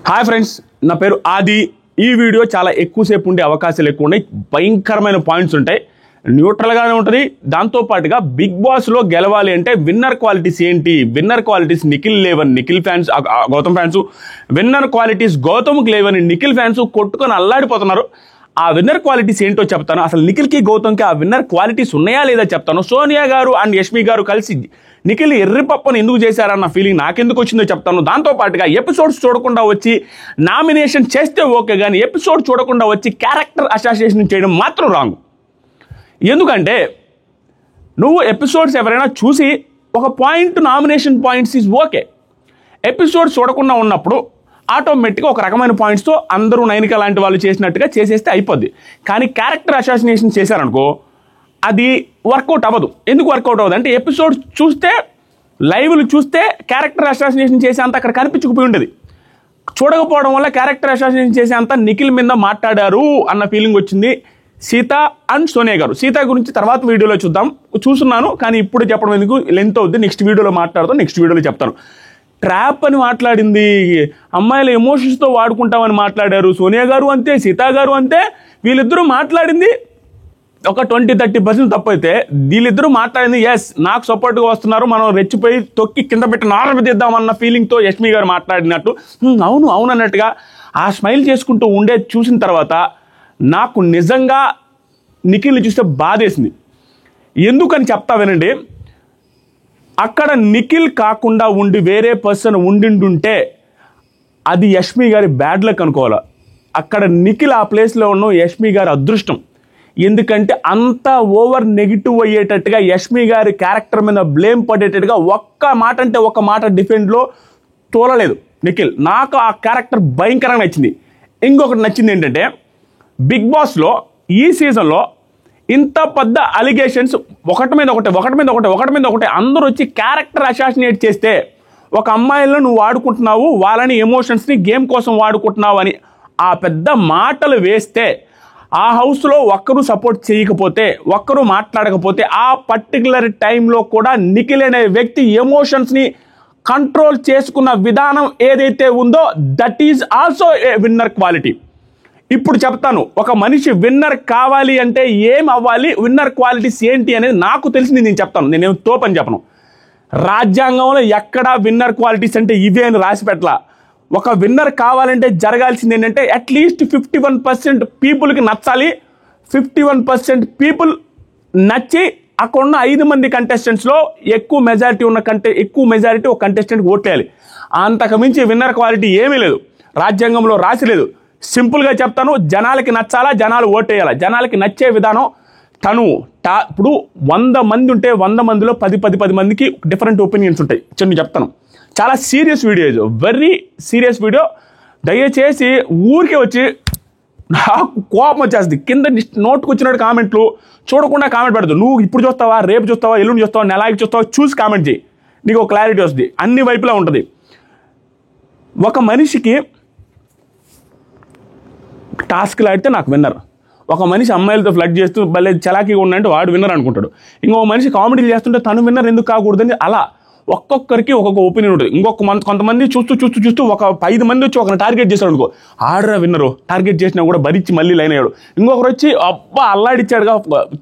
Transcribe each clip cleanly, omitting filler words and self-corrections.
Hi friends, నా పేరు ఆది. ఈ వీడియో చాలా ఎక్కువసేపు ఉండే అవకాశాలు ఎక్కువ ఉన్నాయి. భయంకరమైన పాయింట్స్ ఉంటాయి. న్యూట్రల్గానే ఉంటుంది. దాంతోపాటుగా బిగ్ బాస్లో గెలవాలి అంటే విన్నర్ క్వాలిటీస్ ఏంటి? విన్నర్ క్వాలిటీస్ నిఖిల్ లేవని Nikhil fans, Gautham fans, winner qualities గౌతమ్కి లేవని నిఖిల్ ఫ్యాన్స్ కొట్టుకొని అల్లాడిపోతున్నారు. ఆ విన్నర్ క్వాలిటీస్ ఏంటో చెప్తాను. అసలు నిఖిల్కి గౌతమ్కి ఆ విన్నర్ క్వాలిటీస్ ఉన్నాయా లేదా చెప్తాను. సోనియా గారు అండ్ యష్మి గారు కలిసి నిఖిల్ ఎర్రిపప్పని ఎందుకు చేశారన్న ఫీలింగ్ నాకెందుకు వచ్చిందో చెప్తాను. దాంతోపాటుగా ఎపిసోడ్స్ చూడకుండా వచ్చి నామినేషన్ చేస్తే ఓకే, కానీ ఎపిసోడ్ చూడకుండా వచ్చి క్యారెక్టర్ అసోసియేషన్ చేయడం మాత్రం రాంగ్. ఎందుకంటే నువ్వు ఎపిసోడ్స్ ఎవరైనా చూసి ఒక point nomination points is okay. Episodes చూడకుండా ఉన్నప్పుడు ఆటోమేటిక్గా ఒక రకమైన పాయింట్స్తో అందరూ నైనిక లాంటి వాళ్ళు చేసినట్టుగా చేసేస్తే అయిపోద్ది. కానీ క్యారెక్టర్ అసోసియేషన్ చేశారనుకో అది వర్కౌట్ అవ్వదు. ఎందుకు వర్కౌట్ అవ్వదు అంటే ఎపిసోడ్ చూస్తే, లైవ్లు చూస్తే క్యారెక్టర్ అసోసియేషన్ చేసేంత అక్కడ కనిపించకపోయి ఉండేది. చూడకపోవడం వల్ల క్యారెక్టర్ అసోసియేషన్ చేసేంత నిఖిల్ మీద మాట్లాడారు అన్న ఫీలింగ్ వచ్చింది సీత అండ్ సోనియా గారు. సీత గురించి తర్వాత వీడియోలో చూస్తున్నాను, కానీ ఇప్పుడు చెప్పడం ఎందుకు, లెంత్ అవుద్ది. నెక్స్ట్ వీడియోలో మాట్లాడతాను, నెక్స్ట్ వీడియోలో చెప్తాను. ట్రాప్ అని మాట్లాడింది, అమ్మాయిల ఎమోషన్స్తో వాడుకుంటామని మాట్లాడారు. సోనియా గారు అంతే, సీత గారు అంతే. వీళ్ళిద్దరూ మాట్లాడింది ఒక 20-30% తప్పు అయితే, వీళ్ళిద్దరూ మాట్లాడింది ఎస్ నాకు సపోర్ట్గా వస్తున్నారు, మనం రెచ్చిపోయి తొక్కి కింద పెట్టి నారబిద్దామన్న ఫీలింగ్తో యష్మి గారు మాట్లాడినట్టు అవును అవును అన్నట్టుగా ఆ స్మైల్ చేసుకుంటూ ఉండేది చూసిన తర్వాత నాకు నిజంగా నిఖిల్ని చూస్తే బాధేసింది. ఎందుకని చెప్తా వినండి. అక్కడ నిఖిల్ కాకుండా ఉండి వేరే పర్సన్ ఉండింటుంటే అది యష్మి గారి బ్యాడ్ లక్ అనుకోవాలి. అక్కడ నిఖిల్ ఆ ప్లేస్లో ఉన్న యష్మి గారి అదృష్టం. ఎందుకంటే అంత ఓవర్ నెగిటివ్ అయ్యేటట్టుగా యష్మి గారి క్యారెక్టర్ మీద బ్లేమ్ పడేటట్టుగా ఒక్క మాట అంటే ఒక్క మాట డిఫెండ్లో తోలలేదు నిఖిల్. నాకు ఆ క్యారెక్టర్ భయంకరంగా నచ్చింది. ఇంకొకటి నచ్చింది ఏంటంటే బిగ్ బాస్లో ఈ సీజన్లో ఇంత పెద్ద అలిగేషన్స్ ఒకటి మీద ఒకటి అందరూ వచ్చి క్యారెక్టర్ అసాసినేట్ చేస్తే ఒక అమ్మాయిలను నువ్వు వాడుకుంటున్నావు, వాళ్ళని ఎమోషన్స్ని గేమ్ కోసం వాడుకుంటున్నావు అని ఆ పెద్ద మాటలు వేస్తే, ఆ హౌస్లో ఒక్కరు సపోర్ట్ చేయకపోతే, ఒక్కరు మాట్లాడకపోతే, ఆ పర్టికులర్ టైంలో కూడా నిఖిల్ అనే వ్యక్తి ఎమోషన్స్ని కంట్రోల్ చేసుకున్న విధానం ఏదైతే ఉందో that is also a winner quality. ఇప్పుడు చెప్తాను, ఒక మనిషి విన్నర్ కావాలి అంటే ఏం అవ్వాలి, విన్నర్ క్వాలిటీస్ ఏంటి అనేది నాకు తెలిసింది నేను చెప్తాను. నేనేం తోపని చెప్పను. రాజ్యాంగంలో ఎక్కడా విన్నర్ క్వాలిటీస్ అంటే ఇవే అని రాసి పెట్టలా. ఒక విన్నర్ కావాలంటే జరగాల్సింది ఏంటంటే అట్లీస్ట్ 51% పీపుల్కి నచ్చాలి. 51% పీపుల్ నచ్చి అక్కడ ఉన్న 5 మంది కంటెస్టెంట్స్లో ఎక్కువ మెజారిటీ ఒక కంటెస్టెంట్కి ఓట్లేయాలి. అంతకుమించి విన్నర్ క్వాలిటీ ఏమీ లేదు, రాజ్యాంగంలో రాసి లేదు. సింపుల్గా చెప్తాను, జనాలకి నచ్చాలా, జనాలు ఓటేయాలా. జనాలకి నచ్చే విధానం ఇప్పుడు 100 మంది ఉంటే 100 మందిలో 10 మందికి డిఫరెంట్ ఒపీనియన్స్ ఉంటాయి. నేను చెప్తాను, చాలా సీరియస్ వీడియో ఇది, వెరీ సీరియస్ వీడియో. దయచేసి ఊరికే వచ్చి నాకు కోపం వచ్చేస్తుంది. కింద నోటుకు వచ్చినట్టు కామెంట్లు చూడకుండా కామెంట్ పెడదు. నువ్వు ఇప్పుడు చూస్తావా, రేపు చూస్తావా, ఎల్లుండి చూస్తావా, నెలకి చూస్తావా, చూసి కామెంట్ చేయి, నీకు ఒక క్లారిటీ వస్తుంది. అన్ని వైపులా ఉంటుంది. ఒక మనిషికి టాస్క్లు ఆడితే నాకు విన్నర్. ఒక మనిషి అమ్మాయిలతో ఫ్లడ్ చేస్తూ భలే చలాకీగా ఉన్నట్టు వాడు విన్నర్ అనుకుంటాడు. ఇంకో మనిషి కామెడీలు చేస్తుంటే తను విన్నర్ ఎందుకు కాకూడదని అలా ఒక్కొక్కరికి ఒక్కొక్క ఒపీనియన్ ఉంటుంది. కొంతమంది చూస్తూ ఒక 5 మంది వచ్చి ఒకరిని టార్గెట్ చేశాడు అనుకో, ఆడరా విన్నరు, టార్గెట్ చేసినా కూడా భరించి మళ్ళీ లైన్ అయ్యాడు. ఇంకొకరు వచ్చి అబ్బా అల్లాడిచ్చాడుగా,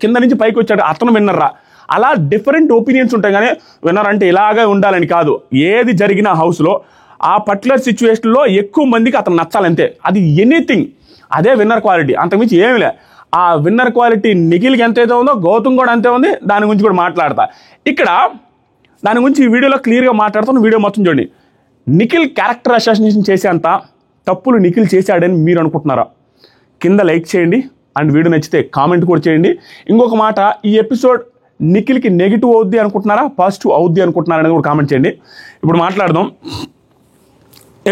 కింద నుంచి పైకి వచ్చాడు, అతను విన్నర్రా. అలా డిఫరెంట్ ఒపీనియన్స్ ఉంటాయి. కానీ విన్నర్ అంటే ఇలాగే ఉండాలని కాదు. ఏది జరిగిన హౌస్లో ఆ పర్టికులర్ సిచ్యువేషన్లో ఎక్కువ మందికి అతను నచ్చాలంతే. అది ఎనీథింగ్, అదే విన్నర్ క్వాలిటీ. అంతకుమించి ఏమి లే. ఆ విన్నర్ క్వాలిటీ నిఖిల్కి ఎంతైతే ఉందో గౌతమ్ కూడా అంతే ఉంది. దాని గురించి కూడా మాట్లాడతా. ఇక్కడ దాని గురించి ఈ వీడియోలో క్లియర్గా మాట్లాడుతాను. వీడియో మొత్తం చూడండి. నిఖిల్ క్యారెక్టర్ అసాసినేషన్ చేసేంత తప్పులు నిఖిల్ చేశాడని మీరు అనుకుంటున్నారా? కింద లైక్ చేయండి అండ్ వీడియో నచ్చితే కామెంట్ కూడా చేయండి. ఇంకొక మాట, ఈ ఎపిసోడ్ నిఖిల్కి నెగిటివ్ అవుద్ది అనుకుంటున్నారా, పాజిటివ్ అవుద్ది అనుకుంటున్నారా అనేది కూడా కామెంట్ చేయండి. ఇప్పుడు మాట్లాడదాం.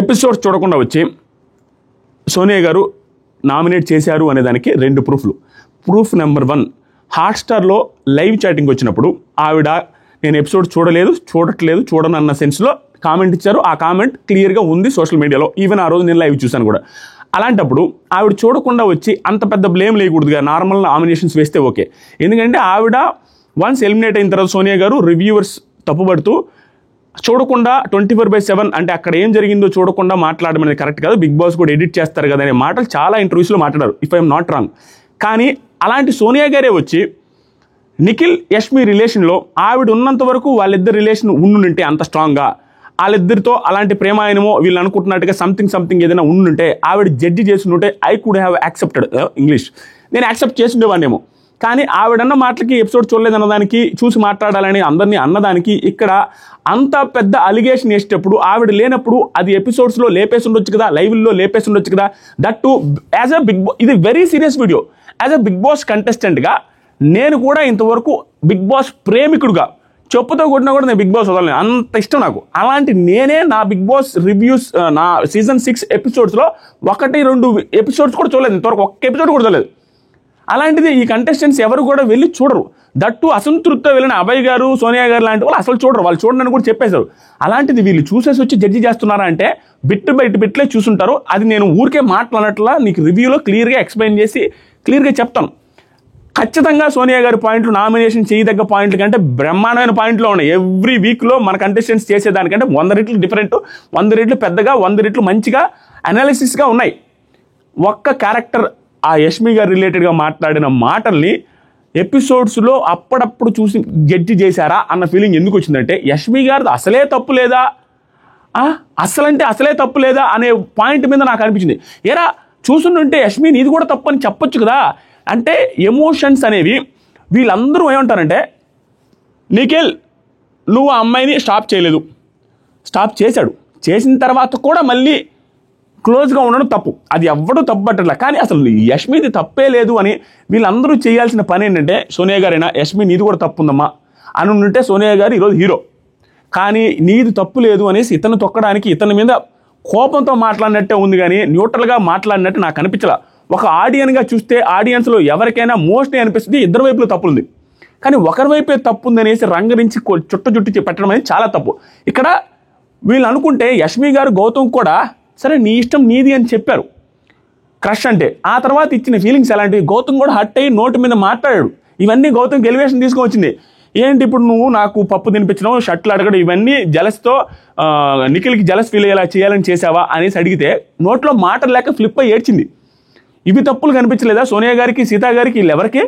ఎపిసోడ్స్ చూడకుండా వచ్చి సోనియా గారు నామినేట్ చేశారు అనేదానికి 2 ప్రూఫ్లు. ప్రూఫ్ నెంబర్ 1, హాట్స్టార్లో లైవ్ చాటింగ్ వచ్చినప్పుడు ఆవిడ నేను ఎపిసోడ్ చూడను అన్న సెన్స్లో కామెంట్ ఇచ్చారు. ఆ కామెంట్ క్లియర్గా ఉంది సోషల్ మీడియాలో. ఈవెన్ ఆ రోజు నేను లైవ్ చూశాను కూడా. అలాంటప్పుడు ఆవిడ చూడకుండా వచ్చి అంత పెద్ద బ్లేమ్ లేకూడదుగా, నార్మల్ నామినేషన్స్ వేస్తే ఓకే. ఎందుకంటే ఆవిడ వన్స్ ఎలిమినేట్ అయిన తర్వాత సోనియా గారు రివ్యూవర్స్ తప్పుపడుతూ చూడకుండా 24/7 అంటే అక్కడ ఏం జరిగిందో చూడకుండా మాట్లాడడం అనేది కరెక్ట్ కాదు. బిగ్ బాస్ కూడా ఎడిట్ చేస్తారు కదా అనే మాటలు చాలా ఇంటర్వ్యూస్లో మాట్లాడారు, ఇఫ్ ఐఎమ్ నాట్ రాంగ్. కానీ అలాంటి సోనియా గారే వచ్చి నిఖిల్ యష్మి రిలేషన్లో ఆవిడ ఉన్నంత వరకు వాళ్ళిద్దరు రిలేషన్ ఉండుంటే అంత స్ట్రాంగ్గా, వాళ్ళిద్దరితో అలాంటి ప్రేమాయణమో వీళ్ళు అనుకుంటున్నట్టుగా సంథింగ్ ఏదైనా ఉండుంటే ఆవిడ జడ్జి చేస్తుంటే I could have accepted English, నేను యాక్సెప్ట్ చేసిండేవాడినేమో. కానీ ఆవిడన్న మాటలకి ఎపిసోడ్ చూడలేదన్నదానికి, చూసి మాట్లాడాలని అందరినీ అన్నదానికి ఇక్కడ అంత పెద్ద అలిగేషన్ వేసేటప్పుడు ఆవిడ లేనప్పుడు అది ఎపిసోడ్స్లో లేపేసి ఉండొచ్చు కదా, లైవ్లో లేపేసి ఉండొచ్చు కదా. That to as a Bigg Boss, ఇది very serious video. As a Bigg Boss కంటెస్టెంట్గా నేను కూడా ఇంతవరకు బిగ్ బాస్ ప్రేమికుడుగా చెప్పుతో కొట్టినా కూడా నేను బిగ్ బాస్ వదలను, అంత ఇష్టం నాకు. అలాంటి నేనే నా బిగ్ బాస్ రివ్యూస్ నా సీజన్ 6 ఎపిసోడ్స్లో 1-2 ఎపిసోడ్స్ కూడా చూడలేదు, ఇంతవరకు ఒక్క ఎపిసోడ్ కూడా చూడలేదు. అలాంటిది ఈ కంటెస్టెంట్స్ ఎవరు కూడా వెళ్ళి చూడరు. దట్టు అసంతృప్తితో వెళ్ళిన అభయ్ గారు, సోనియా గారు లాంటి వాళ్ళు అసలు చూడరు, వాళ్ళు చూడనని కూడా చెప్పేశారు. అలాంటిది వీళ్ళు చూసేసి వచ్చి జడ్జి చేస్తున్నారా అంటే బిట్లే చూసుంటారు. అది నేను ఊరికే మాట్లాడట్లా, నీకు రివ్యూలో క్లియర్గా ఎక్స్ప్లెయిన్ చేసి క్లియర్గా చెప్తాను. ఖచ్చితంగా సోనియా గారి పాయింట్లు నామినేషన్ చేయదగ్గ పాయింట్ల కంటే బ్రహ్మాండమైన పాయింట్లో ఉన్నాయి. ఎవ్రీ వీక్లో మన కంటెస్టెంట్స్ చేసేదానికంటే 100 రెట్లు డిఫరెంట్, 100 రెట్లు పెద్దగా, 100 రెట్లు మంచిగా అనాలిసిస్గా ఉన్నాయి. ఒక్క క్యారెక్టర్ ఆ యష్మి గారు రిలేటెడ్గా మాట్లాడిన మాటల్ని ఎపిసోడ్స్లో అప్పుడప్పుడు చూసి జడ్జి చేశారా అన్న ఫీలింగ్ ఎందుకు వచ్చిందంటే, యష్మి గారిది అసలే తప్పు లేదా, అసలే తప్పు లేదా అనే పాయింట్ మీద నాకు అనిపించింది. ఏరా చూసుంటే యష్మి నీది కూడా తప్పు అని చెప్పొచ్చు కదా. అంటే ఎమోషన్స్ అనేవి వీళ్ళందరూ ఏమంటారంటే, నిఖిల్ నువ్వు ఆ అమ్మాయిని స్టాప్ చేయలేదు, స్టాప్ చేశాడు, చేసిన తర్వాత కూడా మళ్ళీ క్లోజ్గా ఉండడం తప్పు, అది ఎవ్వడూ తప్పు పట్టట్లా. కానీ అసలు యష్మిది తప్పే లేదు అని వీళ్ళందరూ చేయాల్సిన పని ఏంటంటే, సోనియా గారైనా యష్మి నీది కూడా తప్పు ఉందమ్మా అని ఉంటే సోనియా గారు ఈరోజు హీరో. కానీ నీది తప్పు లేదు అనేసి ఇతను తొక్కడానికి ఇతని మీద కోపంతో మాట్లాడినట్టే ఉంది, కానీ న్యూట్రల్గా మాట్లాడినట్టు నాకు అనిపించలా. ఒక ఆడియన్గా చూస్తే ఆడియన్స్లో ఎవరికైనా మోస్ట్లీ అనిపిస్తుంది ఇద్దరు వైపులో తప్పు ఉంది, కానీ ఒకరి వైపే తప్పు ఉందనేసి రంగరించి చుట్టు పెట్టడం అనేది చాలా తప్పు. ఇక్కడ వీళ్ళు అనుకుంటే యష్మి గారు గౌతమ్ కూడా సరే నీ ఇష్టం నీది అని చెప్పారు క్రష్ అంటే, ఆ తర్వాత ఇచ్చిన ఫీలింగ్స్ ఎలాంటివి, గౌతమ్ కూడా హట్ అయ్యి నోటి మీద మాట్లాడాడు. ఇవన్నీ గౌతమ్కి ఎలివేషన్ తీసుకొని వచ్చింది. ఏంటి ఇప్పుడు నువ్వు నాకు పప్పు తినిపించడం, షర్ట్లు అడగడం, ఇవన్నీ జలస్తో నిఖిల్కి జలస్ ఫీల్ అయ్యేలా చేయాలని చేసావా అనేసి అడిగితే నోట్లో మాటలు లేక ఫ్లిప్ అయ్యి ఏడ్చింది. ఇవి తప్పులు కనిపించలేదా సోనియా గారికి, సీతా గారికి, వీళ్ళెవరికి?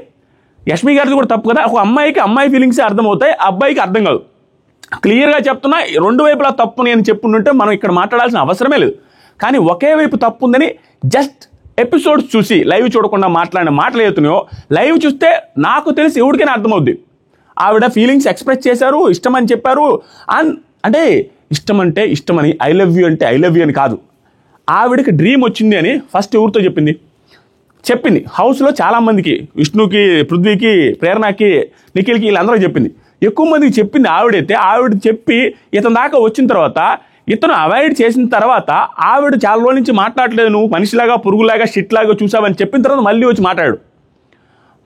యష్మి గారిది కూడా తప్పు కదా. ఒక అమ్మాయికి అమ్మాయి ఫీలింగ్సే అర్థమవుతాయి, అబ్బాయికి అర్థం కాదు. క్లియర్గా చెప్తున్నా, రెండు వైపులా తప్పు నేను చెప్పుంటే మనం ఇక్కడ మాట్లాడాల్సిన అవసరమే లేదు. కానీ ఒకే వైపు తప్పు ఉందని జస్ట్ ఎపిసోడ్స్ చూసి లైవ్ చూడకుండా మాట్లాడిన మాటలు అవుతున్నాయో, లైవ్ చూస్తే నాకు తెలిసి ఎవరికైనా అర్థమవుద్ది. ఆవిడ ఫీలింగ్స్ ఎక్స్ప్రెస్ చేశారు, ఇష్టమని చెప్పారు. అంటే ఇష్టం అంటే ఇష్టమని, ఐ లవ్ యూ అంటే ఐ లవ్ యూ అని కాదు. ఆవిడకి డ్రీమ్ వచ్చింది అని ఫస్ట్ ఎవరితో చెప్పింది హౌస్లో చాలామందికి, విష్ణుకి, పృథ్వీకి, ప్రేరణకి, నిఖిల్కి, వీళ్ళందరూ చెప్పింది. ఎక్కువ మందికి చెప్పింది ఆవిడైతే, ఆవిడ చెప్పి ఇతని దాకా వచ్చిన తర్వాత ఇతను అవాయిడ్ చేసిన తర్వాత ఆవిడ చాలా రోజుల నుంచి మాట్లాడలేదు, నువ్వు మనిషిలాగా పురుగులాగా షిట్లాగా చూసావని చెప్పిన తర్వాత మళ్ళీ వచ్చి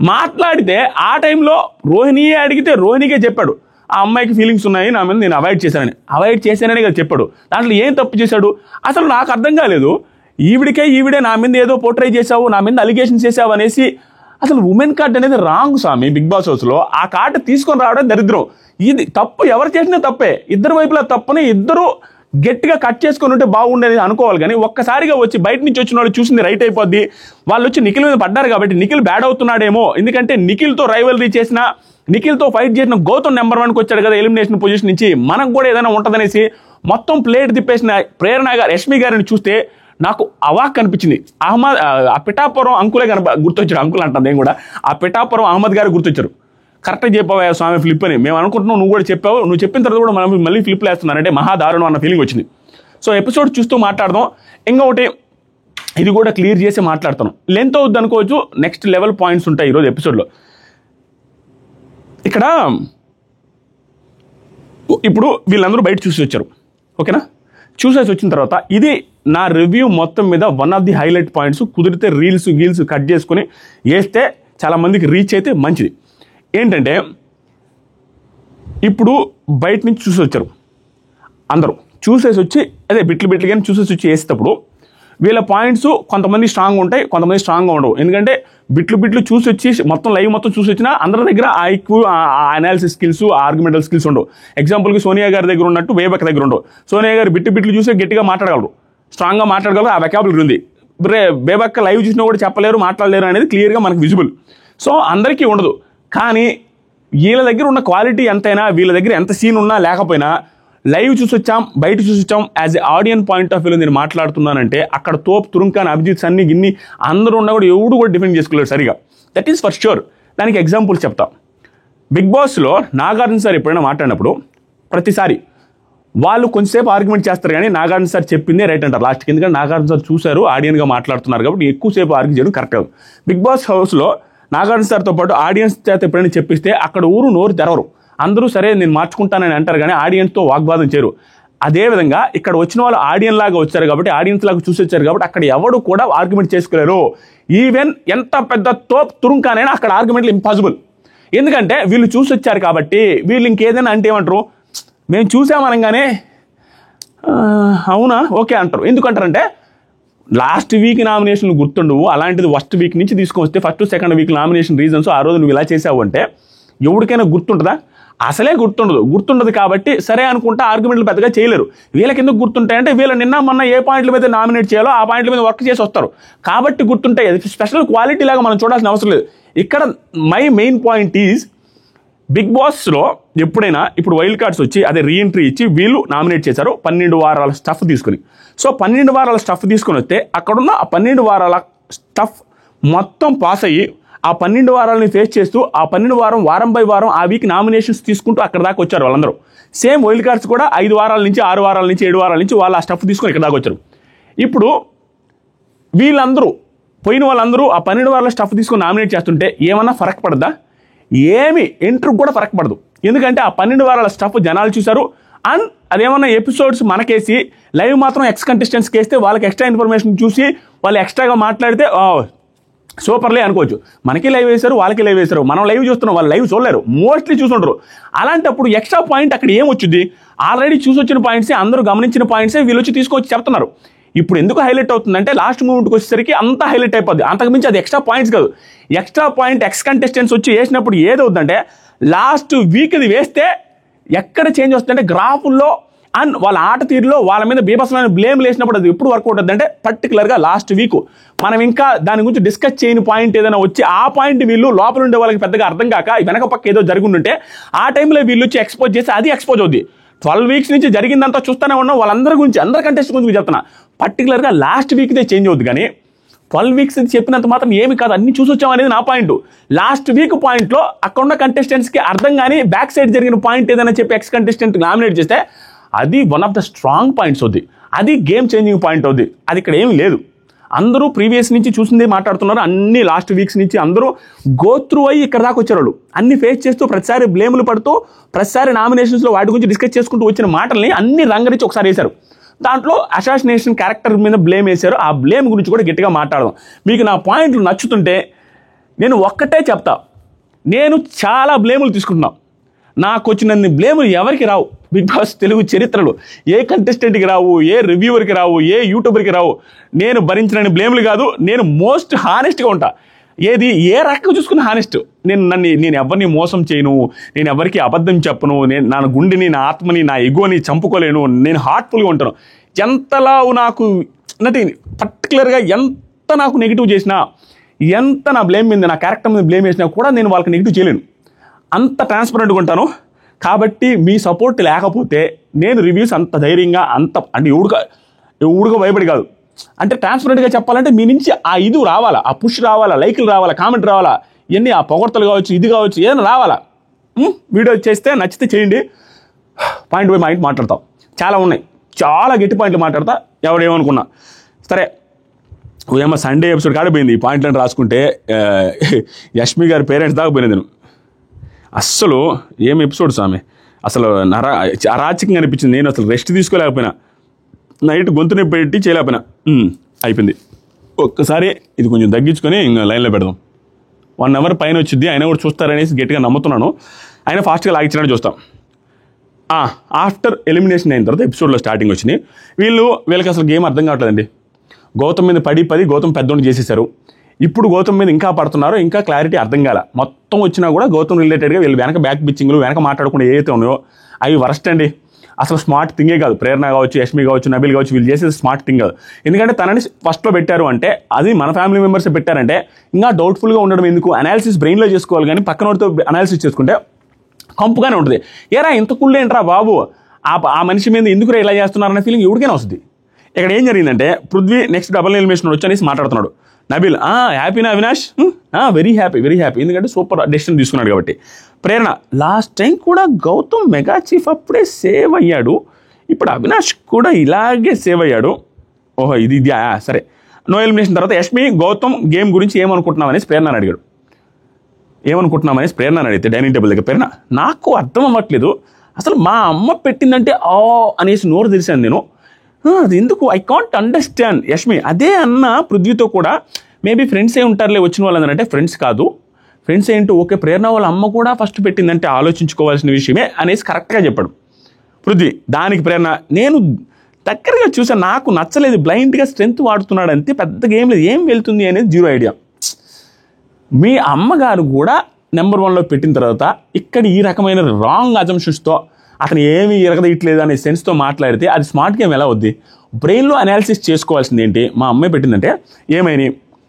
మాట్లాడితే ఆ టైంలో రోహిణియే అడిగితే రోహిణికే చెప్పాడు ఆ అమ్మాయికి ఫీలింగ్స్ ఉన్నాయి నా మీద, నేను అవాయిడ్ చేశానని కదా చెప్పాడు. దాంట్లో ఏం తప్పు చేశాడు అసలు నాకు అర్థం కాలేదు. ఈవిడే నా మీద ఏదో పోర్ట్రై చేసావు, నా మీద అలిగేషన్ చేసావు అనేసి. అసలు ఉమెన్ కార్డ్ అనేది రాంగ్ స్వామి. బిగ్ బాస్ హౌస్లో ఆ కార్డు తీసుకొని రావడం దరిద్రం. ఇది తప్పు ఎవరు చేసినా తప్పే, ఇద్దరు వైపులా తప్పుని ఇద్దరు గట్టిగా కట్ చేసుకొని ఉంటే బాగుండేది అనుకోవాలి. కానీ ఒక్కసారిగా వచ్చి బయట నుంచి వచ్చిన వాళ్ళు చూసింది రైట్ అయిపోద్ది. వాళ్ళు వచ్చి నిఖిల్ మీద పడ్డారు కాబట్టి నిఖిల్ బ్యాడ్ అవుతున్నాడేమో, ఎందుకంటే నిఖిల్తో రైవల్రీ చేసిన, నిఖిల్తో ఫైట్ చేసిన గౌతమ్ నెంబర్ 1కి వచ్చాడు కదా ఎలిమినేషన్ పొజిషన్ నుంచి, మనకు కూడా ఏదైనా ఉంటుందనేసి మొత్తం ప్లేట్ తిప్పేసిన ప్రేరణ గారు, యష్మి గారిని చూస్తే నాకు అవాక్ అనిపించింది. ఆ పిఠాపురం అంకులే గుర్తొచ్చారు, అంకుల్ అంటాను నేను కూడా, ఆ పిఠాపురం అహ్మద్ గారు గుర్తొచ్చారు. కరెక్ట్గా చెప్పావా స్వామి ఫ్లిప్ అని మేము అనుకుంటున్నాం, నువ్వు కూడా చెప్పావు, నువ్వు చెప్పిన తర్వాత కూడా మనం మళ్ళీ ఫ్లిప్లు వేస్తున్నారంటే మహాదారుణం అన్న ఫీలింగ్ వచ్చింది. సో ఎపిసోడ్ చూస్తూ మాట్లాడదాం. ఇంకొకటి ఇది కూడా క్లియర్ చేసి మాట్లాడతాను, లెంత్ అవుద్ది అనుకోవచ్చు, నెక్స్ట్ లెవెల్ పాయింట్స్ ఉంటాయి ఈరోజు ఎపిసోడ్లో. ఇక్కడ ఇప్పుడు వీళ్ళందరూ బయట చూసి వచ్చారు, ఓకేనా? చూసేసి వచ్చిన తర్వాత ఇది నా రివ్యూ మొత్తం మీద one of the highlight points. కుదిరితే గీల్స్ కట్ చేసుకుని వేస్తే చాలామందికి రీచ్ అయితే మంచిది. ఏంటంటే ఇప్పుడు బయట నుంచి చూసి వచ్చారు అందరూ, చూసేసి వచ్చి అదే బిట్లు కానీ చూసేసి వచ్చి వేసేటప్పుడు వీళ్ళ పాయింట్స్ కొంతమంది స్ట్రాంగ్ ఉంటాయి, కొంతమంది స్ట్రాంగ్గా ఉండవు. ఎందుకంటే బిట్లు చూసి వచ్చి మొత్తం లైవ్ మొత్తం చూసి వచ్చినా అందరి దగ్గర ఆ ఎక్కువ అనాలిసిస్ స్కిల్స్, ఆర్గ్యుమెంటల్ స్కిల్స్ ఉండవు. ఎగ్జాంపుల్కి సోనియా గారి దగ్గర ఉన్నట్టు వేబక్ దగ్గర ఉండవు. సోనియా గారు బిట్లు చూసి గట్టిగా మాట్లాడగలరు, స్ట్రాంగ్గా మాట్లాడగలరు, ఆ వెకాబులరీ ఉంది. బేబక్క లైవ్ చూసినా కూడా చెప్పలేరు, మాట్లాడలేరు అనేది క్లియర్గా మనకు విజిబుల్. సో అందరికీ ఉండదు. కానీ వీళ్ళ దగ్గర ఉన్న క్వాలిటీ ఎంతైనా, వీళ్ళ దగ్గర ఎంత సీన్ ఉన్నా లేకపోయినా, లైవ్ చూసి వచ్చాం, బయట చూసి వచ్చాం, as a audience point of వ్యూలో నేను మాట్లాడుతున్నానంటే అక్కడ తోప్, తురుంఖాన్, అభిజిత్, సన్నీ, గిన్ని అందరూ ఉన్నా కూడా ఎవడు కూడా డిఫెండ్ చేసుకోలేరు సరిగా. That is for sure. దానికి ఎగ్జాంపుల్స్ చెప్తా. బిగ్ బాస్లో నాగార్జున సార్ ఎప్పుడైనా మాట్లాడినప్పుడు ప్రతిసారి వాళ్ళు కొంచెంసేపు ఆర్గ్యుమెంట్ చేస్తారు, కానీ నాగార్జున సార్ చెప్పిందే రైట్ అంటారు లాస్ట్కి. ఎందుకంటే నాగార్జున సార్ చూశారు, ఆడియన్గా మాట్లాడుతున్నారు కాబట్టి ఎక్కువసేపు ఆర్గ్యూ చేయడం కరెక్ట్ కాదు. బిగ్ బాస్ హౌస్లో నాగార్జున సార్తో పాటు ఆడియన్స్ చేత ఎప్పుడైనా చెప్పిస్తే అక్కడ నోరు తెరవరు. అందరూ సరే నేను మార్చుకుంటానని అంటారు, కానీ ఆడియన్స్తో వాగ్వాదం చేయరు. అదేవిధంగా ఇక్కడ వచ్చిన వాళ్ళు ఆడియన్స్ లాగా వచ్చారు కాబట్టి, ఆడియన్స్ లాగా చూసి వచ్చారు కాబట్టి అక్కడ ఎవడు కూడా ఆర్గ్యుమెంట్ చేసుకోలేరు. ఈవెన్ ఎంత పెద్ద తోప్ తురుంకానైనా అక్కడ ఆర్గ్యుమెంట్లు ఇంపాసిబుల్. ఎందుకంటే వీళ్ళు చూసి వచ్చారు కాబట్టి. వీళ్ళు ఇంకేదైనా అంటే ఏమంటారు, మేము చూసామనగానే అవునా ఓకే అంటారు. ఎందుకంటారంటే లాస్ట్ వీక్ నామినేషన్లు గుర్తుండవు, అలాంటిది ఫస్ట్ వీక్ నుంచి తీసుకొస్తే first second week nomination reasons ఆ రోజు నువ్వు ఇలా చేసావు అంటే ఎవరికైనా గుర్తుంటుందా? అసలే గుర్తుండదు కాబట్టి సరే అనుకుంటా ఆర్గ్యుమెంట్లు పెద్దగా చేయలేరు. వీళ్ళకి ఎందుకు గుర్తుంటాయంటే వీళ్ళు నిన్న మొన్న ఏ పాయింట్ల మీద నామినేట్ చేయాలో ఆ పాయింట్ల మీద వర్క్ చేసి వస్తారు కాబట్టి గుర్తుంటాయి. అది స్పెషల్ క్వాలిటీ లాగా మనం చూడాల్సిన అవసరం లేదు. ఇక్కడ my main point is, big బాస్లో ఎప్పుడైనా ఇప్పుడు వైల్డ్ కార్డ్స్ వచ్చి అదే రీఎంట్రీ ఇచ్చి వీళ్ళు నామినేట్ చేశారు 12 వారాల స్టఫ్ తీసుకుని. సో 12 వారాల స్టఫ్ తీసుకుని వస్తే అక్కడున్న ఆ 12 వారాల స్టఫ్ మొత్తం పాస్ అయ్యి ఆ 12 వారాలని ఫేస్ చేస్తూ ఆ 12 వారం బై వారం ఆ వీక్ నామినేషన్స్ తీసుకుంటూ అక్కడ దాకా వచ్చారు వాళ్ళందరూ. సేమ్ వైల్డ్ కార్డ్స్ కూడా 5 వారాల నుంచి 6 వారాల నుంచి 7 వారాల నుంచి వాళ్ళు ఆ స్టఫ్ తీసుకొని ఇక్కడ దాకా వచ్చారు. ఇప్పుడు వీళ్ళందరూ పోయిన వాళ్ళందరూ ఆ 12 వారాల స్టఫ్ తీసుకొని నామినేట్ చేస్తుంటే ఏమన్నా ఫరక్ పడదా? ఏమి ఎంట్రీ కూడా ఫరక్ పడదు. ఎందుకంటే ఆ 12 వారాల స్టఫ్ జనాలు చూశారు. అండ్ అదేమన్నా ఎపిసోడ్స్ మనకేసి లైవ్ మాత్రం ఎక్స్ కంటెస్టెంట్స్కి వేస్తే వాళ్ళకి ఎక్స్ట్రా ఇన్ఫర్మేషన్ చూసి వాళ్ళు ఎక్స్ట్రాగా మాట్లాడితే సూపర్లే అనుకోవచ్చు. మనకి లైవ్ వేశారు, వాళ్ళకి లైవ్ వేశారు, మనం లైవ్ చూస్తున్నాం, వాళ్ళు లైవ్ చూడలేరు, మోస్ట్లీ చూసుంటారు. అలాంటప్పుడు ఎక్స్ట్రా పాయింట్ అక్కడ ఏమొచ్చుద్ది? ఆల్రెడీ చూసి వచ్చిన పాయింట్సే, అందరూ గమనించిన పాయింట్సే వీళ్ళు వచ్చి తీసుకొచ్చి చెప్తున్నారు. ఇప్పుడు ఎందుకు హైలైట్ అవుతుందంటే లాస్ట్ మూమెంట్కి వచ్చేసరికి అంతా హైలైట్ అయిపోద్ది. అంతకుమించి అది ఎక్స్ట్రా పాయింట్స్ కాదు. ఎక్స్ట్రా పాయింట్ ఎక్స్ కంటెస్టెంట్స్ వచ్చి వేసినప్పుడు ఏదవుతుందంటే లాస్ట్ వీక్ ఇది వేస్తే ఎక్కడ చేంజ్ వస్తుందంటే గ్రాఫుల్లో అండ్ వాళ్ళ ఆట తీరులో వాళ్ళ మీద బీభత్సమైన బ్లేమ్ వేసినప్పుడు అది ఎప్పుడు వర్కౌట్ అవుతుందంటే పర్టికులర్గా లాస్ట్ వీక్ మనం ఇంకా దాని గురించి డిస్కస్ చేయని పాయింట్ ఏదైనా వచ్చి ఆ పాయింట్ వీళ్ళు లోపల ఉండే వాళ్ళకి పెద్దగా అర్థం కాక వెనక పక్క ఏదో జరుగుంటే ఆ టైంలో వీళ్ళు వచ్చి ఎక్స్పోజ్ చేసి అది ఎక్స్పోజ్ అవుద్ది. 12 వీక్స్ నుంచి జరిగిందంతా చూస్తూనే ఉన్నాం, వాళ్ళందరి గురించి అందరి కంటెస్ట్ గురించి చెప్తున్నా. పర్టికులర్గా లాస్ట్ వీక్దే చేంజ్ అవుద్ది, కానీ 12 వీక్స్ చెప్పినంత మాత్రం ఏమి కాదు, అన్ని చూసి వచ్చాం అనేది నా పాయింట్. లాస్ట్ వీక్ పాయింట్లో అక్కడ ఉన్న కంటెస్టెంట్స్కి అర్థం కానీ బ్యాక్ సైడ్ జరిగిన పాయింట్ ఏదైనా చెప్పి ఎక్స్ కంటెస్టెంట్ నామినేట్ చేస్తే అది one of the strong points అవుద్ది, అది గేమ్ చేంజింగ్ పాయింట్ అవుద్ది. అది ఇక్కడ ఏమి లేదు. అందరూ ప్రీవియస్ నుంచి చూసిందే మాట్లాడుతున్నారు, అన్ని లాస్ట్ వీక్స్ నుంచి అందరూ గో త్రూ అయ్యి ఇక్కడ దాకా వచ్చారు. వాళ్ళు అన్ని ఫేస్ చేస్తూ ప్రతిసారి బ్లేములు పడుతూ ప్రతిసారి నామినేషన్స్లో వాటి గురించి డిస్కస్ చేసుకుంటూ వచ్చిన మాటల్ని అన్ని రంగరించి ఒకసారి వేశారు. దాంట్లో అసాసినేషన్ క్యారెక్టర్ మీద బ్లేమ్ వేశారు. ఆ బ్లేమ్ గురించి కూడా గట్టిగా మాట్లాడదాం. మీకు నా పాయింట్లు నచ్చుతుంటే నేను ఒక్కటే చెప్తా, నేను చాలా బ్లేములు తీసుకుంటున్నా. నాకు వచ్చినన్ని బ్లేములు ఎవరికి రావు బిగ్ బాస్ తెలుగు చరిత్రలో. ఏ కంటెస్టెంట్కి రావు, ఏ రివ్యూవర్కి రావు, ఏ యూట్యూబర్కి రావు. నేను భరించిన బ్లేములు కాదు, నేను మోస్ట్ హానెస్ట్గా ఉంటా. ఏది ఏ రకంగా చూసుకుని హానెస్ట్. నేను ఎవరిని మోసం చేయను, నేను ఎవరికి అబద్ధం చెప్పను, నేను నా గుండెని, నా ఆత్మని, నా ఎగోని చంపుకోలేను, నేను హార్ట్ఫుల్గా ఉంటాను. ఎంతలా నాకు పర్టికులర్గా ఎంత నాకు నెగిటివ్ చేసినా, ఎంత నా బ్లేమ్ మీద, నా క్యారెక్టర్ మీద బ్లేమ్ చేసినా కూడా నేను వాళ్ళకి నెగిటివ్ చేయలేను. అంత ట్రాన్స్పరెంట్గా ఉంటాను. కాబట్టి మీ సపోర్ట్ లేకపోతే నేను రివ్యూస్ అంత ధైర్యంగా అంటే ఎవడుగా భయపడి కాదు, అంటే ట్రాన్స్పరెంట్గా చెప్పాలంటే మీ నుంచి ఆ ఇది రావాలా, ఆ పుష్ రావాలా, లైక్లు రావాలా, కామెంట్ రావాలా, ఇవన్నీ ఆ పొగడ్తలు కావచ్చు, ఇది కావచ్చు, ఏదైనా రావాలా. వీడియో చేస్తే నచ్చితే చేయండి, పాయింట్ బై పాయింట్ మాట్లాడతాం. చాలా ఉన్నాయి, చాలా గట్టి పాయింట్లు మాట్లాడతా. ఎవడేమనుకున్నా సరే. ఏమో సండే ఎపిసోడ్ కాడిపోయింది ఈ పాయింట్లను రాసుకుంటే. యష్మి గారి పేరెంట్స్ దాకా పోయినది. నేను అస్సలు ఏం ఎపిసోడ్స్ ఆమె అసలు అరాచకంగా అనిపించింది. నేను అసలు రెస్ట్ తీసుకోలేకపోయినా, నైట్ గొంతుని పెట్టి చేయలేకపోయినా. అయిపోయింది. ఒక్కసారి ఇది కొంచెం తగ్గించుకొని ఇంకా లైన్లో పెడదాం. 1 అవర్ పైన వచ్చింది, ఆయన కూడా చూస్తారనేసి గట్టిగా నమ్ముతున్నాను. ఆయన ఫాస్ట్గా లాగించడానికి చూస్తాం. ఆఫ్టర్ ఎలిమినేషన్ అయిన తర్వాత ఎపిసోడ్లో స్టార్టింగ్ వచ్చినాయి. వీళ్ళకి అసలు గేమ్ అర్థం కావట్లేదండి. గౌతమ్ మీద పడి గౌతమ్ పెద్దోడిని చేసేశారు. ఇప్పుడు గౌతమ్ మీద ఇంకా పడుతున్నారు, ఇంకా క్లారిటీ అర్థం కాల. మొత్తం వచ్చినా కూడా గౌతమ్ రిలేటెడ్గా వీళ్ళు వెనక బ్యాక్ బిచ్చింగ్లు వెనక మాట్లాడకుండా ఏదైతే ఉన్నాయో అవి వరస్ట్ అండి. అసలు స్మార్ట్ థింగే కాదు. ప్రేరణ కావచ్చు, యష్మి కావచ్చు, నబీల్ కావచ్చు, వీళ్ళు చేసేది స్మార్ట్ థింగ్ కాదు. ఎందుకంటే తనని ఫస్ట్లో పెట్టారు అంటే అది మన ఫ్యామిలీ మెంబర్స్ పెట్టారంటే ఇంకా డౌట్ఫుల్గా ఉండడం ఎందుకు? అనాలిసిస్ బ్రెయిన్లో చేసుకోవాలి, కానీ పక్కనోడితో అనాలిసిస్ చేసుకుంటే కంపుగానే ఉంటుంది. ఏరా ఇంత కుళ్ళేంట్రా బాబు, ఆ మనిషి మీద ఎందుకు ఇలా చేస్తున్నారన్న ఫీలింగ్ ఎవరికైనా వస్తుంది. ఇక్కడ ఏం జరిగిందంటే పృథ్వీ నెక్స్ట్ డబుల్ ఎలిమినేషన్ వచ్చి అనేసి మాట్లాడుతున్నాడు. నబీల్ హ్యాపీనా అవినాష్? వెరీ హ్యాపీ, ఎందుకంటే సూపర్ డెసిషన్ తీసుకున్నాడు కాబట్టి. ప్రేరణ లాస్ట్ టైం కూడా గౌతమ్ మెగా చీఫ్ అప్పుడే సేవ్ అయ్యాడు, ఇప్పుడు అవినాష్ కూడా ఇలాగే సేవ్ అయ్యాడు. ఓహో ఇది సరే. నో ఎలిమినేషన్ తర్వాత యష్మి గౌతమ్ గేమ్ గురించి ఏమనుకుంటున్నామనేసి ప్రేరణ అడిగాడు. ఏమనుకుంటున్నామనేసి ప్రేరణ అడిగితే డైనింగ్ టేబుల్ దగ్గర ప్రేరణ నాకు అర్థం అవ్వట్లేదు, అసలు మా అమ్మ పెట్టిందంటే అనేసి నోరు తెరిశాను నేను, అది ఎందుకు ఐ కాంట్ అండర్స్టాండ్. యష్మి అదే అన్న పృథ్వీతో కూడా మేబీ ఫ్రెండ్సే ఉంటారులే వచ్చిన వాళ్ళందరూ, అంటే ఫ్రెండ్స్ కాదు, ఫ్రెండ్స్ ఏంటో ఓకే, ప్రేరణ వాళ్ళ అమ్మ కూడా ఫస్ట్ పెట్టిందంటే ఆలోచించుకోవాల్సిన విషయమే అనేసి కరెక్ట్గా చెప్పాడు పృథ్వీ. దానికి ప్రేరణ నేను దగ్గరగా చూసాను, నాకు నచ్చలేదు, బ్లైండ్గా స్ట్రెంత్ వాడుతున్నాడు అంతే, పెద్దగా ఏం లేదు, ఏం వెళ్తుంది అనేది జీరో ఐడియా. మీ అమ్మగారు కూడా నెంబర్ 1లో పెట్టిన తర్వాత ఇక్కడ ఈ రకమైన రాంగ్ అజంప్షన్స్తో అతను ఏమీ ఎరగదీయట్లేదు అనే సెన్స్తో మాట్లాడితే అది స్మార్ట్ గేమ్ ఎలా వద్ది? బ్రెయిన్లో అనాలిసిస్ చేసుకోవాల్సింది ఏంటి? మా అమ్మాయి పెట్టిందంటే ఏమైనా,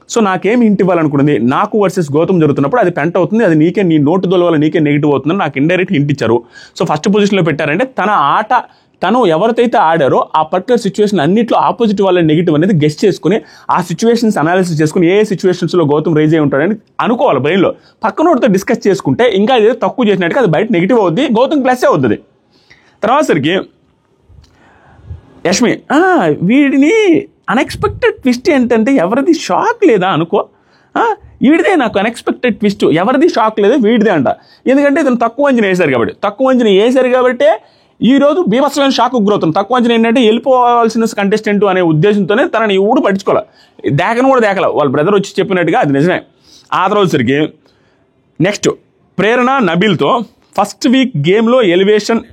సో నాకేమి హింట్ ఇవ్వాలనుకున్నది, నాకు వర్సెస్ గౌతమ్ జరుగుతున్నప్పుడు అది పెంట్ అవుతుంది, అది నీకే నీ నోటు దొల వల్ల నీకే నెగిటివ్ అవుతుందని నాకు ఇండైరెక్ట్ హింట్ ఇచ్చారు. సో ఫస్ట్ పొజిషన్లో పెట్టారంటే తన ఆట తను ఎవరికైతే ఆడారో ఆ పర్టికులర్ సిచ్యువేషన్ అన్నింటిలో ఆపోజిట్ వాళ్ళ నెగిటివ్ అనేది గెస్ చేసుకుని ఆ సిచ్యువేషన్స్ అనాలిసిస్ చేసుకుని ఏ సిచ్యువేషన్స్లో గౌతమ్ రైజ్ అయి ఉంటాడని అనుకోవాలి బ్రెయిన్లో. పక్కనోడితో డిస్కస్ చేసుకుంటే ఇంకా ఏదో తక్కువ చేసినట్టుగా అది బయట నెగిటివ్ అవుద్ది, గౌతమ్ ప్లస్సే అవుతుంది. తర్వాత సరికి యష్మి వీడిని అన్ఎక్స్పెక్టెడ్ ట్విస్ట్ ఏంటంటే ఎవరిది షాక్ లేదా అనుకో, వీడిదే నాకు అన్ఎక్స్పెక్టెడ్ ట్విస్ట్, ఎవరిది షాక్ లేదు వీడిదే అంట. ఎందుకంటే ఇతను తక్కువ అంచనా వేశారు కాబట్టి ఈరోజు బీభత్సమైన షాక్ గురవుతుంది. తక్కువ అంచనా ఏంటంటే వెళ్ళిపోవాల్సిన కంటెస్టెంట్ అనే ఉద్దేశంతోనే తనని ఎవడు పట్టించుకోవాలి, దేకను కూడా దేకల, వాళ్ళ బ్రదర్ వచ్చి చెప్పినట్టుగా అది నిజమే. ఆ తర్వాత సరికి నెక్స్ట్ ప్రేరణ నబీల్తో ఫస్ట్ వీక్ గేమ్లో ఎలిమినేషన్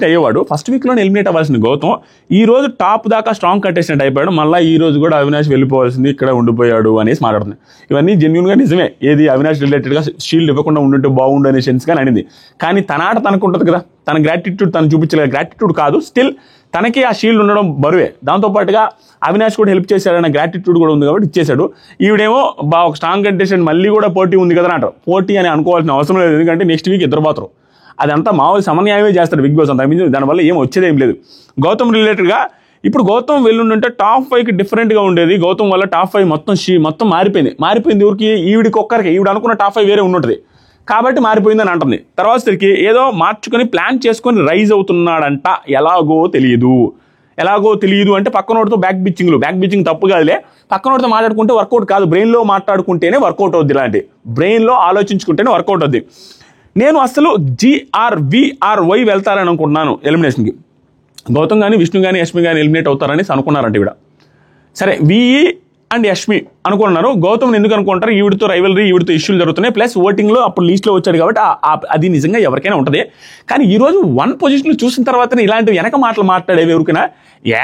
అయ్యేవాడు, ఫస్ట్ వీక్లోనే ఎలిమినేట్ అవ్వాల్సింది గౌతమ్, ఈరోజు టాప్ దాకా స్ట్రాంగ్ కంటెస్టెంట్ అయిపోయాడు, మళ్ళీ ఈ రోజు కూడా అవినాష్ వెళ్ళిపోవాల్సింది, ఇక్కడ ఉండిపోయాడు అనేసి మాట్లాడుతుంది. ఇవన్నీ జెన్యూన్గా నిజమే, ఏది అవినాష్ రిలేటెడ్గా షీల్డ్ ఇవ్వకుండా ఉండుంటే బాగుండు అనే సెన్స్ కానీ అనింది. కానీ తన ఆట తనకు ఉంటుంది కదా, తన గ్రాటిట్యూడ్ తను చూపించలేదు, గ్రాటిట్యూడ్ కాదు స్టిల్ తనకి ఆ షీల్డ్ ఉండడం బరువే, దాంతోపాటుగా అవినాష్ కూడా హెల్ప్ చేశాడన్న గ్రాటిట్యూడ్ కూడా ఉంది కాబట్టి ఇచ్చేశాడు. ఈవిడేమో ఒక స్ట్రాంగ్ కంటెస్టెంట్ మళ్ళీ కూడా పోటీ ఉంది కదా అంటారు, పోటీ అని అనుకోవాల్సిన అవసరం లేదు, ఎందుకంటే నెక్స్ట్ వీక్ ఇద్దరు పోతారు, అదంతా మామూలు సమన్యాయమే చేస్తాడు బిగ్ బాస్ అంతా, దానివల్ల ఏం వచ్చేదేం లేదు. గౌతమ్ రిలేటెడ్గా ఇప్పుడు గౌతమ్ వెళ్ళుంటే టాప్ 5కి డిఫరెంట్గా ఉండేది, గౌతమ్ వల్ల టాప్ 5 మొత్తం మారిపోయింది ఊరికి, ఈవిడికి ఒక్కరికి, ఈవిడ అనుకున్న టాప్ 5 వేరే ఉంటుంది కాబట్టి మారిపోయిందని అంటుంది. తర్వాత సరికి ఏదో మార్చుకొని ప్లాన్ చేసుకొని రైజ్ అవుతున్నాడంట, ఎలాగో తెలియదు అంటే పక్కనోడితో బ్యాక్ బిచ్చింగ్ తప్పు కాదులే, పక్కనోడితో మాట్లాడుకుంటే వర్కౌట్ కాదు, బ్రెయిన్లో మాట్లాడుకుంటేనే వర్కౌట్ అవుద్ది, ఇలాంటి బ్రెయిన్లో ఆలోచించుకుంటేనే వర్కౌట్ అవుద్ది. నేను అసలు GRVRY వెళ్తారని అనుకుంటున్నాను ఎలిమినేషన్కి, గౌతమ్ కానీ విష్ణు కానీ యష్మి కానీ ఎలిమినేట్ అవుతారని అనుకున్నారంట ఈవిడ. సరే VE అండ్ యష్మి అనుకున్నారు, గౌతమ్ ఎందుకు అనుకుంటారు, ఈవిడితో రైవలరీ, ఈవిడితో ఇష్యూలు జరుగుతున్నాయి, ప్లస్ ఓటింగ్లో అప్పుడు లీస్ట్లో వచ్చాడు కాబట్టి అది నిజంగా ఎవరికైనా ఉంటుంది. కానీ ఈరోజు 1 పొజిషన్లు చూసిన తర్వాతనే ఇలాంటివి వెనక మాటలు మాట్లాడేవి ఎవరికైనా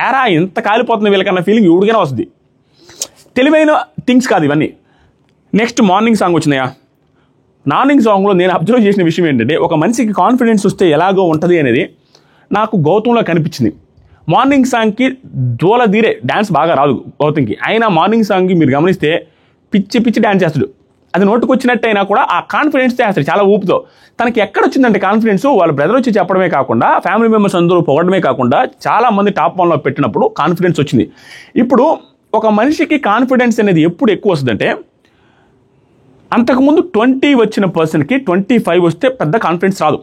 ఏరా ఇంత కాలిపోతుంది వీళ్ళకన్నా ఫీలింగ్ ఎవరికైనా వస్తుంది. తెలివైన థింగ్స్ కాదు ఇవన్నీ. నెక్స్ట్ మార్నింగ్ సాంగ్ వచ్చినాయా, మార్నింగ్ సాంగ్లో నేను అబ్జర్వ్ చేసిన విషయం ఏంటంటే ఒక మనిషికి కాన్ఫిడెన్స్ వస్తే ఎలాగో ఉంటుంది అనేది నాకు గౌతంలో కనిపించింది. మార్నింగ్ సాంగ్కి దూలదీరే డ్యాన్స్ బాగా రాదు గౌతమ్కి, అయినా మార్నింగ్ సాంగ్కి మీరు గమనిస్తే పిచ్చి డ్యాన్స్ చేస్తాడు, అది నోటుకు వచ్చినట్టయినా కూడా ఆ కాన్ఫిడెన్స్తో చేస్తాడు చాలా ఊపుతో. తనకి ఎక్కడ వచ్చిందంటే కాన్ఫిడెన్స్, వాళ్ళ బ్రదర్ వచ్చి చెప్పడమే కాకుండా ఫ్యామిలీ మెంబర్స్ అందరూ పొగడమే కాకుండా చాలామంది టాప్ 1లో పెట్టినప్పుడు కాన్ఫిడెన్స్ వచ్చింది. ఇప్పుడు ఒక మనిషికి కాన్ఫిడెన్స్ అనేది ఎప్పుడు ఎక్కువ వస్తుందంటే అంతకుముందు 20 వచ్చిన పర్సన్కి 25 వస్తే పెద్ద కాన్ఫిడెన్స్ రాదు,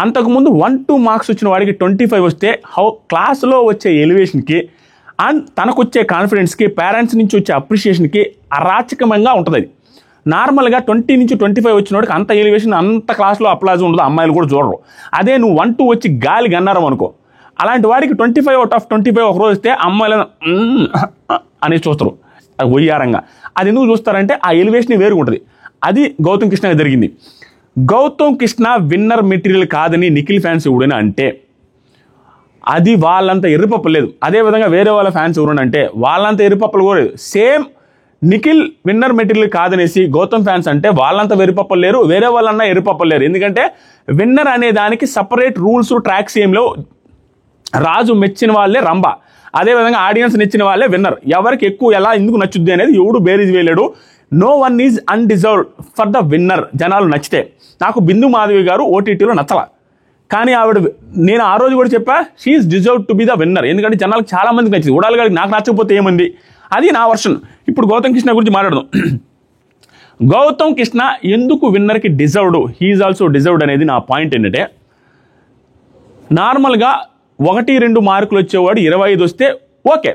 అంతకుముందు 1-2 మార్క్స్ వచ్చిన వాడికి 25 వస్తే క్లాస్లో వచ్చే ఎలివేషన్కి అండ్ తనకు వచ్చే కాన్ఫిడెన్స్కి పేరెంట్స్ నుంచి వచ్చే అప్రిషియేషన్కి అరాచకమంగా ఉంటుంది. అది నార్మల్గా 20 నుంచి 25 వచ్చిన వాడికి అంత ఎలివేషన్ అంత క్లాస్లో అప్లాజ్ ఉండదు, అమ్మాయిలు కూడా చూడరు. అదే నువ్వు 1-2 వచ్చి గాలి గన్నారం అనుకో, అలాంటి వాడికి 25 అవుట్ ఆఫ్ 25 ఒకరోజు వస్తే అమ్మాయిలు అనేది చూస్తారు వయ్యారంగా. అది ఎందుకు చూస్తారంటే ఆ ఎలివేషన్ వేరుగా ఉంటుంది. అది గౌతమ్ కృష్ణ జరిగింది. గౌతమ్ కృష్ణ విన్నర్ మెటీరియల్ కాదని నిఖిల్ ఫ్యాన్స్ ఎవడైనా అంటే అది వాళ్ళంత ఎర్రిపప్పు లేదు. అదేవిధంగా వేరే వాళ్ళ ఫ్యాన్స్ ఎవరునంటే వాళ్ళంత ఎర్రిపప్పులు కూడా లేదు. సేమ్ నిఖిల్ విన్నర్ మెటీరియల్ కాదనేసి గౌతమ్ ఫ్యాన్స్ అంటే వాళ్ళంతా వెరిపప్పలు లేరు, వేరే వాళ్ళన్నా ఎరిపప్పలు లేరు. ఎందుకంటే విన్నర్ అనే దానికి సపరేట్ రూల్స్ ట్రాక్స్ ఏమిలో రాజు మెచ్చిన వాళ్ళే రంభ, అదేవిధంగా ఆడియన్స్ నచ్చిన వాళ్ళే విన్నర్. ఎవరికి ఎక్కువ ఎలా ఎందుకు నచ్చుద్ది అనేది ఎవడు బేరీజ్ వేయలేడు. No one is undeserved for the winner. జనాలు నచ్చితే నాకు బిందు మాధవి గారు ఓటీటీలో నచ్చల, కానీ ఆవిడ నేను ఆ రోజు కూడా చెప్పా she's deserve to be the winner. ఎందుకంటే జనాలకు చాలా మందికి నచ్చింది. ఉడాలి గారికి నాకు నచ్చకపోతే ఏముంది, అది నా వర్షన్. ఇప్పుడు గౌతమ్ కృష్ణ గురించి మాట్లాడదాం. గౌతమ్ కృష్ణ ఎందుకు విన్నర్కి డిజర్వ్డ్, హీఈస్ ఆల్సో డిజర్వ్డ్ అనేది నా పాయింట్ ఏంటంటే, నార్మల్గా 1-2 మార్కులు వచ్చేవాడు 25 వస్తే ఓకే.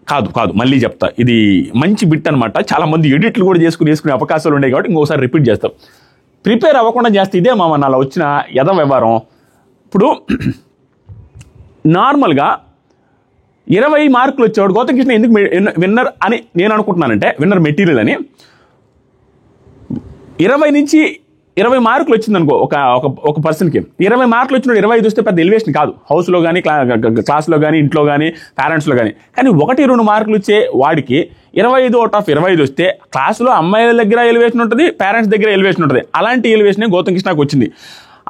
కాదు మళ్ళీ చెప్తా, ఇది మంచి బిట్ అనమాట. చాలా మంది ఎడిట్లు కూడా చేసుకునే అవకాశాలు ఉన్నాయి కాబట్టి ఇంకోసారి రిపీట్ చేస్తాం. ప్రిపేర్ అవ్వకుండా చేస్తే ఇదే మామ నాలో వచ్చిన వ్యవహారం. ఇప్పుడు నార్మల్గా 20 మార్కులు వచ్చేవాడు గౌతమ్ కృష్ణ ఎందుకు విన్నర్ అని నేను అనుకుంటున్నానంటే, విన్నర్ మెటీరియల్ అని 20 నుంచి 20 మార్కులు వచ్చిందనుకో ఒక పర్సన్కి, 20 మార్కులు వచ్చిన 25 వస్తే పెద్ద ఎలివేషన్ కాదు, హౌస్లో కానీ క్లాస్లో కానీ ఇంట్లో కానీ పేరెంట్స్లో కానీ. కానీ 1-2 మార్కులు వచ్చే వాడికి 25/25 వస్తే క్లాసులో అమ్మాయిల దగ్గర ఎలివేషన్ ఉంటుంది, పేరెంట్స్ దగ్గర ఎలివేషన్ ఉంటుంది. అలాంటి ఎలివేషనే గౌతమ్ కృష్ణకు వచ్చింది.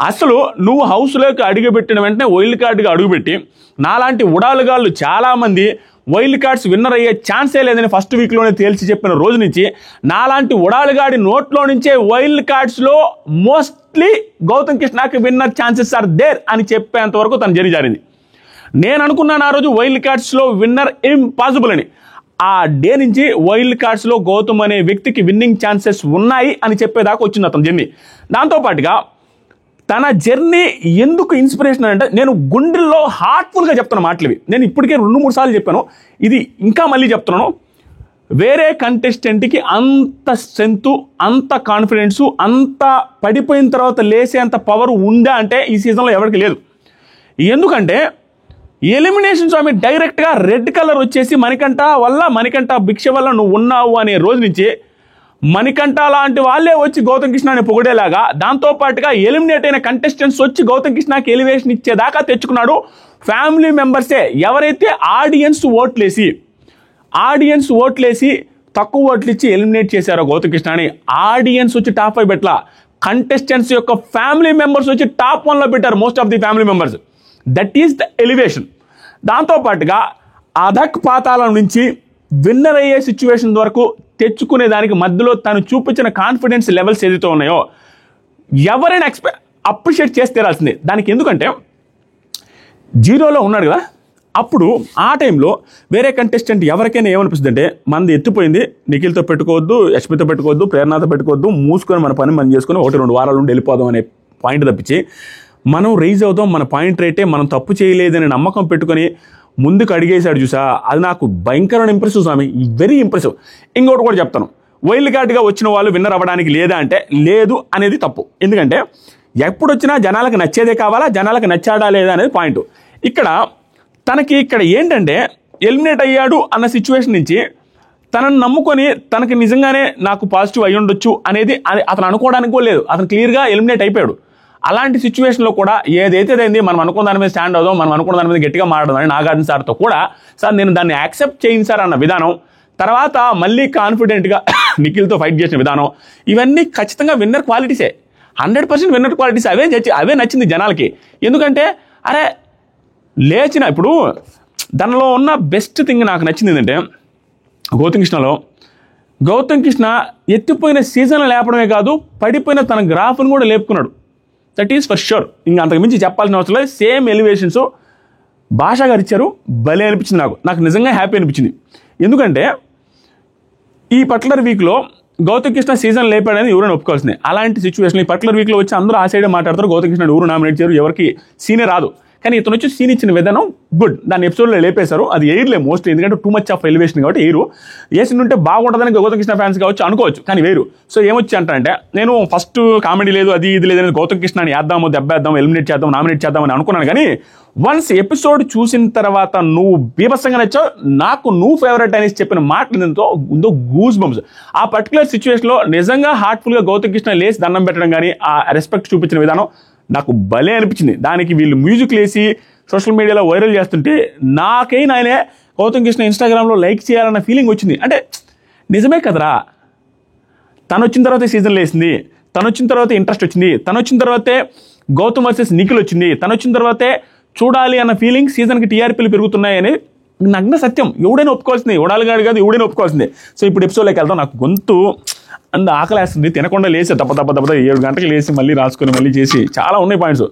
అసలు నువ్వు హౌస్లోకి అడుగుపెట్టిన వెంటనే వైల్డ్ కార్డుగా అడుగుపెట్టి నాలాంటి ఉడాలుగాళ్ళు చాలామంది వైల్డ్ కార్డ్స్ విన్నర్ అయ్యే ఛాన్సే లేదని ఫస్ట్ వీక్లోనే తేల్చి చెప్పిన రోజు నుంచి నాలాంటి ఉడాలుగాడి నోట్లో నుంచే వైల్డ్ కార్డ్స్లో మోస్ట్లీ గౌతమ్ కృష్ణకి విన్నర్ ఛాన్సెస్ ఆర్ దేర్ అని చెప్పేంత వరకు తను జరిగింది. నేను అనుకున్నాను ఆ రోజు వైల్డ్ కార్డ్స్లో విన్నర్ ఇంపాసిబుల్ అని. ఆ డే నుంచి వైల్డ్ కార్డ్స్లో గౌతమ్ అనే వ్యక్తికి విన్నింగ్ ఛాన్సెస్ ఉన్నాయి అని చెప్పేదాకా వచ్చింది అతని జర్నీ. దాంతోపాటుగా తన జర్నీ ఎందుకు ఇన్స్పిరేషన్ అంటే, నేను గుండెల్లో హార్ట్ఫుల్గా చెప్తున్న మాటలు ఇవి. నేను ఇప్పటికే 2-3 సార్లు చెప్పాను, ఇది ఇంకా మళ్ళీ చెప్తున్నాను. వేరే కంటెస్టెంట్కి అంత స్ట్రెంత్, అంత కాన్ఫిడెన్సు, అంత పడిపోయిన తర్వాత లేసేంత పవర్ ఉందా అంటే ఈ సీజన్లో ఎవరికి లేదు. ఎందుకంటే ఎలిమినేషన్ స్వామి డైరెక్ట్గా రెడ్ కలర్ వచ్చేసి మణికంఠ భిక్ష వల్ల నువ్వు ఉన్నావు అనే రోజు నుంచి మణికంఠ లాంటి వాళ్ళే వచ్చి గౌతమ్ కృష్ణని పొగిడేలాగా, దాంతోపాటుగా ఎలిమినేట్ అయిన కంటెస్టెంట్స్ వచ్చి గౌతమ్ కృష్ణకి ఎలివేషన్ ఇచ్చేదాకా తెచ్చుకున్నాడు. ఫ్యామిలీ మెంబర్సే ఎవరైతే ఆడియన్స్ ఓట్లేసి తక్కువ ఓట్లు ఇచ్చి ఎలిమినేట్ చేశారో గౌతమ్ కృష్ణని, ఆడియన్స్ వచ్చి టాప్ 5 పెట్టలా, కంటెస్టెంట్స్ యొక్క ఫ్యామిలీ మెంబర్స్ వచ్చి టాప్ 1లో పెట్టారు. Most of the family members. That is the elevation. దాంతోపాటుగా అధక్ పాతాళం నుంచి విన్నర్ అయ్యే సిచ్యువేషన్ వరకు తెచ్చుకునే దానికి మధ్యలో తను చూపించిన కాన్ఫిడెన్స్ లెవెల్స్ ఏదైతే ఉన్నాయో ఎవరైనా అప్రిషియేట్ చేసి తీరాల్సిందే దానికి. ఎందుకంటే 0లో ఉన్నాడు కదా, అప్పుడు ఆ టైంలో వేరే కంటెస్టెంట్ ఎవరికైనా ఏమనిపిస్తుంది అంటే, మనది ఎత్తిపోయింది, నిఖిల్తో పెట్టుకోవద్దు, యశ్మితో పెట్టుకోవద్దు, ప్రేరణతో పెట్టుకోవద్దు, మూసుకొని మన పని మనం చేసుకొని 1-2 వారాల నుండి వెళ్ళిపోదాం అనే పాయింట్ తప్పించి, మనం రైజ్ అవుదాం, మన పాయింట్ రేటే, మనం తప్పు చేయలేదనే నమ్మకం పెట్టుకొని ముందుకు అడిగేశాడు చూసా, అది నాకు భయంకరమైన ఇంప్రెసివ్ స్వామి, వెరీ ఇంప్రెసివ్. ఇంకోటి కూడా చెప్తాను, వైల్డ్ కార్డ్గా వచ్చిన వాళ్ళు విన్నర్ అవ్వడానికి లేదా అంటే లేదు అనేది తప్పు. ఎందుకంటే ఎప్పుడు వచ్చినా జనాలకు నచ్చేదే కావాలా, జనాలకు నచ్చాడా లేదా అనేది పాయింట్. ఇక్కడ ఏంటంటే ఎలిమినేట్ అయ్యాడు అన్న సిచ్యువేషన్ నుంచి తనను నమ్ముకొని తనకి నిజంగానే నాకు పాజిటివ్ అయ్యి ఉండొచ్చు అనేది అతను అనుకోవడానికి కూడా లేదు. అతను క్లియర్గా ఎలిమినేట్ అయిపోయాడు. అలాంటి సిచ్యువేషన్లో కూడా ఏదైతే అయింది మనం అనుకున్న దాని మీద స్టాండ్ అవుదాం, మనం అనుకున్న దాని మీద గట్టిగా మాట్లాడదాం అని నాగార్జున సార్తో కూడా, సార్ నేను దాన్ని యాక్సెప్ట్ చేయండి సార్ అన్న విధానం, తర్వాత మళ్ళీ కాన్ఫిడెంట్గా నిఖిల్తో ఫైట్ చేసిన విధానం, ఇవన్నీ ఖచ్చితంగా విన్నర్ క్వాలిటీసే, 100% విన్నర్ క్వాలిటీస్. అవే నచ్చింది జనాలకి. ఎందుకంటే అరే లేచిన ఇప్పుడు దానిలో ఉన్న బెస్ట్ థింగ్ నాకు నచ్చింది ఏంటంటే, గౌతమ్ కృష్ణ ఎత్తిపోయిన సీజన్ లేపడమే కాదు, పడిపోయిన తన గ్రాఫ్ను కూడా లేపుకున్నాడు. That is for sure. ఇంకా అంతకుమించి చెప్పాల్సిన అవసరం లేదు. సేమ్ ఎలివేషన్స్ భాష గారు ఇచ్చారు, భలే అనిపించింది. నాకు నిజంగా హ్యాపీ అనిపించింది. ఎందుకంటే ఈ పర్టికులర్ వీక్లో గౌతమ్ కృష్ణ సీజన్ లేపాడని ఎవరైనా ఒప్పుకోవాల్సిందే. అలాంటి సిచ్యువేషన్ ఈ పర్టికులర్ వీక్లో వచ్చి అందరూ ఆ సైడే మాట్లాడతారు, గౌతమ్ కృష్ణ ఎవరు నామినేట్ చేయరు, ఎవరికి సీనే రాదు. కానీ ఇతను వచ్చి సీన్ ఇచ్చిన విధానం గుడ్. దాన్ని ఎపిసోడ్లో లేపేశారు. అది ఎయిర్లే మోస్ట్లీ, ఎందుకంటే టూ మచ్ ఆఫ్ ఎలివేషన్ కాబట్టి ఎయిరు. ఏ సీన్ ఉంటే బాగుంటుందని గౌతమ్ కృష్ణ ఫ్యాన్స్ కావచ్చు అనుకోవచ్చు, కానీ వేరు. సో ఏమొచ్చి అంటే నేను ఫస్ట్ కామెడీ లేదు, అది ఇది లేదని గౌతమ్ కృష్ణని వేద్దాము, దెబ్బేద్దాం, ఎలిమినేట్ చేద్దాం, నామినేట్ చేద్దాం అని అనుకున్నాను. కానీ వన్స్ ఎపిసోడ్ చూసిన తర్వాత నువ్వు బీభత్సంగా నచ్చావు, నాకు నువ్వు ఫేవరెట్ అనేసి చెప్పిన మాటలతో ఉందో గూస్ బంప్స్. ఆ పర్టికులర్ సిచ్యువేషన్లో నిజంగా హార్ట్ఫుల్గా గౌతమ్ కృష్ణ లేసి దండం పెట్టడం కానీ, ఆ రెస్పెక్ట్ చూపించిన విధానం నాకు భలే అనిపించింది. దానికి వీళ్ళు మ్యూజిక్ లేసి సోషల్ మీడియాలో వైరల్ చేస్తుంటే నాకైనా ఆయనే గౌతమ్ కృష్ణ ఇన్స్టాగ్రామ్లో లైక్ చేయాలన్న ఫీలింగ్ వచ్చింది. అంటే నిజమే కదరా, తను వచ్చిన తర్వాతే సీజన్లో వేసింది, తను వచ్చిన తర్వాతే ఇంట్రెస్ట్ వచ్చింది, తను వచ్చిన తర్వాతే గౌతమ్ వర్సెస్ నిఖిల్ వచ్చింది, తను వచ్చిన తర్వాతే చూడాలి అన్న ఫీలింగ్ సీజన్కి టీఆర్పీలు పెరుగుతున్నాయని నగ్న సత్యం. ఎవడైనా ఒప్పుకోవాల్సింది, ఎవడాలిగాడు కాదు, ఎవడైనా ఒప్పుకోవాల్సిందే. సో ఇప్పుడు ఎపిసోడ్లోకి వెళ్తాం. నాకు గొంతు ఆకలేస్తుంది, తినకుండా లేచి తప్ప 7 గంటలకు లేచి మళ్ళీ రాసుకొని మళ్ళీ చేసి చాలా ఉన్నాయి పాయింట్స్.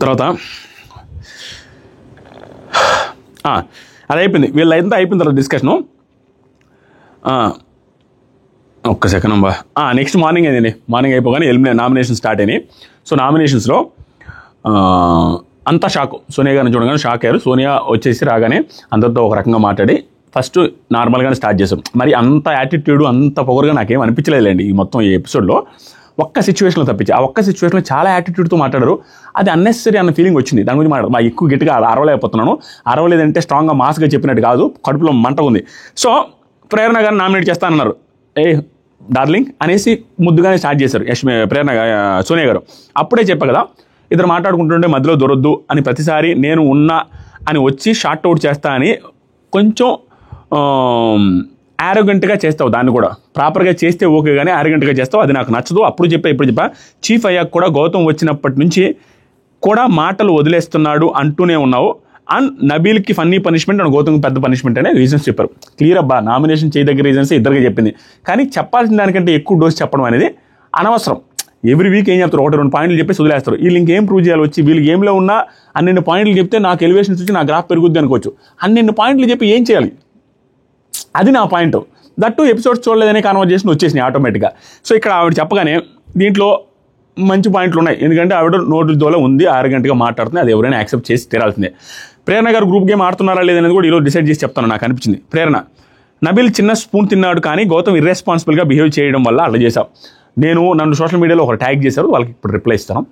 తర్వాత అది అయిపోయింది, వీళ్ళంతా అయిపోయిన తర్వాత డిస్కషను. ఒక్క సెకండ్ అమ్మా. నెక్స్ట్ మార్నింగ్ అయిందండి. మార్నింగ్ అయిపోగానే నామినేషన్ స్టార్ట్ అయినాయి. సో నామినేషన్స్లో అంతా షాక్. సోనియా గారిని చూడగానే షాక్ అయ్యారు. సోనియా వచ్చేసి రాగానే అందరితో ఒక రకంగా మాట్లాడి ఫస్ట్ నార్మల్గానే స్టార్ట్ చేశాం. మరి అంత యాటిట్యూడ్ అంత పొగరుగా నాకేం అనిపించలేదులేండి ఈ మొత్తం ఈ ఎపిసోడ్లో. ఒక్క సిచ్యువేషన్లో తప్పించి ఆ ఒక్క సిచ్యువేషన్లో చాలా యాటిట్యూడ్తో మాట్లాడారు. అది అన్నెసరీ అన్న ఫీలింగ్ వచ్చింది. దాని గురించి మాట్లాడు ఎక్కువ గట్టిగా అరవలేకపోతున్నాను. అరవలేదంటే స్ట్రాంగ్గా మాస్గా చెప్పినట్టు కాదు, కడుపులో మంట ఉంది. సో ప్రేరణ గారిని నామినేట్ చేస్తానన్నారు. డార్లింగ్ అనేసి ముద్దుగానే స్టార్ట్ చేశారు సోనియా గారు. అప్పుడే చెప్పా కదా, ఇద్దరు మాట్లాడుకుంటుంటే మధ్యలో దొరొద్దు అని, ప్రతిసారి నేను ఉన్నా అని వచ్చి షార్ట్ అవుట్ చేస్తా అని కొంచెం యారోగెంట్గా చేస్తావు. దాన్ని కూడా ప్రాపర్గా చేస్తే ఓకే, కానీ యారోగెంట్గా చేస్తావు, అది నాకు నచ్చదు. అప్పుడు ఇప్పుడు చెప్పా. చీఫ్ అయ్యాక కూడా గౌతమ్ వచ్చినప్పటి నుంచి కూడా మాటలు వదిలేస్తున్నాడు అంటూనే ఉన్నావు. అండ్ నబీల్కి ఫన్నీ పనిష్మెంట్ అండ్ గౌతమ్కి పెద్ద పనిష్మెంట్ అనే రీజన్స్ చెప్పారు. క్లియర్ అబ్బా, నామినేషన్ చేయదగ్గర రీజన్స్ ఇద్దరికి చెప్పింది. కానీ చెప్పాల్సిన దానికంటే ఎక్కువ డోస్ చెప్పడం అనేది అనవసరం. ఎవ్రీ వీక్ ఏం చెప్తారు, 1-2 పాయింట్లు చెప్పి వదిలేస్తారు. వీళ్ళు ఇంకేం ప్రూవ్ చేయాలి, వచ్చి వీళ్ళు గేమ్లో ఉన్నా అన్నెన్ని పాయింట్లు చెప్తే నాకు ఎలివేషన్స్ వచ్చి నా గ్రాఫ్ పెరుగుద్ది అనుకోవచ్చు. అన్నెన్ని పాయింట్లు చెప్పి ఏం చేయాలి, అది నా పాయింట్. దట్టు ఎపిసోడ్స్ చూడలేదనే కాన్వర్జేషన్ వచ్చేసినాయి ఆటోమేటిక్గా. సో ఇక్కడ ఆవిడ చెప్పగానే దీంట్లో మంచి పాయింట్లు ఉన్నాయి. ఎందుకంటే ఆవిడ నోటి దోల ఉంది, ఆరోగెంట్గా మాట్లాడుతుంది, అది ఎవరైనా యాక్సెప్ట్ చేసి తీరాల్సిందే. ప్రేరణ గారు గ్రూప్ గేమ్ ఆడుతున్నారా లేదనేది కూడా ఈరోజు డిసైడ్ చేసి చెప్తాను. నాకు అనిపించింది ప్రేరణ, నబీల్ చిన్న స్పూన్ తిన్నాడు కానీ గౌతమ్ ఇర్రెస్పాన్సిబుల్గా బిహేవ్ చేయడం వల్ల అట్లా చేశాం. నన్ను సోషల్ మీడియాలో ఒకరు ట్యాగ్ చేశారు, వాళ్ళకి ఇప్పుడు రిప్లై ఇస్తాను.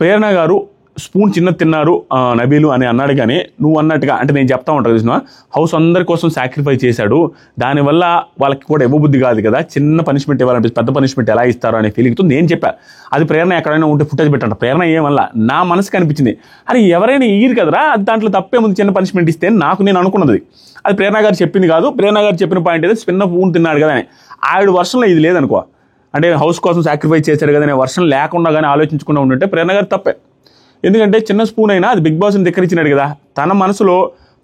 ప్రేరణ గారు స్పూన్ చిన్నది తిన్నారు నబీలు అని అన్నాడు, కానీ నువ్వు అన్నట్టుగా అంటే నేను చెప్తా ఉంటాను చూసినా, హౌస్ అందరి కోసం సాక్రిఫైస్ చేశాడు, దానివల్ల వాళ్ళకి కూడా ఇవ్వబుద్ధి కాదు కదా, చిన్న పనిష్మెంట్ ఇవ్వాలంటే పెద్ద పనిష్మెంట్ ఎలా ఇస్తారో అనే ఫీలింగ్తో నేను చెప్పా. అది ప్రేరణ ఎక్కడైనా ఉంటే ఫుటేజ్ పెట్టంట. ప్రేరణ ఏమల్లా నా మనసుకు అనిపించింది, అరే ఎవరైనా ఇయ్యరు కదరా, దాంట్లో తప్పే ముందు చిన్న పనిష్మెంట్ ఇస్తే నేను అనుకున్నది. అది ప్రేరణ గారు చెప్పింది కాదు. ప్రేరణ గారు చెప్పిన పాయింట్ అయితే చిన్న స్పూన్ తిన్నాడు కదా అని. ఆవిడ వర్షంలో ఇది లేదనుకో, అంటే హౌస్ కోసం సాక్రిఫైస్ చేశారు కదా అనే వర్షం లేకుండా కానీ ఆలోచించకుండా ఉంటుంటే ప్రేరణ గారు తప్పే. ఎందుకంటే చిన్న స్పూన్ అయినా అది బిగ్ బాస్ని ధిక్కరించినాడు కదా, తన మనసులో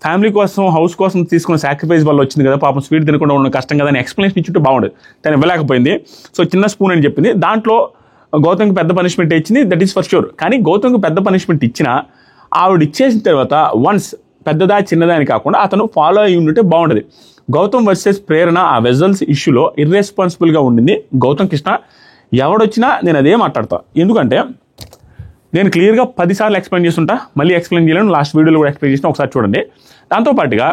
ఫ్యామిలీ కోసం హౌస్ కోసం తీసుకున్న సాక్రిఫైస్ వల్ల వచ్చింది కదా, పాపం స్వీట్ తినకుండా ఉన్న కష్టం కదా అని ఎక్స్ప్లెనేషన్ ఇచ్చుంటే బాగుండేది. తను ఇవ్వలేకపోయింది. సో చిన్న స్పూన్ అని చెప్పింది. దాంట్లో గౌతమ్కి పెద్ద పనిష్మెంట్ ఇచ్చింది, దట్ ఈస్ ఫర్ ష్యూర్. కానీ గౌతమ్కి పెద్ద పనిష్మెంట్ ఇచ్చినా ఆవిడ ఇచ్చేసిన తర్వాత వన్స్ పెద్దదా చిన్నదా అని కాకుండా అతను ఫాలో అయ్యి ఉంటే బాగుంటుంది. గౌతమ్ వర్సెస్ ప్రేరణ ఆ వెజల్స్ ఇష్యూలో ఇర్రెస్పాన్సిబుల్గా ఉండింది గౌతమ్ కృష్ణ. ఎవడొచ్చినా నేను అదే మాట్లాడతా. ఎందుకంటే నేను క్లియర్గా 10 సార్లు ఎక్స్ప్లెయిన్ చేస్తుంటా, మళ్ళీ ఎక్స్ప్లెయిన్ చేయలేను. లాస్ట్ వీడియోలో కూడా ఎక్స్ప్లెయిన్ చేసిన, ఒకసారి చూడండి. దాంతోపాటుగా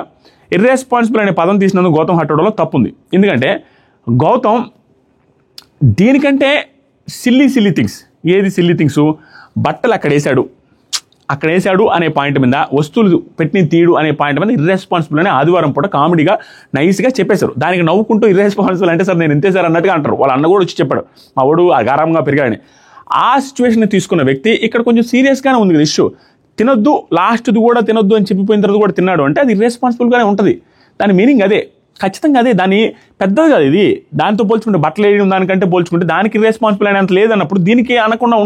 ఇర్రెస్పాన్సిబుల్ అనే పదం తీసినందుకు గౌతమ్ హట్టడంలో తప్పు ఉంది. ఎందుకంటే గౌతమ్ దీనికంటే సిల్లీ థింగ్స్, ఏది సిల్లీ థింగ్స్, బట్టలు అక్కడ వేసాడు అనే పాయింట్ మీద, వస్తువులు పెట్టిన తీడు అనే పాయింట్ మీద ఇర్రెస్పాన్సిబుల్ అనే ఆదివారం పూట కామెడీగా నైస్గా చెప్పేశారు. దానికి నవ్వుకుంటూ ఇర్రెస్పాన్సిబుల్ అంటే సార్ నేను ఇంతే సార్ అన్నట్టుగా అంటారు. వాళ్ళ అన్న కూడా వచ్చి చెప్పాడు, మా వాడు అగారంగా పెరిగాడని. ఆ సిచ్యువేషన్ తీసుకున్న వ్యక్తి ఇక్కడ కొంచెం సీరియస్గానే ఉంది కదా ఇష్యూ. తినొద్దు, లాస్ట్ది కూడా తినొద్దు అని చెప్పిపోయిన తర్వాత కూడా తిన్నాడు అంటే అది ఇర్రెస్పాన్సిబుల్గానే ఉంటుంది. దాని మీనింగ్ అదే, ఖచ్చితంగా అదే. దాని పెద్దది కాదు ఇది. దాంతో పోల్చుకుంటే బట్టలు వేయడం దానికంటే పోల్చుకుంటే దానికి ఇర్రెస్పాన్సిబుల్ అనేంత లేదన్నప్పుడు దీనికి అనకుండా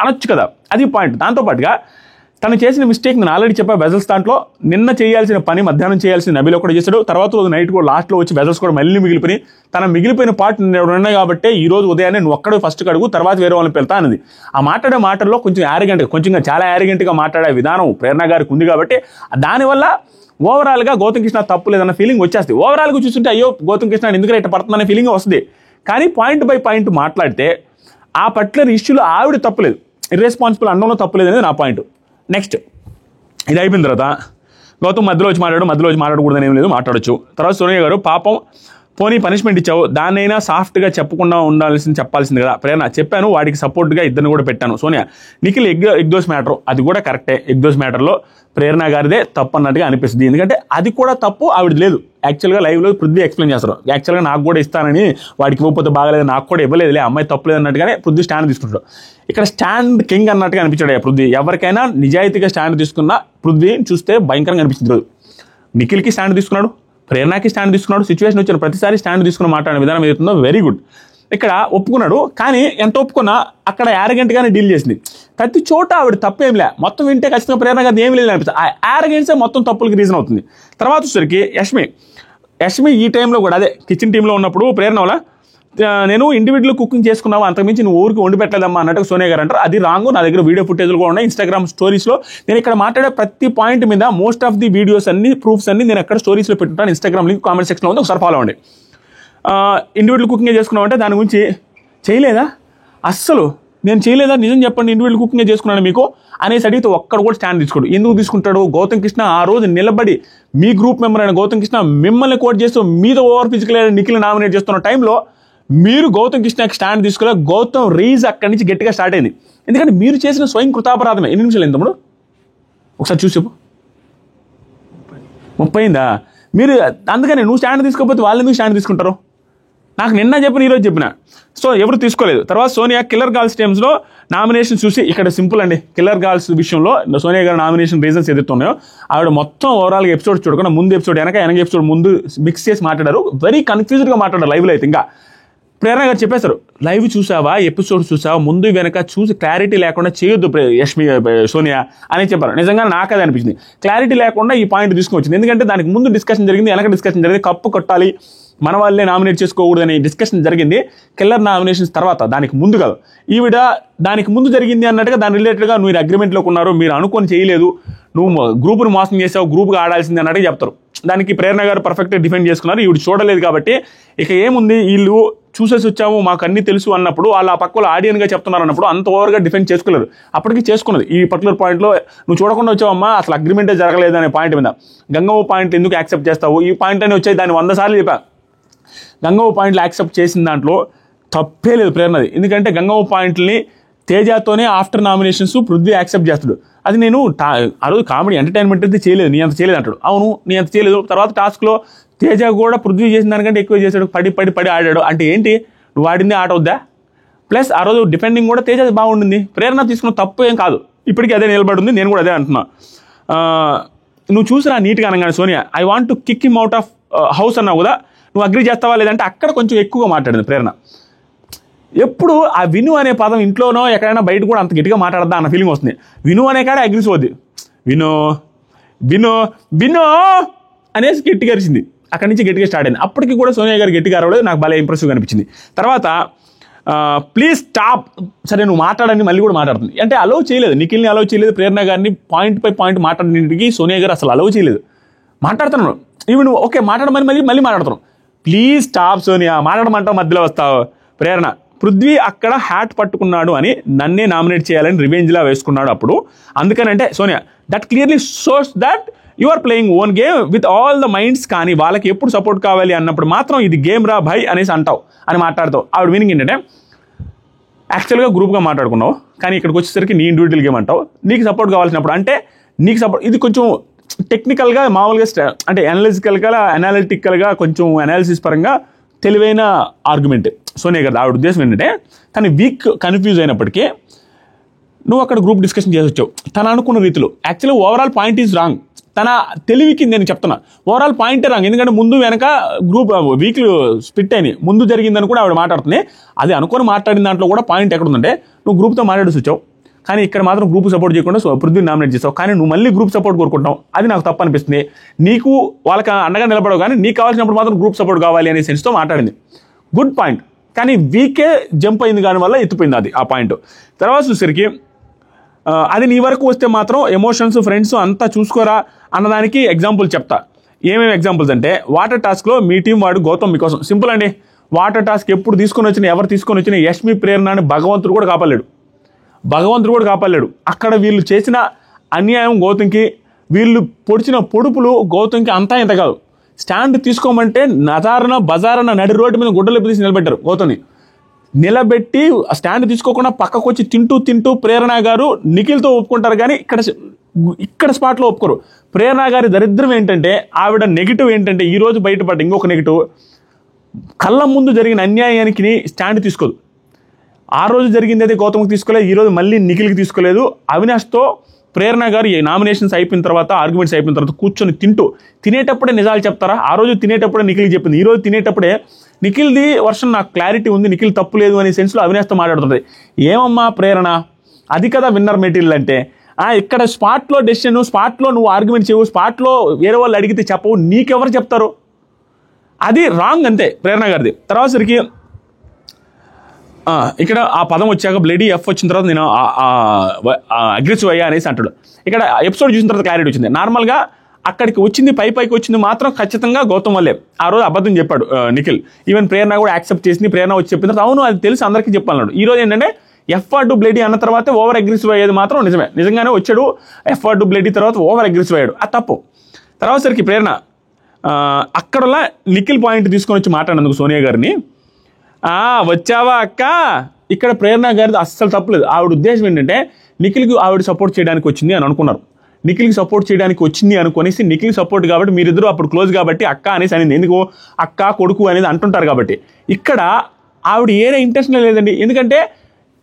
అనొచ్చు కదా, అది పాయింట్. దాంతోపాటుగా తను చేసిన మిస్టేక్ నేను ఆల్రెడీ చెప్పా. వెజల్స్ దాంట్లో నిన్న చేయాల్సిన పని మధ్యాహ్నం చేయాల్సిన నబీల్ ఒకటి చేశాడు. తర్వాత రోజు నైట్ కూడా లాస్ట్లో వచ్చి వెజల్స్ కూడా మళ్ళీ మిగిలిపోయి తన మిగిలిపోయిన పార్ట్ ఉన్నాయి కాబట్టి ఈ రోజు ఉదయాన్నే నువ్వు ఒక్కడే ఫస్ట్ కడుగు, తర్వాత వేరే వాళ్ళని వెళ్తా అన్నది. ఆ మాట్లాడే మాటల్లో కొంచెం చాలా యారిగెంట్గా మాట్లాడే విధానం ప్రేరణ గారికి ఉంది కాబట్టి దానివల్ల ఓవరాల్గా గౌతమ్ కృష్ణ తప్పు లేదన్న ఫీలింగ్ వచ్చేస్తుంది. ఓవరాల్గా చూస్తుంటే అయ్యో గౌతమ్ కృష్ణ ఎందుకు ఇట్లా పడుతుందనే ఫీలింగ్ వస్తుంది. కానీ పాయింట్ బై పాయింట్ మాట్లాడితే ఆ పర్టికులర్ ఇష్యూలో ఆవిడ తప్పులేదు, ఇర్రెస్పాన్సిబుల్ అనడంలో తప్పులేదు అనేది నా పాయింట్. నెక్స్ట్ ఇది అయిపోయిన తర్వాత గౌతమ్ మధ్యలో వచ్చి మాట్లాడకూడదని ఏం లేదు, మాట్లాడచ్చు. తర్వాత సోనియా గారు పాపం పోనీ పనిష్మెంట్ ఇచ్చావు, దాన్నైనా సాఫ్ట్గా చెప్పకుండా చెప్పాల్సింది కదా. ప్రేరణ చెప్పాను, వాడికి సపోర్ట్గా ఇద్దరిని కూడా పెట్టాను. సోనియా నిఖిల్ ఎగ్దోస్ మ్యాటర్ అది కూడా కరెక్టే. ఎగ్దోస్ మ్యాటర్లో ప్రేరణ గారిదే తప్పు అన్నట్టుగా అనిపిస్తుంది. ఎందుకంటే అది కూడా తప్పు ఆవిడ లేదు. యాక్చువల్గా లైవ్లో పృథ్వీ ఎక్స్ప్లెయిన్ చేస్తారు, యాక్చువల్గా నాకు కూడా ఇస్తానని, వాడికి ఇవ్వకపోతే బాగలేదు, నాకు కూడా ఇవ్వలేదులే, అమ్మాయి తప్పులేదు అన్నట్టుగానే పృథ్వీ స్టాండ్ తీసుకుంటాడు. ఇక్కడ స్టాండ్ కింగ్ అన్నట్టుగా అనిపించాడు పృథ్వీ. ఎవరికైనా నిజాయితీగా స్టాండ్ తీసుకున్న పృథ్వీని చూస్తే భయంకరంగా అనిపిస్తుంది. నిఖిల్కి స్టాండ్ తీసుకున్నాడు, ప్రేరణకి స్టాండ్ తీసుకున్నాడు, సిచ్యువేషన్ వచ్చిన ప్రతిసారి స్టాండ్ తీసుకుని మాట్లాడిన విధానం ఏదైతుందో వెరీ గుడ్. ఇక్కడ ఒప్పుకున్నాడు, కానీ ఎంత ఒప్పుకున్నా అక్కడ యారగెంట్గానే డీల్ చేసింది. ప్రతి చోట ఆవిడ తప్పేంలే, మొత్తం వింటే ఖచ్చితంగా ప్రేరణ గారు ఏం లేదు అనిపిస్తుంది. ఆ యారగెన్సే మొత్తం తప్పులకి రీజన్ అవుతుంది. తర్వాత వచ్చేసరికి యష్మి ఈ టైంలో కూడా అదే కిచెన్ టీంలో ఉన్నప్పుడు ప్రేరణ వల్ల నేను ఇండివిజువల్ కుకింగ్ చేసుకున్నావు, అంతకుమించి నువ్వు ఊరికి వండి పెట్టలేదమ్మా అన్నట్టు సోనియా గారు అంటారు. అది రాంగ్. నా దగ్గర వీడియో ఫుటేజ్లు కూడా ఉన్నాయి ఇన్స్టాగ్రామ్ స్టోరీస్లో. నేను ఇక్కడ మాట్లాడే ప్రతి పాయింట్ మీద మోస్ట్ ఆఫ్ ది వీడియోస్ అన్ని ప్రూఫ్స్ అన్ని నేను అక్కడ స్టోరీస్లో పెట్టుకుంటాను. ఇన్స్టాగ్రామ్ లింక్ కామెంట్ సెక్షన్లో ఉంది, ఒకసారి ఫాలో అవ్వండి. ఇండివిజువల్ కుకింగ్ చేసుకున్నావు అంటే దాని గురించి చేయలేదా, అస్సలు నేను చేయలేదా, నిజం చెప్పండి, ఇండివిజువల్ కుకింగ్ చేసుకున్నాను మీకు అనేసి అడిగితే ఒక్కడు కూడా స్టాండ్ తీసుకోడు. ఎందుకు తీసుకుంటాడు? గౌతమ్ కృష్ణ ఆ రోజు నిలబడి మీ గ్రూప్ మెంబర్ అయిన గౌతమ్ కృష్ణ మిమ్మల్ని కోట్ చేస్తూ మీద ఓవర్ ఫిజికల్ నిఖిల్ నామినేట్ చేస్తున్న టైంలో మీరు గౌతమ్ కృష్ణకి స్టాండ్ తీసుకోలే. గౌతమ్ రీజ్ అక్కడి నుంచి గట్టిగా స్టార్ట్ అయింది. ఎందుకంటే మీరు చేసిన స్వయం కృతాపరాధమే. ఎన్ని నిమిషాలు అయింది తమ్ముడు? ఒకసారి చూసి చెప్పు. 30 అయిందా? మీరు అందుకని నువ్వు స్టాండ్ తీసుకోకపోతే వాళ్ళు ఎందుకు స్టాండ్ తీసుకుంటారు? నాకు నిన్న చెప్పిన ఈరోజు చెప్పిన. సో ఎవరు తీసుకోలేదు. తర్వాత సోనియా కిల్లర్ గర్ల్స్ టైమ్స్లో నామినేషన్ చూసి, ఇక్కడ సింపుల్ అండి, కిల్లర్ గర్ల్స్ విషయంలో సోనియా గారి నామినేషన్ రీజన్స్ ఏదైతే ఉన్నాయో ఆవిడ మొత్తం ఓవరాల్గా ఎపిసోడ్ చూడకుండా ముందు ఎపిసోడ్ వెనక ఎపిసోడ్ ముందు మిక్స్ చేసి మాట్లాడారు. వెరీ కన్ఫ్యూజ్డ్గా మాట్లాడారు లైవ్లో. అయితే ఇంకా ప్రేరణ గారు చెప్పేశారు, లైవ్ చూసావా, ఎపిసోడ్ చూసావా, ముందు వెనక చూసి క్లారిటీ లేకుండా చేయొద్దు సోనియా అని చెప్పారు. నిజంగా నాకు అది అనిపించింది. క్లారిటీ లేకుండా ఈ పాయింట్ తీసుకొచ్చింది. ఎందుకంటే దానికి ముందు డిస్కషన్ జరిగింది, వెనక డిస్కషన్ జరిగింది. కప్పు కొట్టాలి, మన వాళ్ళే నామినేట్ చేసుకోకూడదు అనే డిస్కషన్ జరిగింది కిల్లర్ నామినేషన్స్ తర్వాత, దానికి ముందు కాదు. ఈవిడ దానికి ముందు జరిగింది అన్నట్టుగా దాని రిలేటెడ్గా మీరు అగ్రిమెంట్లోకి ఉన్నారు, మీరు అనుకొని చేయలేదు, నువ్వు గ్రూప్ను మోసం చేసావు, గ్రూప్గా ఆడాల్సింది అన్నట్టుగా చెప్తారు. దానికి ప్రేరణ గారు పర్ఫెక్ట్గా డిఫెండ్ చేసుకున్నారు. ఈవిడ చూడలేదు కాబట్టి ఇక ఏముంది, వీళ్ళు చూసేసి వచ్చాము మాకు అన్నీ తెలుసు అన్నప్పుడు వాళ్ళు ఆ పక్కలో ఆడియన్గా చెప్తున్నారు అన్నప్పుడు అంత ఓవర్గా డిఫెండ్ చేసుకోలేరు. అప్పటికి చేసుకున్నది ఈ పర్టికులర్ పాయింట్లో. నువ్వు చూడకుండా వచ్చావమ్మా, అసలు అగ్రిమెంటే జరగలేదు అనే పాయింట్ మీద గంగవ్వ పాయింట్ ఎందుకు యాక్సెప్ట్ చేస్తావు, ఈ పాయింట్ అని వచ్చాయి. దాన్ని 100 సార్లు చెప్పా. గంగవ్వ పాయింట్లు యాక్సెప్ట్ చేసిన దాంట్లో తప్పే లేదు ప్రేరణది. ఎందుకంటే గంగవ్వ పాయింట్ని తేజతోనే ఆఫ్టర్ నామినేషన్స్ పృథ్వీ యాక్సెప్ట్ చేస్తాడు. అది నేను ఆ రోజు కామెడీ ఎంటర్టైన్మెంట్ అయితే చేయలేదు, నీ అంత చేయలేదు అంటాడు. అవును, నీ అంత చేయలేదు. తర్వాత టాస్క్లో తేజ కూడా పృథ్వీ చేసిన దానికంటే ఎక్కువ చేశాడు, పడి ఆడాడు. అంటే ఏంటి, నువ్వు ఆడింది ఆట అవుద్దా? ప్లస్ ఆ రోజు డిఫెండింగ్ కూడా తేజ బాగుండింది. ప్రేరణ తీసుకున్న తప్పు ఏం కాదు, ఇప్పటికీ అదే నిలబడింది. నేను కూడా అదే అంటున్నా. నువ్వు చూసినా నీట్గా అనగానే Sonia I want to kick him out of house అన్నావు కదా, నువ్వు అగ్రీ చేస్తావా లేదంటే అక్కడ కొంచెం ఎక్కువగా మాట్లాడింది ప్రేరణ. ఎప్పుడు ఆ విను అనే పదం ఇంట్లోనో ఎక్కడైనా బయట కూడా అంత గట్టిగా మాట్లాడద్దా అన్న ఫీలింగ్ వస్తుంది. విను అనే కాడే అగ్రిసిపోద్ది. వినో వినో వినో అనేసి గట్టిగా అరిచింది. అక్కడి నుంచి గట్టిగా స్టార్ట్ అయింది. అప్పటికి కూడా సోనియా గారు గట్టిగా అరవలేదు. నాకు భలే ఇంప్రెసివ్గా అనిపించింది. తర్వాత ప్లీజ్ స్టాప్, సరే నువ్వు మాట్లాడని మళ్ళీ కూడా మాట్లాడుతుంది. అంటే అలౌ చేయలేదు, నిఖిల్ని అలౌ చేయలేదు, ప్రేరణ గారిని పాయింట్ బై పాయింట్ మాట్లాడినకి సోనియా గారు అసలు అలౌ చేయలేదు. మాట్లాడుతున్నాను ఇవి నువ్వు ఓకే మాట్లాడమని మళ్ళీ మాట్లాడుతున్నావు. ప్లీజ్ స్టాప్ సోనియా, మాట్లాడమంటావు మధ్యలో వస్తావు. ప్రేరణ పృథ్వీ అక్కడ హ్యాట్ పట్టుకున్నాడు అని నన్నే నామినేట్ చేయాలని రివెంజ్లా వేసుకున్నాడు అప్పుడు. అందుకనంటే Sonia that clearly shows that you are playing own game with all the minds. కానీ వాళ్ళకి ఎప్పుడు సపోర్ట్ కావాలి అన్నప్పుడు మాత్రం ఇది గేమ్ రా భయ్ అనేసి అంటావు అని మాట్లాడతావు. ఆవిడ మీనింగ్ ఏంటంటే యాక్చువల్గా గ్రూప్గా మాట్లాడుకున్నావు, కానీ ఇక్కడికి వచ్చేసరికి నీ ఇండివిజువల్ గేమ్ అంటావు. నీకు సపోర్ట్ కావాల్సినప్పుడు అంటే నీకు సపోర్ట్, ఇది కొంచెం టెక్నికల్గా మామూలుగా అంటే అనాలిటికల్గా కొంచెం అనాలిసిస్ పరంగా తెలివైన ఆర్గ్యుమెంట్ సోనియా గారు. ఆవిడ ఉద్దేశం ఏంటంటే తను వీక్ కన్ఫ్యూజ్ అయినప్పటికీ నువ్వు అక్కడ గ్రూప్ డిస్కషన్ చేసి వచ్చావు తను అనుకున్న రీతిలో. Actually overall point is wrong. తన తెలివికి నేను చెప్తున్నా ఓవరాల్ పాయింటే రాంగ్. ఎందుకంటే ముందు వెనక గ్రూప్ వీక్లు స్ప్లిట్ అయినాయి, ముందు జరిగిందని కూడా ఆవిడ మాట్లాడుతుంది. అది అనుకుని మాట్లాడిన దాంట్లో కూడా పాయింట్ ఎక్కడ ఉందంటే నువ్వు గ్రూప్తో మాట్లాడేసి వచ్చావు, కానీ ఇక్కడ మాత్రం గ్రూప్ సపోర్ట్ చేయకుండా పృథ్వీని నామినేట్ చేస్తావు. కానీ నువ్వు మళ్ళీ గ్రూప్ సపోర్ట్ కోరుకుంటావు, అది నాకు తప్పు అనిపిస్తుంది. నీకు వాళ్ళకి అండగా నిలబడవు, కానీ నీకు కావాల్సినప్పుడు మాత్రం గ్రూప్ సపోర్ట్ కావాలి అనే సెన్స్తో మాట్లాడింది. Good point. కానీ వీకే జంప్ అయింది, దానివల్ల ఎత్తిపోయింది అది ఆ పాయింట్. తర్వాత చూసరికి అది నీ వరకు వస్తే మాత్రం ఎమోషన్స్ ఫ్రెండ్స్ అంతా చూసుకోరా అన్నదానికి ఎగ్జాంపుల్ చెప్తా. ఏమేమి ఎగ్జాంపుల్స్ అంటే వాటర్ టాస్క్లో మీ టీం వాడు గౌతమ్ మీకోసం సింపుల్ అండి. వాటర్ టాస్క్ ఎప్పుడు తీసుకొని వచ్చినా ఎవరు తీసుకొని వచ్చినా యష్మి ప్రేరణని భగవంతుడు కూడా కాపాడలేడు. అక్కడ వీళ్ళు చేసిన అన్యాయం గౌతమ్కి, వీళ్ళు పొడిచిన పొడుపులు గౌతమ్కి అంతా ఇంత కాదు. స్టాండ్ తీసుకోమంటే నజారన బజారన నడి రోడ్డు మీద గుడ్డలు తీసి నిలబెట్టారు గౌతమ్ని. నిలబెట్టి స్టాండ్ తీసుకోకుండా పక్కకు వచ్చి తింటూ ప్రేరణ గారు నిఖిల్తో ఒప్పుకుంటారు, కానీ ఇక్కడ స్పాట్లో ఒప్పుకోరు. ప్రేరణ గారి దరిద్రం ఏంటంటే, ఆవిడ నెగిటివ్ ఏంటంటే, ఈరోజు బయటపడ్డ ఇంకొక నెగిటివ్, కళ్ళ ముందు జరిగిన అన్యాయానికి స్టాండ్ తీసుకోదు. ఆ రోజు జరిగింది అయితే గౌతమ్కి తీసుకోలేదు, ఈరోజు మళ్ళీ నిఖిల్కి తీసుకోలేదు. అవినాష్తో ప్రేరణ గారు ఈ నామినేషన్స్ అయిపోయిన తర్వాత, ఆర్గ్యుమెంట్స్ అయిపోయిన తర్వాత కూర్చొని తినేటప్పుడే నిజాలు చెప్తారా? ఆ రోజు తినేటప్పుడే నిఖిల్కి చెప్పింది, ఈరోజు తినేటప్పుడే నిఖిల్ది వర్షన్ నాకు క్లారిటీ ఉంది, నిఖిల్ తప్పు లేదు అనే సెన్స్లో అవినాష్తో మాట్లాడుతుంది. ఏమమ్మా ప్రేరణ, అది కదా విన్నర్ మెటీరియల్ అంటే. ఇక్కడ స్పాట్లో డెసిషన్, స్పాట్లో నువ్వు ఆర్గ్యుమెంట్ చేయవు, స్పాట్లో వేరే వాళ్ళు అడిగితే చెప్పవు, నీకెవరు చెప్తారు? అది రాంగ్ అంతే ప్రేరణ గారిది. తర్వాత సరికి ఇక్కడ ఆ పదం వచ్చాక బ్లడీ ఎఫ్ వచ్చిన తర్వాత నేను అగ్రెసివ్ అయ్యా అనేసి అంటాడు. ఇక్కడ ఎపిసోడ్ చూసిన తర్వాత క్లారిటీ వచ్చింది. నార్మల్గా అక్కడికి వచ్చింది, పైకి వచ్చింది మాత్రం ఖచ్చితంగా గౌతమ్ వల్లే. ఆ రోజు అబద్ధం చెప్పాడు నిఖిల్. ఈవెన్ ప్రేరణ కూడా యాక్సెప్ట్ చేసింది. ప్రేరణ వచ్చి చెప్పిన తర్వాత అవును అది తెలిసి అందరికీ చెప్పాలన్నాడు. ఈ రోజు ఏంటంటే ఎఫ్ బ్లడీ అన్న తర్వాత ఓవర్ అగ్రెసివ్ అయ్యేది మాత్రం నిజంగానే వచ్చాడు. ఎఫ్ బ్లడీ తర్వాత ఓవర్ అగ్రెసివ్ అయ్యాడు, అది తప్పు. తర్వాత సరికి ప్రేరణ అక్కడలా నిఖిల్ పాయింట్ తీసుకొని వచ్చి మాట్లాడినందుకు సోనియా గారిని, వచ్చావా అక్క, ఇక్కడ ప్రేరణ గారిది అస్సలు తప్పులేదు. ఆవిడ ఉద్దేశం ఏంటంటే నిఖిల్కి ఆవిడ సపోర్ట్ చేయడానికి వచ్చింది అని అనుకున్నారు. నిఖిల్కి సపోర్ట్ చేయడానికి వచ్చింది అనుకునేసి నిఖిల్ సపోర్ట్ కాబట్టి మీరిద్దరూ అప్పుడు క్లోజ్ కాబట్టి అక్క అనేసి అనింది. ఎందుకు అక్క కొడుకు అనేది అంటుంటారు కాబట్టి. ఇక్కడ ఆవిడ ఏదే ఇంటెన్షన్ లేదండి. ఎందుకంటే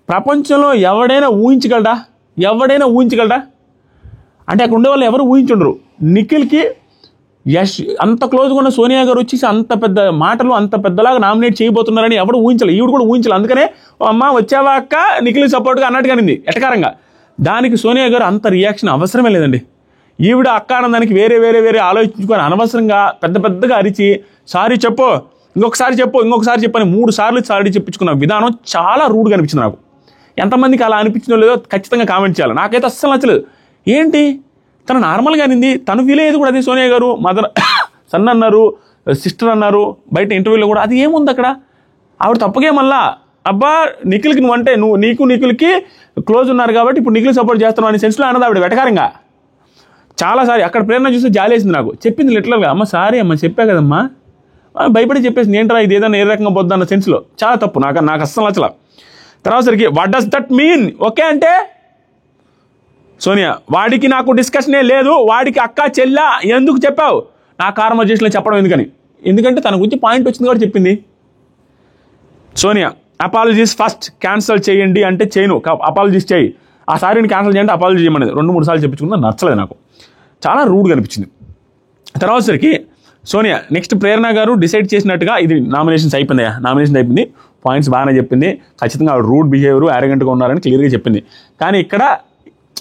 ప్రపంచంలో ఎవడైనా ఊహించగలడా అంటే అక్కడ ఉండే వాళ్ళు ఎవరు ఊహించుండరు. నిఖిల్కి అంత క్లోజ్గా ఉన్న సోనియా గారు వచ్చేసి అంత పెద్ద మాటలు అంత పెద్దలాగా నామినేట్ చేయబోతున్నారని ఎవరు ఊహించాలి, ఈవిడ కూడా ఊహించాలి. అందుకనే అమ్మ వచ్చావా అక్క నిఖిల్ సపోర్ట్గా అన్నట్టుగా అనింది ఎటకారంగా. దానికి సోనియా గారు అంత రియాక్షన్ అవసరమే లేదండి. ఈవిడ అక్క అన్నదానికి వేరే ఆలోచించుకొని అనవసరంగా పెద్దగా అరిచి సారీ చెప్పు, ఇంకొకసారి చెప్పు అని 3 సార్లు సారీ చెప్పించుకున్న విధానం చాలా రూడ్గా అనిపించింది నాకు. ఎంతమందికి అలా అనిపించిందో లేదో ఖచ్చితంగా కామెంట్ చేయాలి. నాకైతే అస్సలు నచ్చలేదు. ఏంటి తను నార్మల్గా అనింది, తను ఫీల్ అయ్యేది కూడా అదే. సోనియా గారు మదర్ సన్ అన్నారు, సిస్టర్ అన్నారు, బయట ఇంటర్వ్యూలో కూడా అది ఏముంది అక్కడ. ఆవిడ తప్పగే మళ్ళా అబ్బా నిఖిల్కి నువ్వంటే నిఖిల్కి క్లోజ్ ఉన్నారు కాబట్టి ఇప్పుడు నిఖిల్ సపోర్ట్ చేస్తున్నావు అనే సెన్స్లో అన్నది ఆవిడ వెటకారంగా. చాలాసారి అక్కడ ప్రేరణ చూస్తే జాలేసింది నాకు. చెప్పింది లిటరల్గా, అమ్మ సారీ అమ్మ చెప్పా కదమ్మా, భయపడి చెప్పేసి ఏంట్రా ఇది ఏదైనా ఏ రకంగా పోద్దా అన్న సెన్స్లో. చాలా తప్పు, నాకు అస్సలు నచ్చల. తర్వాత సరికి what does that mean? Okay అంటే సోనియా వాడికి నాకు డిస్కషనే లేదు, వాడికి అక్క చెల్లా ఎందుకు చెప్పావు, నా కాన్వర్జేషన్లో చెప్పడం ఎందుకంటే తన గురించి పాయింట్ వచ్చింది కాబట్టి చెప్పింది. సోనియా అపాలజీస్ ఫస్ట్ క్యాన్సిల్ చేయండి అంటే చేయను, అపాలజీస్ చేయి, ఆ సారీని క్యాన్సిల్ చేయండి అపాలజీ చేయమనేది 2-3 సార్లు చెప్పించుకుందా, నచ్చలేదు నాకు, చాలా రూడ్గా అనిపించింది. తర్వాత సరికి సోనియా నెక్స్ట్ ప్రేరణ గారు డిసైడ్ చేసినట్టుగా ఇది నామినేషన్ అయిపోయింది, పాయింట్స్ బాగానే చెప్పింది, ఖచ్చితంగా రూడ్ బిహేవియర్ యారగెంట్గా ఉన్నారని క్లియర్గా చెప్పింది. కానీ ఇక్కడ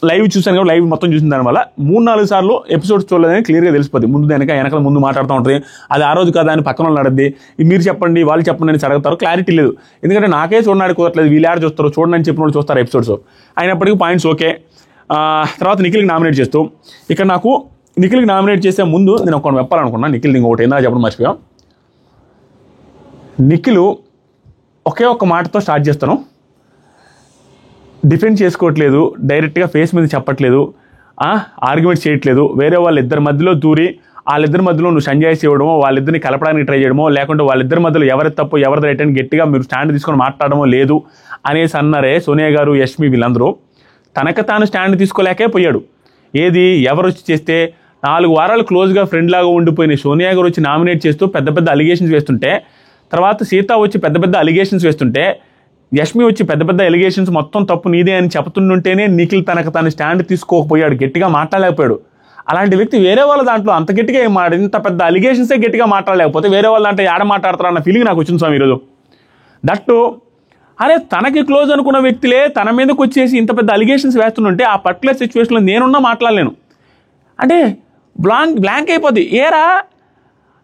లైవ్ చూసాను కాబట్టి లైవ్ మొత్తం చూసిన దానివల్ల 3-4 సార్లు ఎపిసోడ్స్ చూడలేదని క్లియర్గా తెలిసిపోద్ది. వెనకాల ముందు మాట్లాడుతూ ఉంటుంది, అది ఆ రోజు కదా అని పక్కన వాళ్ళు అడద్ది, మీరు చెప్పండి వాళ్ళు చెప్పండి అని అడుగుతారు, క్లారిటీ లేదు. ఎందుకంటే నాకే చూడడానికి కుదరట్లేదు, వీళ్ళు యాడ్ చూస్తారు, చూడండి చెప్పిన వాళ్ళు చూస్తారు ఎపిసోడ్స్. అయినప్పటికీ పాయింట్స్ ఓకే. తర్వాత నిఖిల్కి నామినేట్ చేస్తూ ఇక్కడ నాకు నిఖిల్కి నామినేట్ చేసే ముందు నేను ఒకటి చెప్పాలనుకున్నా. నిఖిల్ ఇంకొకటి ఏందా చెప్పడం మర్చిపోయాం. నిఖిల్ ఒకే ఒక్క మాటతో స్టార్ట్ చేస్తాను, డిఫెండ్ చేసుకోవట్లేదు, డైరెక్ట్గా ఫేస్ మీద చెప్పట్లేదు, ఆర్గ్యుమెంట్ చేయట్లేదు, వేరే వాళ్ళిద్దరి మధ్యలో దూరి వాళ్ళిద్దరి మధ్యలో నువ్వు సంజాయిస్ ఇవ్వడమో, వాళ్ళిద్దరిని కలపడానికి ట్రై చేయడమో, లేకుంటే వాళ్ళిద్దరి మధ్యలో ఎవరి తప్పు ఎవరిది రైట్ అని గట్టిగా మీరు స్టాండ్ తీసుకొని మాట్లాడమో లేదు అనేసి అన్నారే సోనియా గారు, యష్మి వీళ్ళందరూ. తనకు తాను స్టాండ్ తీసుకోలేకే పోయాడు. ఏది ఎవరు వచ్చి చేస్తే 4 వారాలు క్లోజ్గా ఫ్రెండ్ లాగా ఉండిపోయిన సోనియా గారు వచ్చి నామినేట్ చేస్తూ పెద్ద అలిగేషన్స్ వేస్తుంటే, తర్వాత సీత వచ్చి పెద్ద అలిగేషన్స్ వేస్తుంటే, యష్మి వచ్చి పెద్ద ఎలిగేషన్స్ మొత్తం తప్పు నీదే అని చెప్తుంటేనే నిఖిల్ తనకు తను స్టాండ్ తీసుకోకపోయాడు, గట్టిగా మాట్లాడలేకపోయాడు. అలాంటి వ్యక్తి వేరే వాళ్ళ దాంట్లో అంత గట్టిగా ఇంత పెద్ద అలిగేషన్సే గట్టిగా మాట్లాడలేకపోతే వేరే వాళ్ళ దాంట్లో ఏడ మాట్లాడతారు అన్న ఫీలింగ్ నాకు వచ్చింది స్వామి ఈరోజు. దట్టు అరే తనకి క్లోజ్ అనుకున్న వ్యక్తులే తన మీదకి వచ్చేసి ఇంత పెద్ద అలిగేషన్స్ వేస్తుంటే ఆ పర్టికులర్ సిచ్యువేషన్లో నేనున్నా మాట్లాడలేను అంటే బ్లాంక్ అయిపోద్ది. ఏరా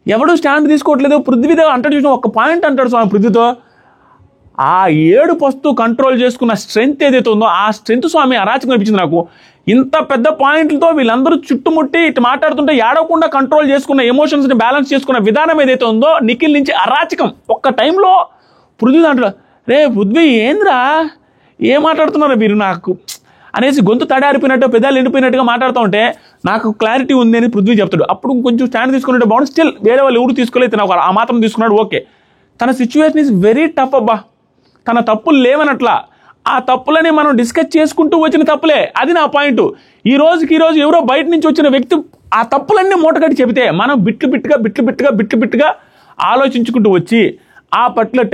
ఎవడు స్టాండ్ తీసుకోవట్లేదు, పృథ్వీతో అంటాడు చూసిన ఒక్క పాయింట్ అంటాడు స్వామి పృథ్వీతో. ఆ 7 వస్తూ కంట్రోల్ చేసుకున్న స్ట్రెంత్ ఏదైతే ఉందో ఆ స్ట్రెంత్ స్వామి అరాచకం అనిపించింది నాకు. ఇంత పెద్ద పాయింట్లతో వీళ్ళందరూ చుట్టుముట్టి ఇటు మాట్లాడుతుంటే ఏడవకుండా కంట్రోల్ చేసుకున్న ఎమోషన్స్ని బ్యాలెన్స్ చేసుకున్న విధానం ఏదైతే ఉందో నిఖిల్ నుంచి అరాచకం. ఒక్క టైంలో పృథ్వీ అంటాడు, రే పృథ్వీ ఏంద్రా ఏం మాట్లాడుతున్నారు మీరు నాకు అనేసి గొంతు తడారిపోయినట్టు పెదాలు ఎండిపోయినట్టుగా మాట్లాడుతూ ఉంటే నాకు క్లారిటీ ఉంది అని పృథ్వీ చెప్తాడు. అప్పుడు కొంచెం స్టాండ్ తీసుకున్నట్టు బాగుంది. స్టిల్ వేరే వాళ్ళు ఎవరు తీసుకోలేదు, తను ఆ మాత్రం తీసుకున్నాడు, ఓకే. తన సిచ్యువేషన్ ఈజ్ వెరీ టఫ్ అబ్బా. తన తప్పులు లేవనట్లా, ఆ తప్పులని మనం డిస్కస్ చేసుకుంటూ వచ్చిన తప్పులే. అది నా పాయింట్. ఈ రోజు ఎవరో బయట నుంచి వచ్చిన వ్యక్తి ఆ తప్పులన్నీ మూటగట్టి చెబితే మనం బిట్లు బిట్టుగా ఆలోచించుకుంటూ వచ్చి ఆ పర్టికులర్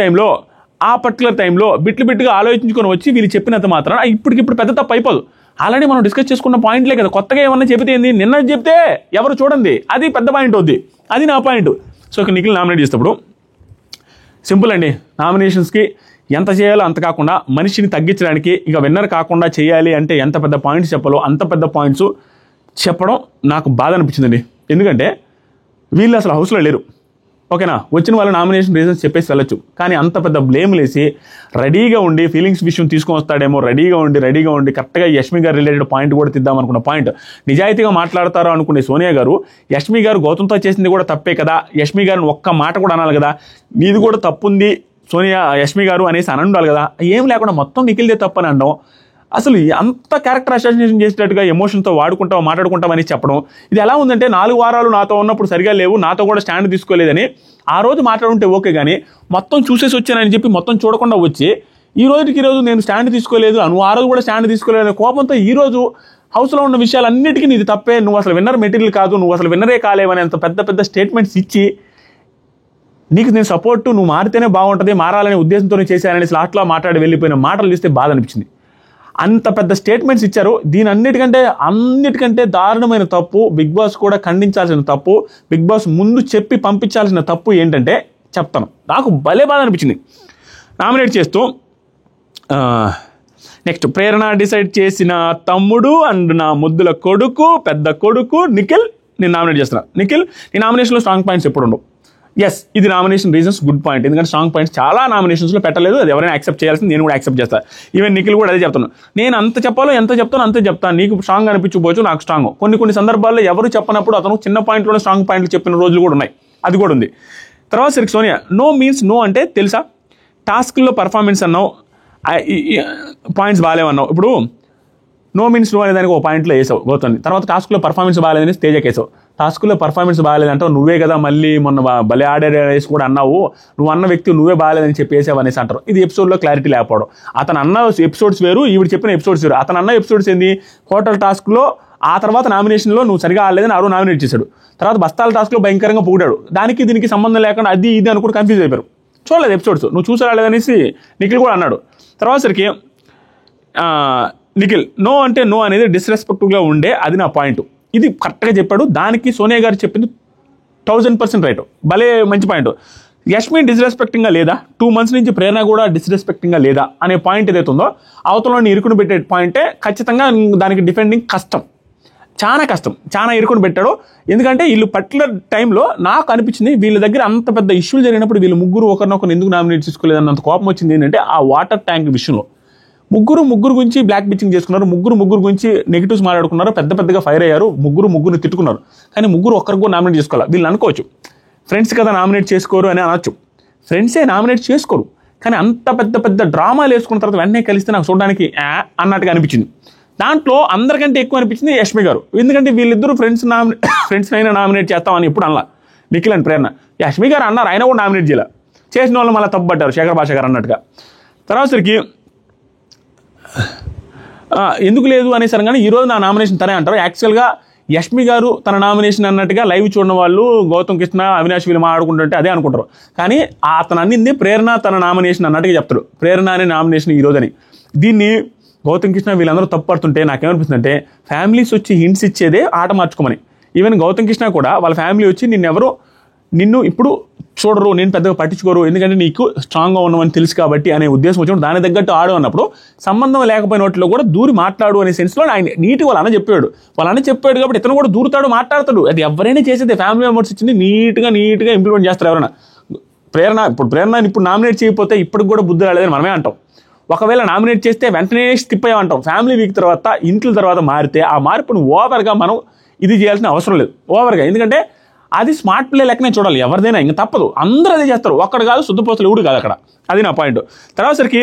టైంలో బిట్టుగా ఆలోచించుకొని వచ్చి వీళ్ళు చెప్పినంత మాత్రం ఇప్పటికిప్పుడు పెద్ద తప్పు అయిపోదు. ఆల్రెడీ మనం డిస్కస్ చేసుకున్న పాయింట్లే కదా. కొత్తగా ఏమన్నా చెబితే ఏంది, నిన్న చెప్తే ఎవరు చూడండి, అది పెద్ద పాయింట్ అవుద్ది. అది నా పాయింట్. సో ఇక నిఖిల్ నామినేట్ చేసేటప్పుడు సింపుల్ అండి. నామినేషన్స్కి ఎంత చేయాలో అంత కాకుండా మనిషిని తగ్గించడానికి ఇక విన్నర్ కాకుండా చేయాలి అంటే ఎంత పెద్ద పాయింట్స్ చెప్పాలో అంత పెద్ద పాయింట్స్ చెప్పడం నాకు బాధ అనిపించిందండి. ఎందుకంటే వీళ్ళు అసలు హౌస్లో లేరు, ఓకేనా. వచ్చిన వాళ్ళు నామినేషన్ రీజన్స్ చెప్పేసి వెళ్ళొచ్చు, కానీ అంత పెద్ద బ్లేమ్లు వేసి రెడీగా ఉండి ఫీలింగ్స్ విషయం తీసుకొని వస్తాడేమో, రెడీగా ఉండి కరెక్ట్గా యష్మి గారు రిలేటెడ్ పాయింట్ కూడా తిద్దాం అనుకున్న పాయింట్, నిజాయితీగా మాట్లాడతారో అనుకునే సోనియా గారు యష్మి గారు గౌతమ్తో చేసింది కూడా తప్పే కదా, యష్మి గారిని ఒక్క మాట కూడా అనాలి కదా, నీది కూడా తప్పుంది యష్మి గారు అనేసి అని ఉండాలి కదా. ఏం లేకుండా మొత్తం నిఖిల్దే తప్పని అనడం, అసలు అంత క్యారెక్టర్ అసోసియేషన్ చేసేటట్టుగా ఎమోషన్తో మాట్లాడుకుంటామని చెప్పడం, ఇది ఎలా ఉందంటే 4 వారాలు నాతో ఉన్నప్పుడు సరిగా లేవు, నాతో కూడా స్టాండ్ తీసుకోలేదని ఆ రోజు మాట్లాడుంటే ఓకే, కానీ మొత్తం చూసేసి వచ్చానని చెప్పి మొత్తం చూడకుండా వచ్చి ఈ రోజు నేను స్టాండ్ తీసుకోలేదు, నువ్వు ఆ రోజు కూడా స్టాండ్ తీసుకోలేదు అనే కోపంతో ఈ రోజు హౌస్లో ఉన్న విషయాలన్నిటికీ నీది తప్పే, నువ్వు అసలు విన్నర్ మెటీరియల్ కాదు, నువ్వు అసలు విన్నరే కాలేవని అంత పెద్ద స్టేట్మెంట్స్ ఇచ్చి నీకు నేను సపోర్ట్, నువ్వు మారితేనే బాగుంటుంది, మారాలనే ఉద్దేశంతోనే చేశానని స్లాట్లో మాట్లాడి వెళ్ళిపోయిన మాటలు చూస్తే బాధ అనిపించింది. అంత పెద్ద స్టేట్మెంట్స్ ఇచ్చారు. దీని అన్నిటికంటే దారుణమైన తప్పు, బిగ్ బాస్ కూడా ఖండించాల్సిన తప్పు, బిగ్ బాస్ ముందు చెప్పి పంపించాల్సిన తప్పు ఏంటంటే చెప్తాను. నాకు భలే బాధ అనిపించింది. నామినేట్ చేస్తూ నెక్స్ట్ ప్రేరణ డిసైడ్ చేసిన తమ్ముడు అండ్ నా ముద్దుల పెద్ద కొడుకు నిఖిల్ నేను నామినేట్ చేస్తున్నా. నిఖిల్ నీ నామినేషన్లో స్ట్రాంగ్ పాయింట్స్ ఎప్పుడు ఉండవు. ఎస్, ఇది నామినేషన్ రీజన్స్ గుడ్ పాయింట్. ఎందుకంటే స్ట్రాంగ్ పాయింట్స్ చాలా నామినేషన్స్లో పెట్టలేదు, అది ఎవరైనా యాక్సెప్ట్ చేయాల్సింది, నేను కూడా యాక్సెప్ట్ చేస్తాను. ఈవెన్ నిఖిల్ కూడా అదే చెప్తాను. నేను ఎంత చెప్పాలో ఎంత చెప్తాను అంతే చెప్తాను. నీకు స్ట్రాంగ్ అనిపించకపోవచ్చు, నాకు స్ట్రాంగ్. కొన్ని సందర్భాల్లో ఎవరు చెప్పనప్పుడు అతను చిన్న పాయింట్లోనే స్ట్రాంగ్ పాయింట్లు చెప్పిన రోజులు కూడా ఉన్నాయి, అది కూడా ఉంది. తర్వాత సరికి సోనియా నో మీన్స్ నో అంటే తెలుసా, టాస్క్లో పర్ఫార్మెన్స్ అన్నావు, పాయింట్స్ బాగాలేవన్నావు. ఇప్పుడు నో మీన్స్ నో అనే దానికి ఒక పాయింట్లో వేసావు గౌతమ్ని, తర్వాత టాస్క్లో పర్ఫార్మెన్స్ బాగాలేదని స్టేజ్కి వేసావు. టాస్క్లో పర్ఫార్మెన్స్ బాగాలేదంటావు, నువ్వే కదా మళ్ళీ మొన్న భలే ఆడేసి కూడా అన్నావు, నువ్వు అన్న వ్యక్తి నువ్వే బాగాలేదని చెప్పి వేసావు అనేసి అంటారు. ఇది ఎపిసోడ్లో క్లారిటీ లేకపోవడం. అతను అన్న ఎపిసోడ్స్ వేరు, ఈవిడ చెప్పిన ఎపిసోడ్స్ వేరు. అతను అన్న ఎపిసోడ్స్ ఏంది, హోటల్ టాస్క్లో ఆ తర్వాత నామినేషన్లో నువ్వు సరిగా ఆడలేదని ఆరో నామినేట్ చేశాడు, తర్వాత బస్తాల టాస్క్లో భయంకరంగా పొగిడాడు, దానికి దీనికి సంబంధం లేకుండా అది ఇది అనుకుంటూ కన్ఫ్యూజ్ అయిపోయారు. చూడలేదు ఎపిసోడ్స్, నువ్వు చూసి రాలేదనేసి నిఖిల్ కూడా అన్నాడు. తర్వాత సరికి నిఖిల్ నో అంటే నో అనేది డిస్రెస్పెక్ట్గా ఉండే, అది నా పాయింట్. ఇది కరెక్ట్గా చెప్పాడు. దానికి సోనియా గారు చెప్పింది 1000% రైట్, భలే మంచి పాయింట్. యష్మి డిస్రెస్పెక్టింగ్గా లేదా, 2 months నుంచి ప్రేరణ కూడా డిస్రెస్పెక్టింగ్గా లేదా అనే పాయింట్ ఏదైతే ఉందో అవతలలో ఇరుకుని పెట్టే పాయింటే ఖచ్చితంగా దానికి డిఫెండింగ్ కష్టం, చాలా కష్టం, చాలా ఇరుకుని పెట్టాడు. ఎందుకంటే వీళ్ళు పర్టికులర్ టైంలో నాకు అనిపించింది వీళ్ళ దగ్గర అంత పెద్ద ఇష్యూలు జరిగినప్పుడు వీళ్ళు ముగ్గురు ఒకరినొకరు ఎందుకు నామినేట్ చేసుకోలేదన్నంత కోపం వచ్చింది. ఏంటంటే ఆ వాటర్ ట్యాంక్ విషయంలో ముగ్గురు గురించి బ్లాక్ బిచ్చింగ్ చేసుకున్నారు, ముగ్గురు గురించి నెగిటివ్స్ మాట్లాడుకున్నారు, పెద్దగా ఫైర్ అయ్యారు, ముగ్గురిని తిట్టుకున్నారు. కానీ ముగ్గురు ఒక్కరికి కూడా నామినేట్ చేసుకోవాలి. వీళ్ళు అనుకోవచ్చు ఫ్రెండ్స్ కదా నామినేట్ చేసుకోరు అని అనొచ్చు, ఫ్రెండ్సే నామినేట్ చేసుకోరు, కానీ అంత పెద్ద డ్రామాలు వేసుకున్న తర్వాత వెంటనే కలిస్తే నాకు చూడడానికి అన్నట్టుగా అనిపించింది. దాంట్లో అందరికంటే ఎక్కువ అనిపించింది యష్మి గారు. ఎందుకంటే వీళ్ళిద్దరూ ఫ్రెండ్స్ అయినా నామినేట్ చేస్తామని ఇప్పుడు అనలా నిఖిల్ అండ్ ప్రేరణ. యష్మి గారు అన్నారు, ఆయన కూడా నామినేట్ చేయాలి, చేసిన వాళ్ళు మళ్ళీ తప్పుపడ్డారు శేఖర్ భాష గారు అన్నట్టుగా. తర్వాత సరికి ఎందుకు లేదు అనేసరి కానీ ఈరోజు నా నామినేషన్ తనే అంటారు. యాక్చువల్గా యష్మి గారు తన నామినేషన్ అన్నట్టుగా లైవ్ చూడడం వాళ్ళు గౌతమ్ కృష్ణ అవినాష్ వీళ్ళు మాట్లాడుకుంటుంటే అదే అనుకుంటారు. కానీ అతను అన్నింది ప్రేరణ తన నామినేషన్ అన్నట్టుగా చెప్తాడు, ప్రేరణ అనే నామినేషన్ ఈరోజని. దీన్ని గౌతమ్ కృష్ణ వీళ్ళందరూ తప్పుపడుతుంటే నాకేమనిపిస్తుంది అంటే ఫ్యామిలీస్ వచ్చి హింట్స్ ఇచ్చేదే ఆట మార్చుకోమని. ఈవెన్ గౌతమ్ కృష్ణ కూడా వాళ్ళ ఫ్యామిలీ వచ్చి నిన్ను ఇప్పుడు చూడరు, నేను పెద్దగా పట్టించుకోరు, ఎందుకంటే నీకు స్ట్రాంగ్గా ఉన్నామని తెలుసు కాబట్టి అనే ఉద్దేశం వచ్చినప్పుడు దాని తగ్గట్టు ఆడు అన్నప్పుడు సంబంధం లేకపోయిన వాటిలో కూడా దూరి మాట్లాడు అనే సెన్స్లో ఆయన నీట్గా వాళ్ళ అన్న చెప్పాడు కాబట్టి ఇతను కూడా దూరుతాడు, మాట్లాడతాడు. అది ఎవరైనా చేసేది, ఫ్యామిలీ మెంబర్స్ ఇచ్చింది నీట్గా ఇంప్లిమెంట్ చేస్తారు ఎవరైనా. ప్రేరణ ఇప్పుడు నామినేట్ చేయకపోతే ఇప్పటికి కూడా బుద్ధి రాలేదని మనమే అంటాం. ఒకవేళ నామినేట్ చేస్తే వెంటనే స్కిప్ అయ్యామంటాం. ఫ్యామిలీ వీక్ తర్వాత ఇంట్ల తర్వాత మారితే ఆ మార్పును ఓవర్గా మనం ఇది చేయాల్సిన అవసరం లేదు, ఓవర్గా. ఎందుకంటే అది స్మార్ట్ ప్లే లెక్కనే చూడాలి ఎవరిదైనా, ఇంకా తప్పదు, అందరూ అదే చేస్తారు, ఒక్కడు కాదు, శుద్ధపోతలు ఎవడు కాదు అక్కడ. అది నా పాయింట్. తర్వాత సరికి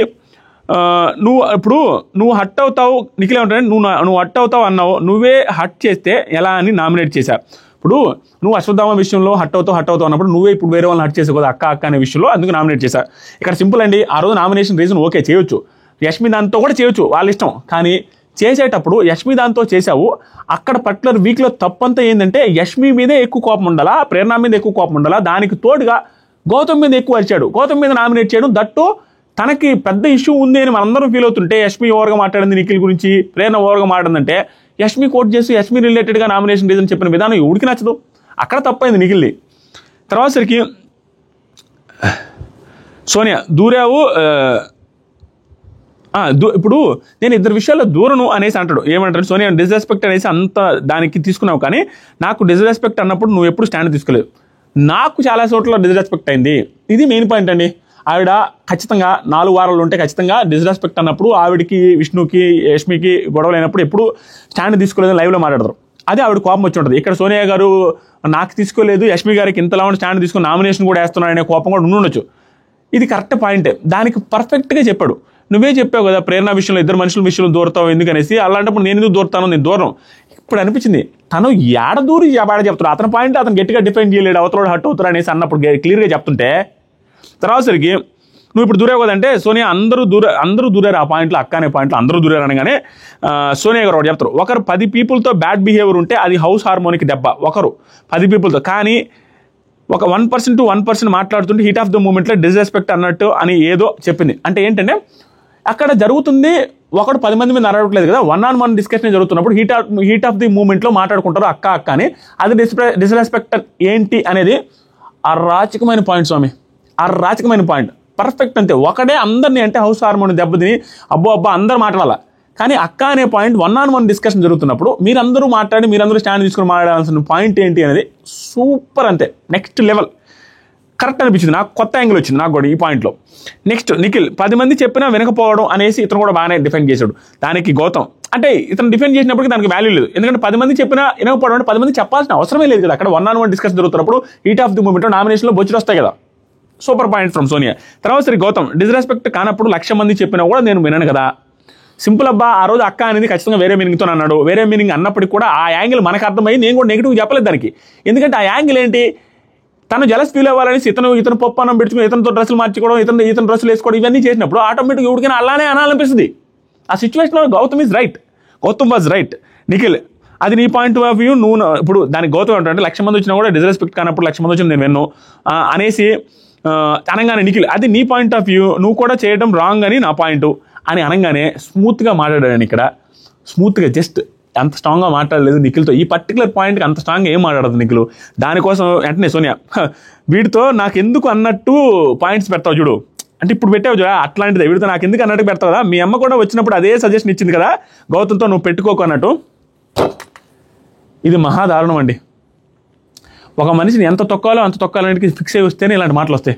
నువ్వు హట్ అవుతావు, నిఖిల్ ఏమంటే నువ్వు హట్ అవుతావు అన్నావు, నువ్వే హట్ చేస్తే ఎలా అని నామినేట్ చేశా. ఇప్పుడు నువ్వు అశ్వత్థామ విషయంలో హట్ అవుతావు అన్నప్పుడు నువ్వే ఇప్పుడు వేరే వాళ్ళని హట్ చేసావు కదా అక్క అనే విషయంలో, అందుకు నామినేట్ చేశా. ఇక్కడ సింపుల్ అండి, ఆ రోజు నామినేషన్ రీజన్ ఓకే చేయొచ్చు, యష్మి దాంతో కూడా చేయొచ్చు, వాళ్ళ ఇష్టం. కానీ చేసేటప్పుడు యష్మి దాంతో చేసావు, అక్కడ పర్టికులర్ వీక్లో తప్పంతా ఏంటంటే యష్మి మీదే ఎక్కువ కోపం ఉండాలా, ప్రేరణ మీద ఎక్కువ కోపం ఉండాలా, దానికి తోడుగా గౌతమ్ మీద ఎక్కువ అరిచాడు, గౌతమ్ మీద నామినేట్ చేయడం, దట్టు తనకి పెద్ద ఇష్యూ ఉంది అని మనందరం ఫీల్ అవుతుంటే యష్మి ఓవర్గా మాట్లాడింది నిఖిల్ గురించి, ప్రేరణ ఓవర్గా మాట్లాడిందంటే యష్మి కోట్ చేసి యష్మి రిలేటెడ్గా నామినేషన్ రీజన్ చెప్పిన విధానం ఎవరికి నచ్చదు, అక్కడ తప్పైంది నిఖిల్ది. తర్వాత సరికి సోనియా దూరావు, ఇప్పుడు నేను ఇద్దరు విషయాల్లో దూరను అనేసి అంటాడు. ఏమంటాడు సోనియా డిస్రెస్పెక్ట్ అనేసి అంత దానికి తీసుకున్నావు, కానీ నాకు డిస్రెస్పెక్ట్ అన్నప్పుడు నువ్వు ఎప్పుడు స్టాండ్ తీసుకోలేదు, నాకు చాలా చోట్ల డిస్రెస్పెక్ట్ అయింది. ఇది మెయిన్ పాయింట్ అండి. ఆవిడ ఖచ్చితంగా 4 వారాలు ఉంటే ఖచ్చితంగా డిస్రెస్పెక్ట్ అన్నప్పుడు ఆవిడకి, విష్ణుకి, యష్మికి గొడవలు అయినప్పుడు ఎప్పుడు స్టాండ్ తీసుకోలేదని లైవ్లో మాట్లాడతారు. అదే ఆవిడ కోపం వచ్చి ఉంటుంది. ఇక్కడ సోనియా గారు నాకు తీసుకోలేదు, యష్మి గారికి ఇంతలా స్టాండ్ తీసుకుని నామినేషన్ కూడా వేస్తున్నారనే కోపం కూడా ఉండొచ్చు. ఇది కరెక్ట్ పాయింటే, దానికి పర్ఫెక్ట్గా చెప్పాడు. నువ్వే చెప్పావు కదా ప్రేరణ విషయంలో ఇద్దరు మనుషుల విషయంలో దూరతావు ఎందుకనేసి, అలాంటప్పుడు నేను ఎందుకు దూరతాను, నేను దూరం. ఇప్పుడు అనిపించింది తను ఏడ దూరి బాడ చెప్తాడు, అతని పాయింట్ అతను గట్టిగా డిఫైన్ చేయలేడు, అవతల హట్ అవుతారు అనేసి అన్నప్పుడు క్లియర్గా చెప్తుంటే, తర్వాత సరికి నువ్వు ఇప్పుడు దూరావు కదంటే సోనియా అందరూ దూరారు ఆ పాయింట్లో, అక్క అనే పాయింట్లో అందరూ దూరారు అనగానే సోనియా గారు ఒకటి చెప్తారు, ఒకరు 10 పీపుల్తో బ్యాడ్ బిహేవియర్ ఉంటే అది హౌస్ హార్మోనిక్ దెబ్బ, ఒకరు 10 పీపుల్తో, కానీ ఒక 1% to 1% మాట్లాడుతుంటే హీట్ ఆఫ్ ద మూమెంట్లో డిస్రెస్పెక్ట్ అన్నట్టు అని ఏదో చెప్పింది. అంటే ఏంటంటే అక్కడ జరుగుతుంది, ఒకడు 10 మంది మీద అడగట్లేదు కదా, 1-on-1 డిస్కషన్ జరుగుతున్నప్పుడు హీట్ ఆఫ్ ది మూమెంట్లో మాట్లాడుకుంటారు అక్క అని, అది డిస్రెస్పెక్ట్ ఏంటి అనేది అరాచకమైన పాయింట్ స్వామి, అరాచకమైన పాయింట్. పర్ఫెక్ట్ అంతే, ఒకడే అందరినీ అంటే హౌస్ హార్మోన్ దెబ్బతిని అబ్బో అందరూ మాట్లాడాల, కానీ అక్క అనే పాయింట్ 1-on-1 డిస్కషన్ జరుగుతున్నప్పుడు మీరందరూ స్టాండ్ తీసుకుని మాట్లాడాల్సిన పాయింట్ ఏంటి అనేది సూపర్, అంతే నెక్స్ట్ లెవెల్. కరెక్ట్ అనిపించింది నాకు, కొత్త యాంగిల్ వచ్చింది నాకు కూడా ఈ పాయింట్లో. నెక్స్ట్ నిఖిల్ 10 మంది చెప్పినా వినకపోవడం అనేసి ఇతను కూడా బాగానే డిఫెండ్ చేశాడు. దానికి గౌతమ్ అంటే ఇతను డిఫెండ్ చేసినప్పటికీ దానికి వాల్యూ లేదు, ఎందుకంటే 10 మంది చెప్పినా వినకపోవడం అంటే 10 మంది చెప్పాల్సిన అవసరమే లేదు కదా. అక్కడ 1-on-1 డిస్కషన్ జరుగుతున్నప్పుడు హీట్ ఆఫ్ ది మూమెంట్ నామినేషన్లో బొచ్చులు వస్తాయి కదా. Super point from Sonia. తర్వాత సరే గౌతమ్ డిస్రెస్పెక్ట్ కానప్పుడు 1,00,000 మంది చెప్పినా కూడా నేను వినను కదా. సింపుల్ అబ్బా, ఆ రోజు అక్క అనేది ఖచ్చితంగా వేరే మీనింగ్తో అన్నాడు, వేరే మీనింగ్ అన్నప్పటికీ కూడా ఆ యాంగిల్ మనకు అర్థమయ్యి నేను కూడా నెగిటివ్ చెప్పలేదు దానికి. ఎందుకంటే ఆ యాంగిల్ ఏంటి, తను జలస్ ఫీల్ అవ్వాలని ఇతను పప్పు అన్నం పెట్టుకుని ఇతనితో డ్రెస్సులు మార్చుకోవడం, ఇతను డ్రెస్సులు వేసుకోవడం, ఇవన్నీ చేసినప్పుడు ఆటోమేటిక్గా ఎవరికైనా అలానే అనాలనిపిస్తుంది. ఆ సిచ్యువేషన్లో గౌతమ్ వాజ్ రైట్. నిఖిల్ అది నీ పాయింట్ ఆఫ్ వ్యూ, నువ్వు ఇప్పుడు దానికి గౌతమ్ అంటే 1,00,000 మంది వచ్చినా కూడా డిస్రెస్పెక్ట్ కానప్పుడు 1,00,000 మంది వచ్చిన నేను విన్ను అనేసి అనగానే నిఖిల్ అది నీ పాయింట్ ఆఫ్ వ్యూ, నువ్వు కూడా చేయడం రాంగ్ అని నా పాయింట్ అని అనగానే స్మూత్గా మాట్లాడాను. ఇక్కడ స్మూత్గా జస్ట్ అంత స్ట్రాంగ్గా మాట్లాడలేదు నిఖిల్తో. ఈ పర్టికులర్ పాయింట్కి అంత స్ట్రాంగ్గా ఏం మాట్లాడదు నిఖిల్. దానికోసం వెంటనే సోనియా వీడితో నాకు ఎందుకు అన్నట్టు పాయింట్స్ పెడతావు చూడు, అంటే ఇప్పుడు పెట్టావు చూడ అట్లాంటిదే, వీడితో నాకు ఎందుకు అన్నట్టు పెడతావు కదా. మీ అమ్మ కూడా వచ్చినప్పుడు అదే సజెషన్ ఇచ్చింది కదా గౌతమ్తో నువ్వు పెట్టుకోకు అన్నట్టు. ఇది మహాదారుణం అండి. ఒక మనిషిని ఎంత తొక్కాలో అంత తొక్కాలనేది ఫిక్స్ అయ్యి వస్తేనే ఇలాంటి మాటలు వస్తాయి.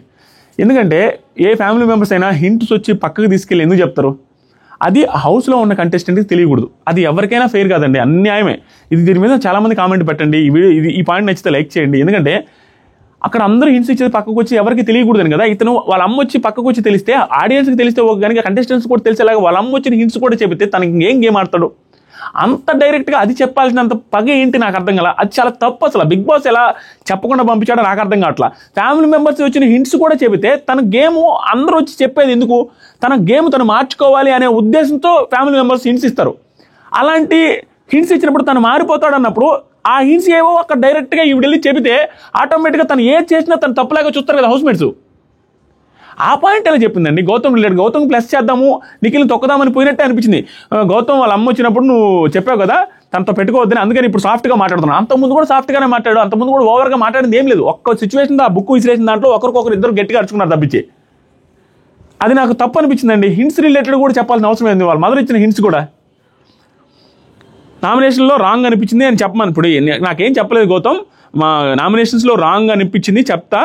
ఎందుకంటే ఏ ఫ్యామిలీ మెంబర్స్ అయినా హింట్స్ వచ్చి పక్కకు తీసుకెళ్ళి ఎందుకు చెప్తారు, అది హౌస్లో ఉన్న కంటెస్టెంట్కి తెలియకూడదు. అది ఎవరికైనా ఫెయిర్ కాదండి, అన్యాయమే. దీని మీద చాలామంది కామెంట్ పెట్టండి, ఈ పాయింట్ నచ్చితే లైక్ చేయండి. ఎందుకంటే అక్కడ అందరూ హింట్స్ ఇచ్చేది పక్కకు వచ్చి ఎవరికి తెలియకూడదని కదా. ఇతను వాళ్ళ అమ్మ వచ్చి పక్కకు వచ్చి తెలిస్తే ఆడియన్స్కి తెలిస్తే ఒక కనుక కంటెస్టెంట్స్ కూడా తెలిసేలాగా వాళ్ళ అమ్మ వచ్చిన హింట్స్ కూడా చెబితే తనకి ఏం గేమ్ ఆడతాడు. అంత డైరెక్ట్గా అది చెప్పాల్సినంత పగ ఏంటి నాకు అర్థం కాల. అది చాలా తప్పు. అసలు బిగ్ బాస్ ఎలా చెప్పకుండా పంపించాడో నాకు అర్థం కావట్లా. ఫ్యామిలీ మెంబర్స్ వచ్చిన హింట్స్ కూడా చెబితే తన గేమ్ అందరూ వచ్చి చెప్పేది ఎందుకు, తన గేమ్ తను మార్చుకోవాలి అనే ఉద్దేశంతో ఫ్యామిలీ మెంబర్స్ హింట్స్ ఇస్తారు. అలాంటి హింట్స్ ఇచ్చినప్పుడు తను మారిపోతాడు అన్నప్పుడు ఆ హింట్స్ ఏవో అక్కడ డైరెక్ట్గా ఇవి వెళ్ళి చెబితే ఆటోమేటిక్గా తను ఏది చేసినా తను తప్పులాగా చూస్తారు కదా హౌస్మేట్స్. ఆ పాయింట్ ఎలా చెప్పిందండి గౌతమ్ రిలేటెడ్. గౌతమ్ ప్లస్ చేద్దాము నిఖిల్ని తొక్కదామని పోయినట్టే అనిపించింది. గౌతమ్ వాళ్ళ అమ్మ వచ్చినప్పుడు నువ్వు చెప్పావు కదా తనతో పెట్టుకోవద్దని, అందుకని ఇప్పుడు సాఫ్ట్గా మాట్లాడుతున్నాను. అంతకుముందు కూడా సాఫ్ట్గానే మాట్లాడు, అంతకుముందు కూడా ఓవర్గా మాట్లాడింది ఏం లేదు. ఒక్క సిచ్యువేషన్ ఆ బుక్ విసిరేసిన దాంట్లో ఒకరికొకరు ఇద్దరు గట్టిగా అరుచుకున్నారు తప్పించి. అది నాకు తప్పు అనిపించిందండి. హింట్స్ రిలేటెడ్ కూడా చెప్పాల్సిన అవసరం ఏంది, వాళ్ళ మదర్ ఇచ్చిన హింట్స్ కూడా నామినేషన్లో రాంగ్ అనిపించింది అని చెప్పమని. ఇప్పుడు నాకేం చెప్పలేదు గౌతమ్, మా నామినేషన్స్లో రాంగ్ అనిపించింది చెప్తా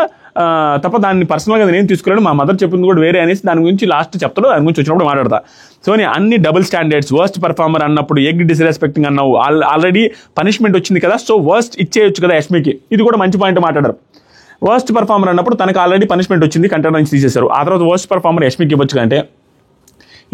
తప్ప దాన్ని పర్సనల్గా నేను తీసుకురాడు, మా మదర్ చెప్పింది కూడా వేరే అనేసి దాని గురించి లాస్ట్ చెప్తాడు, దాని గురించి వచ్చినప్పుడు మాట్లాడతా. సోనియా అన్ని డబుల్ స్టాండర్డ్స్, వర్స్ట్ పర్ఫార్మర్ అన్నప్పుడు ఎగ్ డిస్రెస్పెక్టింగ్ అన్నావు, ఆల్రెడీ పనిష్మెంట్ వచ్చింది కదా, సో వర్స్ట్ ఇచ్చేయచ్చు కదా యష్మికి. ఇది కూడా మంచి పాయింట్ మాట్లాడారు. వర్స్ట్ పర్ఫార్మర్ అన్నప్పుడు తనకు ఆల్రెడీ పనిష్మెంట్ వచ్చింది, కంటెంట్ నుంచి తీసేశారు. ఆ తర్వాత వర్స్ట్ పర్ఫార్మర్ యష్మికి ఇవ్వచ్చు. అంటే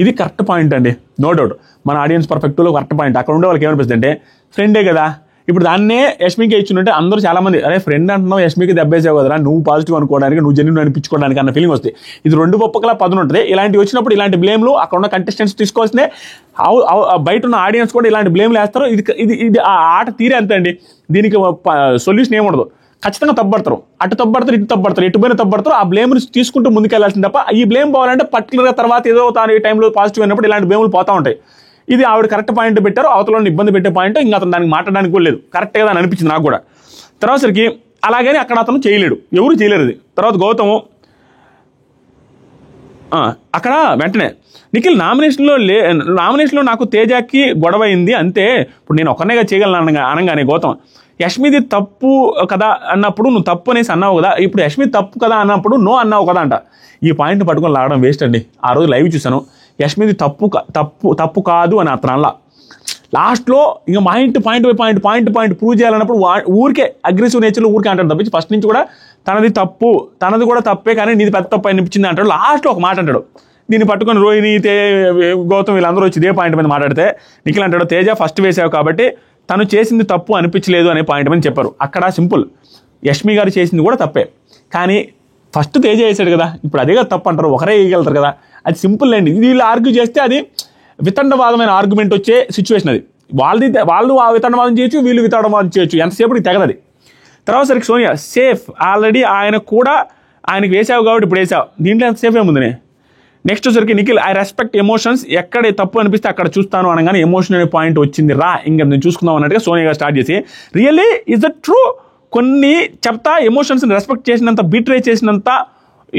ఇది కరెక్ట్ పాయింట్ అండి, నో డౌట్. మన ఆడియన్స్ పర్ఫెక్ట్లో కరెక్ట్ పాయింట్. అక్కడ ఉండే వాళ్ళకి ఏమనిపిస్తుంది అంటే ఫ్రెండే కదా, ఇప్పుడు దాన్నే యష్మికి ఇచ్చిందంటే అందరూ చాలా మంది అరే ఫ్రెండ్ అంటున్నావు యష్మికి దెబ్బేసావు కదరా, నువ్వు పాజిటివ్ అనుకోవడానికి, నువ్వు జెన్యూన్ అనిపించుకోవడానికి అన్న ఫీలింగ్ వస్తుంది. ఇది 2 పక్కల పదును ఉంటుంది. ఇలాంటివి వచ్చినప్పుడు ఇలాంటి బ్లేమ్లు అక్కడ ఉన్న కంటెస్టెంట్స్ తీసుకోవాల్సిందే, బయట ఉన్న ఆడియన్స్ కూడా ఇలాంటి బ్లేమ్లు వేస్తారు. ఇది ఆ ఆట తీరే అంతే అండి. దీనికి సొల్యూషన్ ఏముండదు. ఖచ్చితంగా తప్పబడతారు, అటు తప్పబడతారు, ఇటు తప్పబడతారు, ఎటుపోయినా తప్పబడతారు. ఆ బ్లేమ్ని తీసుకుంటూ ముందుకెళ్లాల్సింది తప్ప ఈ బ్లేమ్ పోవాలంటే పర్టికులర్గా తర్వాత ఏదో తాను ఈ టైంలో పాజిటివ్ అయినప్పుడు ఇలాంటి బ్లేములు పోతూ ఉంటాయి. ఇది ఆవిడ కరెక్ట్ పాయింట్ పెట్టారు, అవతల ఇబ్బంది పెట్టే పాయింట్, ఇంకా అతను దానికి మాట్లాడడానికి కూడా లేదు. కరెక్ట్ కదా అని అనిపించింది నాకు కూడా. తర్వాత సరికి అలాగని అక్కడ అతను చేయలేడు, ఎవరు చేయలేరు అది. తర్వాత గౌతము అక్కడ వెంటనే నిఖిల్ నామినేషన్లో నాకు తేజాకి గొడవ అయింది అంతే, ఇప్పుడు నేను ఒక్కనేగా చేయగలను అనగానే గౌతమ్ యష్మిది తప్పు కదా అన్నప్పుడు నువ్వు తప్పు అనేసి అన్నావు కదా, ఇప్పుడు యష్మిది తప్పు కదా అన్నప్పుడు నో అన్నావు కదా అంట. ఈ పాయింట్ పట్టుకొని లాగడం వేస్ట్ అండి. ఆ రోజు లైవ్ చూసాను, యష్మిది తప్పు కాదు అని అతను అలా లాస్ట్లో ఇంకా పాయింట్ ప్రూవ్ చేయాలన్నప్పుడు ఊరికే అగ్రెసివ్ నేచర్లో ఊరికే అంటాడు తప్పించి ఫస్ట్ నుంచి కూడా తనది కూడా తప్పే కానీ నీది పెద్ద తప్పు అనిపించింది అంటాడు. లాస్ట్లో ఒక మాట అంటాడు, దీన్ని పట్టుకొని రోహిణి గౌతమ్ వీళ్ళందరూ వచ్చి ఇదే పాయింట్ మీద మాట్లాడితే నిఖిల్ అంటాడు తేజ ఫస్ట్ వేసావు కాబట్టి తను చేసింది తప్పు అనిపించలేదు అనే పాయింట్ మీద చెప్పారు. అక్కడ సింపుల్, యష్మి గారు చేసింది కూడా తప్పే కానీ ఫస్ట్ తేజ వేసాడు కదా, ఇప్పుడు అదే కదా తప్పు అంటారు, ఒకరే వేయగలుగుతారు కదా, అది సింపుల్ అండి. వీళ్ళు ఆర్గ్యూ చేస్తే అది వితండవాదమైన ఆర్గ్యుమెంట్ వచ్చే సిచ్యువేషన్ అది. వాళ్ళు ఆ వితండవాదం చేయొచ్చు, వీళ్ళు వితండవాదం చేయొచ్చు, ఎంతసేపు తెగదది. తర్వాత సరికి సోనియా సేఫ్ ఆల్రెడీ ఆయనకు వేసావు కాబట్టి ఇప్పుడు వేసావు, దీంట్లో ఎంత సేఫ్ ఏముంది. నెక్స్ట్ వచ్చరికి నిఖిల్ ఐ రెస్పెక్ట్ ఎమోషన్స్, ఎక్కడ తప్పు అనిపిస్తే అక్కడ చూస్తాను అనగానే ఎమోషన్ అనే పాయింట్ వచ్చింది రా, ఇంకా నేను చూసుకుందాం అన్నట్టుగా సోనియా స్టార్ట్ చేసి రియల్లీ ఇస్ దట్ ట్రూ, కొన్ని చెప్తా ఎమోషన్స్ని రెస్పెక్ట్ చేసినంత బిట్రే చేసినంత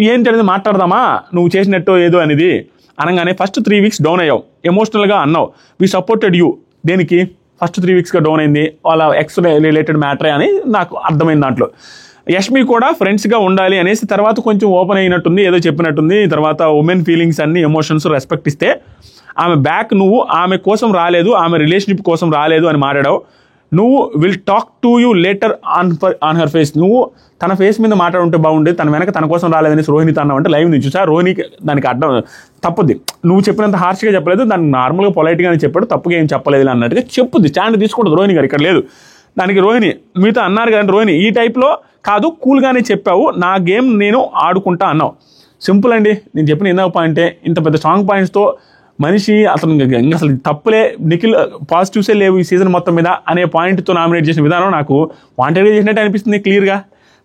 ఏంటి అనేది మాట్లాడదామా నువ్వు చేసినట్టు ఏదో అనేది అనగానే ఫస్ట్ 3 వీక్స్ డౌన్ అయ్యావు, ఎమోషనల్గా అన్నావు, వీ సపోర్టెడ్ యూ. దేనికి ఫస్ట్ 3 వీక్స్గా డౌన్ అయింది, వాళ్ళ ఎక్స్ రిలేటెడ్ మ్యాటరే అని నాకు అర్థమైంది. దాంట్లో యష్మి కూడా ఫ్రెండ్స్గా ఉండాలి అనేసి తర్వాత కొంచెం ఓపెన్ అయినట్టుంది, ఏదో చెప్పినట్టుంది. తర్వాత ఉమెన్ ఫీలింగ్స్ అన్ని ఎమోషన్స్ రెస్పెక్ట్ ఇస్తే ఆమె బ్యాక్ నువ్వు ఆమె కోసం రాలేదు, ఆమె రిలేషన్షిప్ కోసం రాలేదు అని మాట్లాడావు. నువ్వు will talk to you later on her face, నువ్వు తన ఫేస్ మీద మాట్లాడుంటే బాగుండేది, తన వెనక తన కోసం రాలేదని రోహిణితో అన్నావు అంటే లైవ్ నుంచి చూసా. రోహిణికి దానికి అర్థం తప్పుద్ది, నువ్వు చెప్పినంత హార్ష్గా చెప్పలేదు, దాన్ని నార్మల్గా పొలైట్గానే చెప్పాడు, తప్పుగా ఏం చెప్పలేదు అన్నట్టుగా చెప్పుద్ది, స్టాండ్ తీసుకుంటుంది రోహిణి గారు. ఇక్కడ లేదు దానికి రోహిణి, మీతో అన్నారు కదండి రోహిణి ఈ టైప్లో కాదు కూల్గానే చెప్పావు, నా గేమ్ నేను ఆడుకుంటా అన్నావు. సింపుల్ అండి, నేను చెప్పిన ఇందాక పాయింటే, ఇంత పెద్ద స్ట్రాంగ్ పాయింట్స్తో మనిషి అసలు తప్పులే నిఖిల్ పాజిటివ్సే లేవు ఈ సీజన్ మొత్తం మీద అనే పాయింట్తో నామినేట్ చేసిన విధానం నాకు వాంటెడ్గా చేసినట్టు అనిపిస్తుంది క్లియర్గా.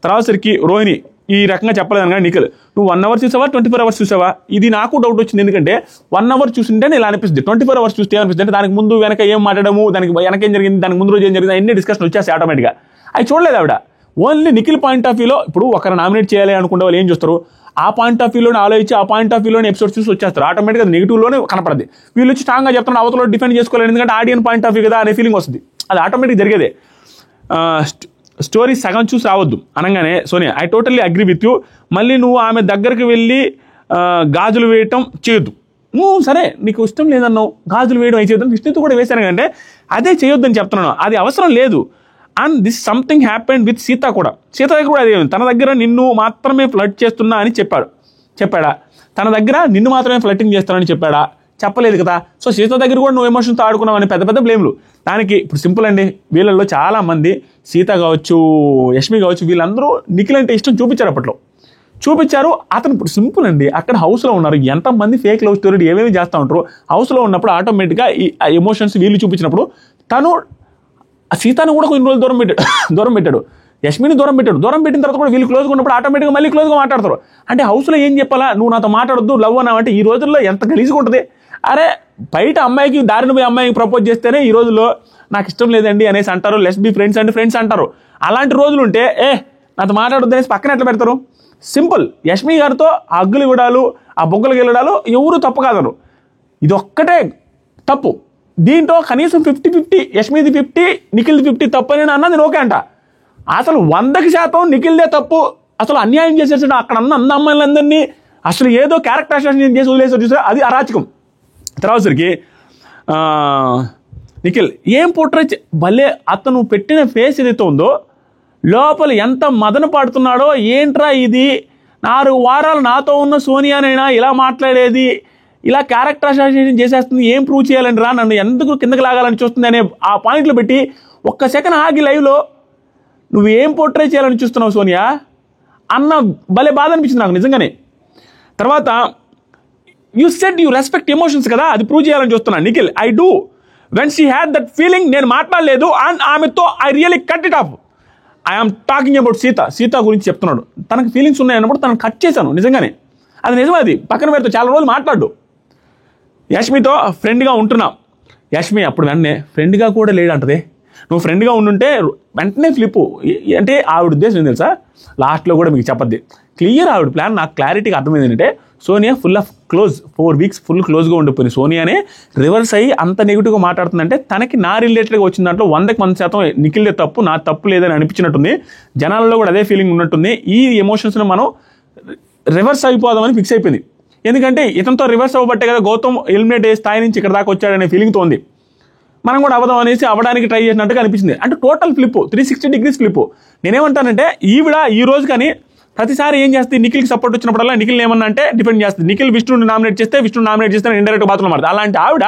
తర్వాత సరికి రోహిణి ఈ రకంగా చెప్పలేదు అనగా నిఖిల్ నువ్వు 1 hour చూసావా 24 hours చూసావా, ఇది నాకు డౌట్ వచ్చింది. ఎందుకంటే 1 hour చూసింటే ఇలా అనిపిస్తుంది, 24 hours చూస్తే ఏమనిపిస్తుంది అంటే దానికి ముందు వెనక ఏం మాట్లాడము, దానికి వెనక ఏం జరిగింది, దానికి ముందు రోజు ఏం జరిగింది, అన్ని డిస్కషన్ వచ్చేస్తాయి ఆటోమేటిక్గా. అవి చూడలేదు ఆవిడ, ఓన్లీ నిఖిల్ పాయింట్ ఆఫ్ వ్యూలో. ఇప్పుడు ఒకరు నామినేట్ చేయాలి అనుకునే వాళ్ళు ఏం చూస్తారు, ఆ పాయింట్ ఆఫ్ వ్యూలోనే ఆలోచించి ఆ పాయింట్ ఆఫ్ వ్యూలోనే ఎపిసోడ్స్ చూసి వచ్చేస్తారు, ఆటోమేటిక్గా నెగిటివ్లోనే కనపడదు. వీళ్ళు వచ్చి స్ట్రాంగ్గా చెప్తున్నారు అవతలో డిఫెండ్ చేసుకోలేదు ఎందుకంటే ఆడియన్ పాయింట్ ఆఫ్ వ్యూ కదా అనే ఫీలింగ్ వస్తుంది, అది ఆటోమేటిక్ జరిగేదే. స్టోరీ సగం చూసి రావద్దు అనగానే Sonia I totally agree with you, మళ్ళీ నువ్వు ఆమె దగ్గరికి వెళ్ళి గాజులు వేయటం చేయొద్దు. నువ్వు సరే నీకు ఇష్టం లేదన్నావు, గాజులు వేయడం అయి చేయొద్దు, విష్ణుతో కూడా వేశాను కంటే అదే చేయొద్దని చెప్తున్నాను, అది అవసరం లేదు. And this something happened with Sita కూడా, సీత దగ్గర కూడా అదే, తన దగ్గర నిన్ను మాత్రమే ఫ్లర్ట్ చేస్తున్నా అని చెప్పాడా, తన దగ్గర నిన్ను మాత్రమే ఫ్లర్టింగ్ చేస్తానని చెప్పాడా, చెప్పలేదు కదా. సో సీత దగ్గర కూడా నువ్వు ఎమోషన్తో ఆడుకున్నావు అని పెద్ద బ్లేమ్లు. దానికి ఇప్పుడు సింపుల్ అండి, వీళ్ళల్లో చాలామంది సీత కావచ్చు యష్మి కావచ్చు వీళ్ళందరూ నిఖిల్ అంటే ఇష్టం చూపించారు, అప్పట్లో చూపించారు. అతను ఇప్పుడు సింపుల్ అండి, అక్కడ హౌస్లో ఉన్నారు, ఎంతమంది ఫేక్ లవ్ స్టోరీ ఏమేమి చేస్తూ ఉంటారు, హౌస్లో ఉన్నప్పుడు ఆటోమేటిక్గా ఈ ఎమోషన్స్ వీళ్ళు చూపించినప్పుడు తను సీతాను కూడా కొన్ని రోజులు దూరం పెట్టాడు, యష్మిని దూరం పెట్టిన తర్వాత కూడా వీళ్ళు క్లోజ్గా ఉన్నప్పుడు ఆటోమేటిక్గా మళ్ళీ క్లోజ్గా మాట్లాడతారు. అంటే హౌస్లో ఏం చెప్పాలా, నువ్వు నాతో మాట్లాడొద్దు లవ్ అన్నావంటే ఈ రోజుల్లో ఎంత గలీజ్గా ఉంటుంది. అరే బయట అమ్మాయికి దారిని పోయి అమ్మాయికి ప్రపోజ్ చేస్తేనే ఈ రోజుల్లో నాకు ఇష్టం లేదండి అనేసి అంటారు, లెట్స్ బి ఫ్రెండ్స్ అంటే ఫ్రెండ్స్ అంటారు. అలాంటి రోజులు ఉంటే నాతో మాట్లాడొద్దు అనేసి పక్కన ఎట్లా పెడతారు. సింపుల్, యష్మి గారితో ఆ అగ్గులు ఇవ్వడాలు ఆ బొగ్గలు గెలడాలు ఎవరు తప్పు కాదరు, ఇది ఒక్కటే తప్పు. దీంట్లో కనీసం 50-50, యష్మిది 50 నిఖిల్ది 50 తప్పు అని అన్నది ఓకే అంట. అసలు 100% నిఖిల్దే తప్పు, అసలు అన్యాయం చేసేసాడు అక్కడ అన్న అమ్మాయిలందరినీ, అసలు ఏదో క్యారెక్టర్ అసాసినేషన్ చేసి వదిలేసాడు చూసారు, అది అరాచకం. తర్వాత సరికి నిఖిల్ ఏం పోట్రేట్ భలే, అతను పెట్టిన ఫేస్ ఏదైతే ఉందో లోపల ఎంత మదన పడుతున్నాడో, ఏంట్రా ఇది 4 వారాలు నాతో ఉన్న సోనియానైనా ఇలా మాట్లాడేది, ఇలా క్యారెక్టర్ అసాసినేషన్ చేసేస్తుంది, ఏం ప్రూవ్ చేయాలని రా, నన్ను ఎందుకు కిందకి లాగాలని చూస్తుంది అనే ఆ పాయింట్లో పెట్టి ఒక్క సెకండ్ ఆగి లైవ్లో నువ్వేం పోర్ట్రే చేయాలని చూస్తున్నావు సోనియా అన్న భలే బాధ అనిపించింది నాకు నిజంగానే. తర్వాత you said you respect emotions కదా, అది ప్రూవ్ చేయాలని చూస్తున్నాను Nikhil. I do. When she had that feeling, నేను మాట్లాడలేదు అండ్ ఆమెతో I really cut it of. I'm talking about Sita గురించి చెప్తున్నాడు. తనకు ఫీలింగ్స్ ఉన్నాయన్నప్పుడు తనను కట్ చేశాను నిజంగానే, అది నిజమే. అది పక్కన పెడితే చాలా రోజులు మాట్లాడు. యష్మితో ఫ్రెండ్గా ఉంటున్నాం, యష్మి అప్పుడు వెంటనే ఫ్రెండ్గా కూడా లేడంటది. నువ్వు ఫ్రెండ్గా ఉండుంటే వెంటనే ఫ్లిప్. అంటే ఆవిడ ఉద్దేశం ఏం తెలుసా, లాస్ట్లో కూడా మీకు చెప్పద్ది క్లియర్ ఆవిడ ప్లాన్. నాకు క్లారిటీగా అర్థమైంది ఏంటంటే Sonia full of close, 4 weeks full క్లోజ్గా ఉండిపోయింది. సోనియానే రివర్స్ అయ్యి అంత నెగిటివ్గా మాట్లాడుతుందంటే తనకి నా రిలేటెడ్గా వచ్చిన దాంట్లో 100% నిఖిల్దే తప్పు, నా తప్పు లేదని అనిపించినట్టుంది. జనాల్లో కూడా అదే ఫీలింగ్ ఉన్నట్టుంది. ఈ ఎమోషన్స్ని మనం రివర్స్ అయిపోదామని ఫిక్స్ అయిపోయింది. ఎందుకంటే ఇతనితో రివర్స్ అవ్వబట్టే కదా గౌతమ్ ఎలిమినేట్ అయ్యే స్థాయి నుంచి ఇక్కడ దాకా వచ్చాడనే ఫీలింగ్తో ఉంది. మనం కూడా అవదాం అనేసి అవ్వడానికి ట్రై చేసినట్టుగా అనిపించింది. అంటే టోటల్ ఫ్లిప్, 360 degrees ఫ్లిప్. నేనేమంటానంటే ఈవిడ ఈ రోజు కానీ ప్రతిసారి ఏం చేస్తుంది, నిఖిల్కి సపోర్ట్ వచ్చినప్పుడల్లా నిఖిల్ ఏమన్నా అంటే డిపెండ్ చేస్తుంది. నిఖిల్ విష్ణుని నామినేట్ చేస్తే ఇండైరెక్ట్ బాత్రూమ్ మారుతుంది. అలాంటి ఆవిడ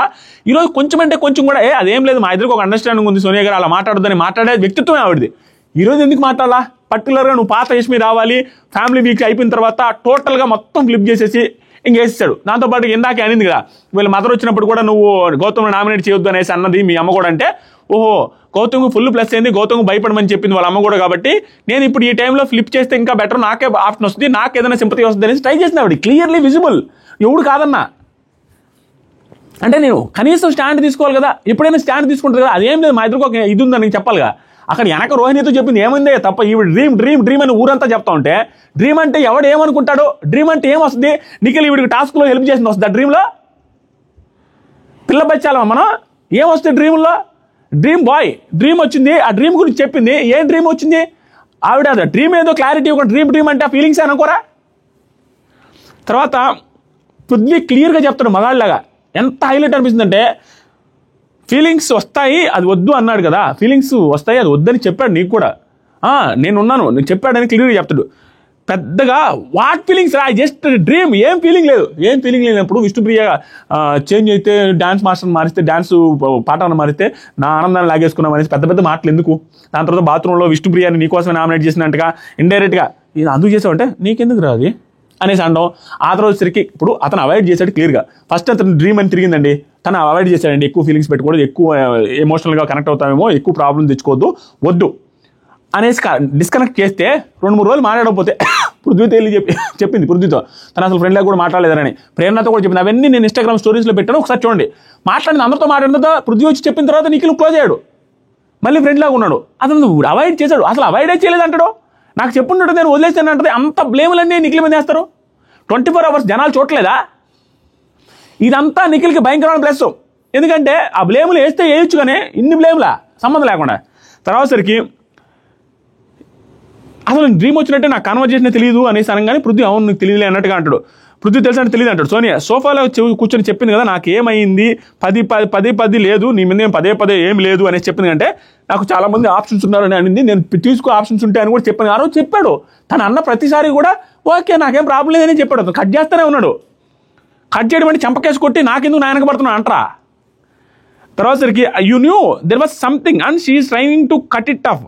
ఈరోజు కొంచెం అంటే కొంచెం కూడా అదేం లేదు, మా ఇద్దరికి ఒక అండర్స్టాండింగ్ ఉంది సోనియా గారు, అలా మాట్లాడొద్దని మాట్లాడే వ్యక్తిత్వమే ఆవిడది. ఈరోజు ఎందుకు మాట్లాడాలా? పర్టికులర్గా నువ్వు పాత యష్మి రావాలి, ఫ్యామిలీ వీక్ అయిపోయిన తర్వాత టోటల్గా మొత్తం ఫ్లిప్ చేసేసి ఇంకేసాడు. దాంతోపాటు ఇందాకే అనింది కదా, వీళ్ళ మదర్ వచ్చినప్పుడు కూడా నువ్వు గౌతమ్ని నామినేట్ చేయొద్దు అనేసి అన్నది మీ అమ్మ కూడా. అంటే ఓహో గౌతమ్ ఫుల్ ప్లస్ అయింది, గౌతమ్ భయపడమని చెప్పింది వాళ్ళ అమ్మ కూడా. కాబట్టి నేను ఇప్పుడు ఈ టైంలో ఫ్లిప్ చేస్తే ఇంకా బెటర్, నాకే ఆప్షన్ వస్తుంది, నాకు ఏదైనా సింపతి వస్తుంది అనేసి ట్రై చేసిన ఆవిడ. క్లియర్లీ విజిబుల్, ఎవడు కాదన్నా. అంటే నేను కనీసం స్టాండ్ తీసుకోవాలి కదా, ఎప్పుడైనా స్టాండ్ తీసుకుంటుంది కదా. అదేం లేదు, మా ఇద్దరికి ఒక ఇది ఉందని చెప్పాలిగా. అక్కడ వెనక రోహిణితో చెప్పింది ఏమైందే తప్ప, ఈవిడ డ్రీమ్ అని ఊరంతా చెప్తా ఉంటే డ్రీమ్ అంటే ఎవడు ఏమనుకుంటాడో, డ్రీమ్ అంటే ఏం వస్తుంది? నిఖిల్ ఈవిడికి టాస్క్లో హెల్ప్ చేసింది వస్తుంది. ఆ డ్రీమ్లో పిల్ల బచ్చాలా మనం, ఏం వస్తుంది డ్రీమ్లో? డ్రీమ్ బాయ్ డ్రీమ్ వచ్చింది, ఆ డ్రీమ్ గురించి చెప్పింది. ఏం డ్రీమ్ వచ్చింది ఆవిడ? అది డ్రీమ్ ఏదో క్లారిటీ, ఒక డ్రీమ్ అంటే ఆ ఫీలింగ్స్ అనుకోరా. తర్వాత పృథ్వీ క్లియర్గా చెప్తాడు మగాళ్ళలాగా. ఎంత హైలైట్ అనిపిస్తుందంటే ఫీలింగ్స్ వస్తాయి అది వద్దు అన్నాడు కదా, ఫీలింగ్స్ వస్తాయి అది వద్దని చెప్పాడు నీకు కూడా. నేనున్నాను నేను చెప్పాడని క్లియర్గా చెప్తాడు. పెద్దగా వాట్ ఫీలింగ్స్ రా, జస్ట్ డ్రీమ్, ఏం ఫీలింగ్ లేదు. ఏం ఫీలింగ్ లేనప్పుడు విష్ణుప్రియ చేంజ్ అయితే, డాన్స్ మాస్టర్ మారిస్తే, డాన్స్ పాటను మారిస్తే నా ఆనందాన్ని లాగేసుకున్నాం అనేసి పెద్ద పెద్ద మాటలు ఎందుకు? దాని తర్వాత బాత్రూంలో విష్ణుప్రియని నీకోసమే నామినేట్ చేసినట్టుగా ఇండైరెక్ట్గా ఇది అందుకు చేసావంటే నీకెందుకు రాదు అనేసి అనడం. ఆ తర్వాత వచ్చరికి ఇప్పుడు అతను అవాయిడ్ చేశాడు క్లియర్గా. ఫస్ట్ అతను డ్రీమ్ అని తిరిగిందండి, తను అవాయిడ్ చేశాడండి. ఎక్కువ ఫీలింగ్స్ పెట్టుకోవద్దు, ఎక్కువ ఎమోషనల్గా కనెక్ట్ అవుతామేమో, ఎక్కువ ప్రాబ్లమ్ తెచ్చుకోవద్దు, వద్దు అనేసి డిస్కనెక్ట్ చేస్తే 2-3 రోజులు మాట్లాడకపోతే పృథ్వీ చెప్పింది పృథ్వీతో తను అసలు ఫ్రెండ్లా కూడా మాట్లాడలేదని, ప్రేరణతో కూడా చెప్పింది. అవన్నీ నేను ఇన్స్టాగ్రామ్ స్టోరీస్లో పెట్టాను, ఒకసారి చూడండి. మాట్లాడింది అందరితో మాట్లాడిన తర్వాత పృథ్వీ వచ్చి చెప్పిన తర్వాత నిఖిల్ క్లోజ్ అయ్యాడు, మళ్ళీ ఫ్రెండ్లాగా ఉన్నాడు. అతను అవాయిడ్ చేశాడు, అసలు అవాయిడే చేయలేదు అంటాడు. నాకు చెప్పుంటాడు నేను వదిలేస్తాను అంటే అంత బ్లేములన్నీ నిఖిల్ మీద వేస్తారు. 24 hours జనాలు చూడలేదా? ఇదంతా నిఖిల్కి భయంకరమైన ప్లస్. ఎందుకంటే ఆ బ్లేములు వేస్తే వేయొచ్చు కానీ ఇన్ని బ్లేములా సంబంధం లేకుండా. తర్వాత సరికి అసలు డ్రీమ్ వచ్చినట్టే నాకు కన్వర్జేషన్ తెలియదు అనేసి అనగానే పృథ్వీ అవును నీకు తెలియలే అన్నట్టుగా అంటాడు. పృథ్వీ తెలుసు అంటే తెలియదు అంటాడు. సోనియా సోఫాలో కూర్చొని చెప్పింది కదా నాకు ఏమైంది, 10 లేదు నీ మీద పదే ఏం లేదు అనేసి చెప్పింది. అంటే నాకు చాలా మంది ఆప్షన్స్ ఉన్నారని అనింది, నేను తీసుకో ఆప్షన్స్ ఉంటాయని కూడా చెప్పాను. ఆ రోజు చెప్పాడు. తను అన్న ప్రతిసారి కూడా ఓకే నాకేం ప్రాబ్లం లేదని చెప్పాడు. అతను కట్ చేస్తూనే ఉన్నాడు. కట్ చేయడం అంటే చంపకేసి కొట్టి నాకెందుకు నా వెనకబడుతున్నాను అంటారా. తర్వాత సరికి you new there was something and she is training to cut it of.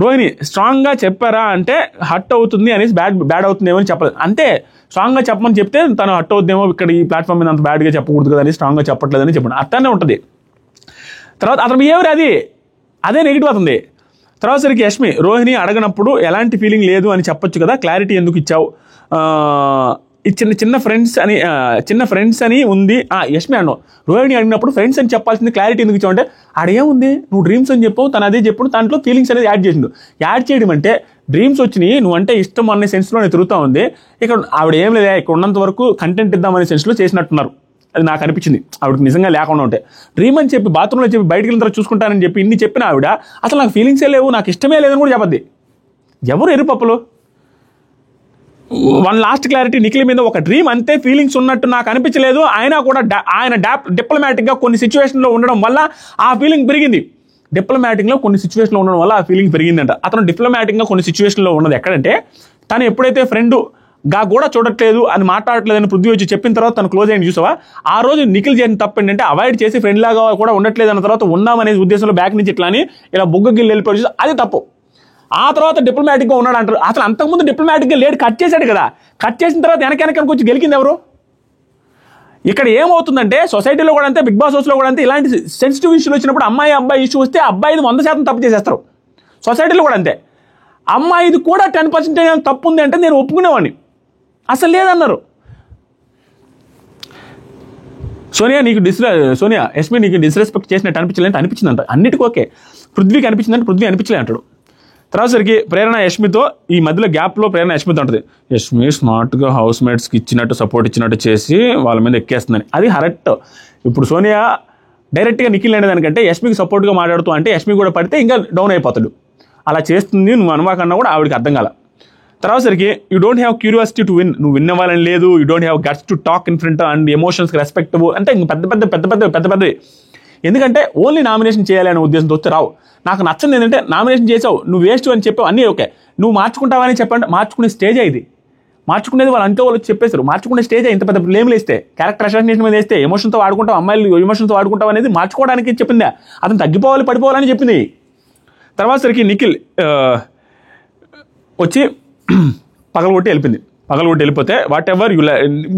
Rohini స్ట్రాంగ్గా చెప్పారా అంటే హర్ట్ అవుతుంది అనేసి బ్యాడ్ అవుతుందేమో అని చెప్పలేదు. అంతే స్ట్రాంగ్గా చెప్పమని చెప్తే తను హర్ట్ అవుతుందేమో, ఇక్కడ ఈ ప్లాట్ఫామ్ మీద అంత బ్యాడ్గా చెప్పకూడదు కదా అని స్ట్రాంగ్గా చెప్పట్లేదని చెప్పండి. అర్థానే ఉంటుంది. తర్వాత అతను బిహేవియర్ అదే నెగిటివ్ అవుతుంది. తర్వాత సరికి యష్మి రోహిణి అడగనప్పుడు ఎలాంటి ఫీలింగ్ లేదు అని చెప్పొచ్చు కదా, క్లారిటీ ఎందుకు ఇచ్చావు? ఈ చిన్న ఫ్రెండ్స్ అని ఉంది యష్మి అన్నావు. రోహిణి అడిగినప్పుడు ఫ్రెండ్స్ అని చెప్పాల్సింది క్లారిటీ ఎందుకు ఇచ్చావు అంటే ఆడేముంది నువ్వు డ్రీమ్స్ అని చెప్పావు, తను అదే చెప్పు, దాంట్లో ఫీలింగ్స్ అనేది యాడ్ చేసిండు. యాడ్ చేయడం అంటే డ్రీమ్స్ వచ్చినాయి నువ్వంటే ఇష్టం అనే సెన్స్లోనే తిరుగుతూ ఉంది. ఇక్కడ ఆవిడ ఏం లేదా, ఇక్కడ ఉన్నంత వరకు కంటెంట్ ఇద్దామనే సెన్స్లో చేసినట్టున్నారు. అది నాకు అనిపించింది. ఆవిడకి నిజంగా లేకుండా ఉంటే డ్రీమ్ అని చెప్పి బాత్రూంలో చెప్పి బయటికి వెళ్ళిన తర్వాత చూసుకుంటానని చెప్పి ఇన్ని చెప్పిన ఆవిడ అసలు నాకు ఫీలింగ్సే లేవు, నాకు ఇష్టమే లేదని కూడా చెప్పద్ది. ఎవరు ఎరుపప్పులు? వన్ లాస్ట్ క్లారిటీ, నిఖిల్ మీద ఒక డ్రీమ్ అంతే, ఫీలింగ్స్ ఉన్నట్టు నాకు అనిపించలేదు. అయినా కూడా ఆయన డిప్లొమాటిక్గా కొన్ని సిచ్యువేషన్లో ఉండడం వల్ల ఆ ఫీలింగ్ పెరిగింది. డిప్లొమాటిక్లో కొన్ని సిచ్యువేషన్లో ఉండడం వల్ల ఆ ఫీలింగ్ పెరిగిందంట. అతను డిప్లొమాటిక్గా కొన్ని సిచ్యువేషన్లో ఉన్నది ఎక్కడంటే తను ఎప్పుడైతే ఫ్రెండ్ కూడా చూడట్లేదు అని మాట్లాడట్లేదు అని పృథ్వీ వచ్చి చెప్పిన తర్వాత తను క్లోజ్ అయ్యింది చూసావా. ఆ రోజు నిఖిల్ చేసిన తప్పు ఏంటంటే అవాయిడ్ చేసి ఫ్రెండ్ లాగా కూడా ఉండట్లేదు అన్న తర్వాత ఉన్నామనే ఉద్దేశంలో బ్యాక్ నుంచి ఇట్లా అని ఇలా బుగ్గగిల్లి వెళ్ళిపోయి అది తప్పు. ఆ తర్వాత డిప్లొమాటిక్గా ఉన్నాడు అంటారు. అసలు అంతకుముందు డిప్లొమాటిక్గా లేడు, కట్ చేశాడు కదా. కట్ చేసిన తర్వాత వెనకనికి వచ్చి గెలికింది ఎవరు? ఇక్కడ ఏమవుతుందంటే సొసైటీలో కూడా అంతే, బిగ్ బాస్ హౌస్లో కూడా అంతే, ఇలాంటి సెన్సిటివ్ ఇష్యూలు వచ్చినప్పుడు అమ్మాయి అబ్బాయి ఇష్యూ వస్తే అబ్బాయిది 100% తప్పు చేసేస్తారు. సొసైటీలో కూడా అంతే. అమ్మాయిది కూడా 10% తప్పు ఉంది అంటే నేను ఒప్పుకునేవాడిని. అసలు లేదన్నారు. యష్మి నీకు డిస్రెస్పెక్ట్ చేసినట్టు అనిపించిందంట. అన్నిటికీ ఓకే. పృథ్వీకి అనిపించిందంటే పృథ్వీ అనిపించలే అంటాడు. తర్వాత సరికి ప్రేరణ యష్మితో ఈ మధ్యలో గ్యాప్లో ప్రేరణ యష్మితో ఉంటుంది. యష్మి స్మార్ట్గా హౌస్ మేట్స్కి ఇచ్చినట్టు సపోర్ట్ ఇచ్చినట్టు చేసి వాళ్ళ మీద ఎక్కేస్తుందని. అది కరెక్ట్. ఇప్పుడు సోనియా డైరెక్ట్గా నిఖిల్ అనేదానికంటే యష్మికి సపోర్ట్గా మాట్లాడుతూ అంటే యష్మి కూడా పడితే ఇంకా డౌన్ అయిపోతాడు. అలా చేస్తుంది నువ్వు అనుమాకన్నా కూడా ఆవిడకి అర్థం కాల. తర్వాత సరికి you don't have curiosity to win. నువ్వు విన్ అవ్వాలని లేదు. You don't have guts to talk in front and ఎమోషన్స్కి రెస్పెక్ట్ అంటే ఇంక పెద్ద ఎందుకంటే ఓన్లీ నామినేషన్ చేయాలి అనే ఉద్దేశంతో వస్తే రావు. నాకు నచ్చింది ఏంటంటే నామినేషన్ చేసావు, నువ్వు వేస్ట్ అని చెప్పావు, అన్నీ ఓకే. నువ్వు మార్చుకుంటావని చెప్పండి. మార్చుకునే స్టేజ్ ఇది. మార్చుకునేది వాళ్ళు అంటే వాళ్ళు చెప్పేశారు. మార్చుకునే స్టేజ్ ఇంత పెద్ద బ్లేమ్లు వేస్తే, క్యారెక్టర్ అసాసినేషన్ మీద వేస్తే, ఎమోషన్తో వాడుకుంటావు, అమ్మాయిలు ఎమోషన్తో వాడుకుంటావు అనేది మార్చుకోవడానికి చెప్పిందా. అతను తగ్గిపోవాలి పడిపోవాలని చెప్పింది. తర్వాత సరికి నిఖిల్ వచ్చి పగలగొట్టి వెళ్ళిపోతే వాట్ ఎవర్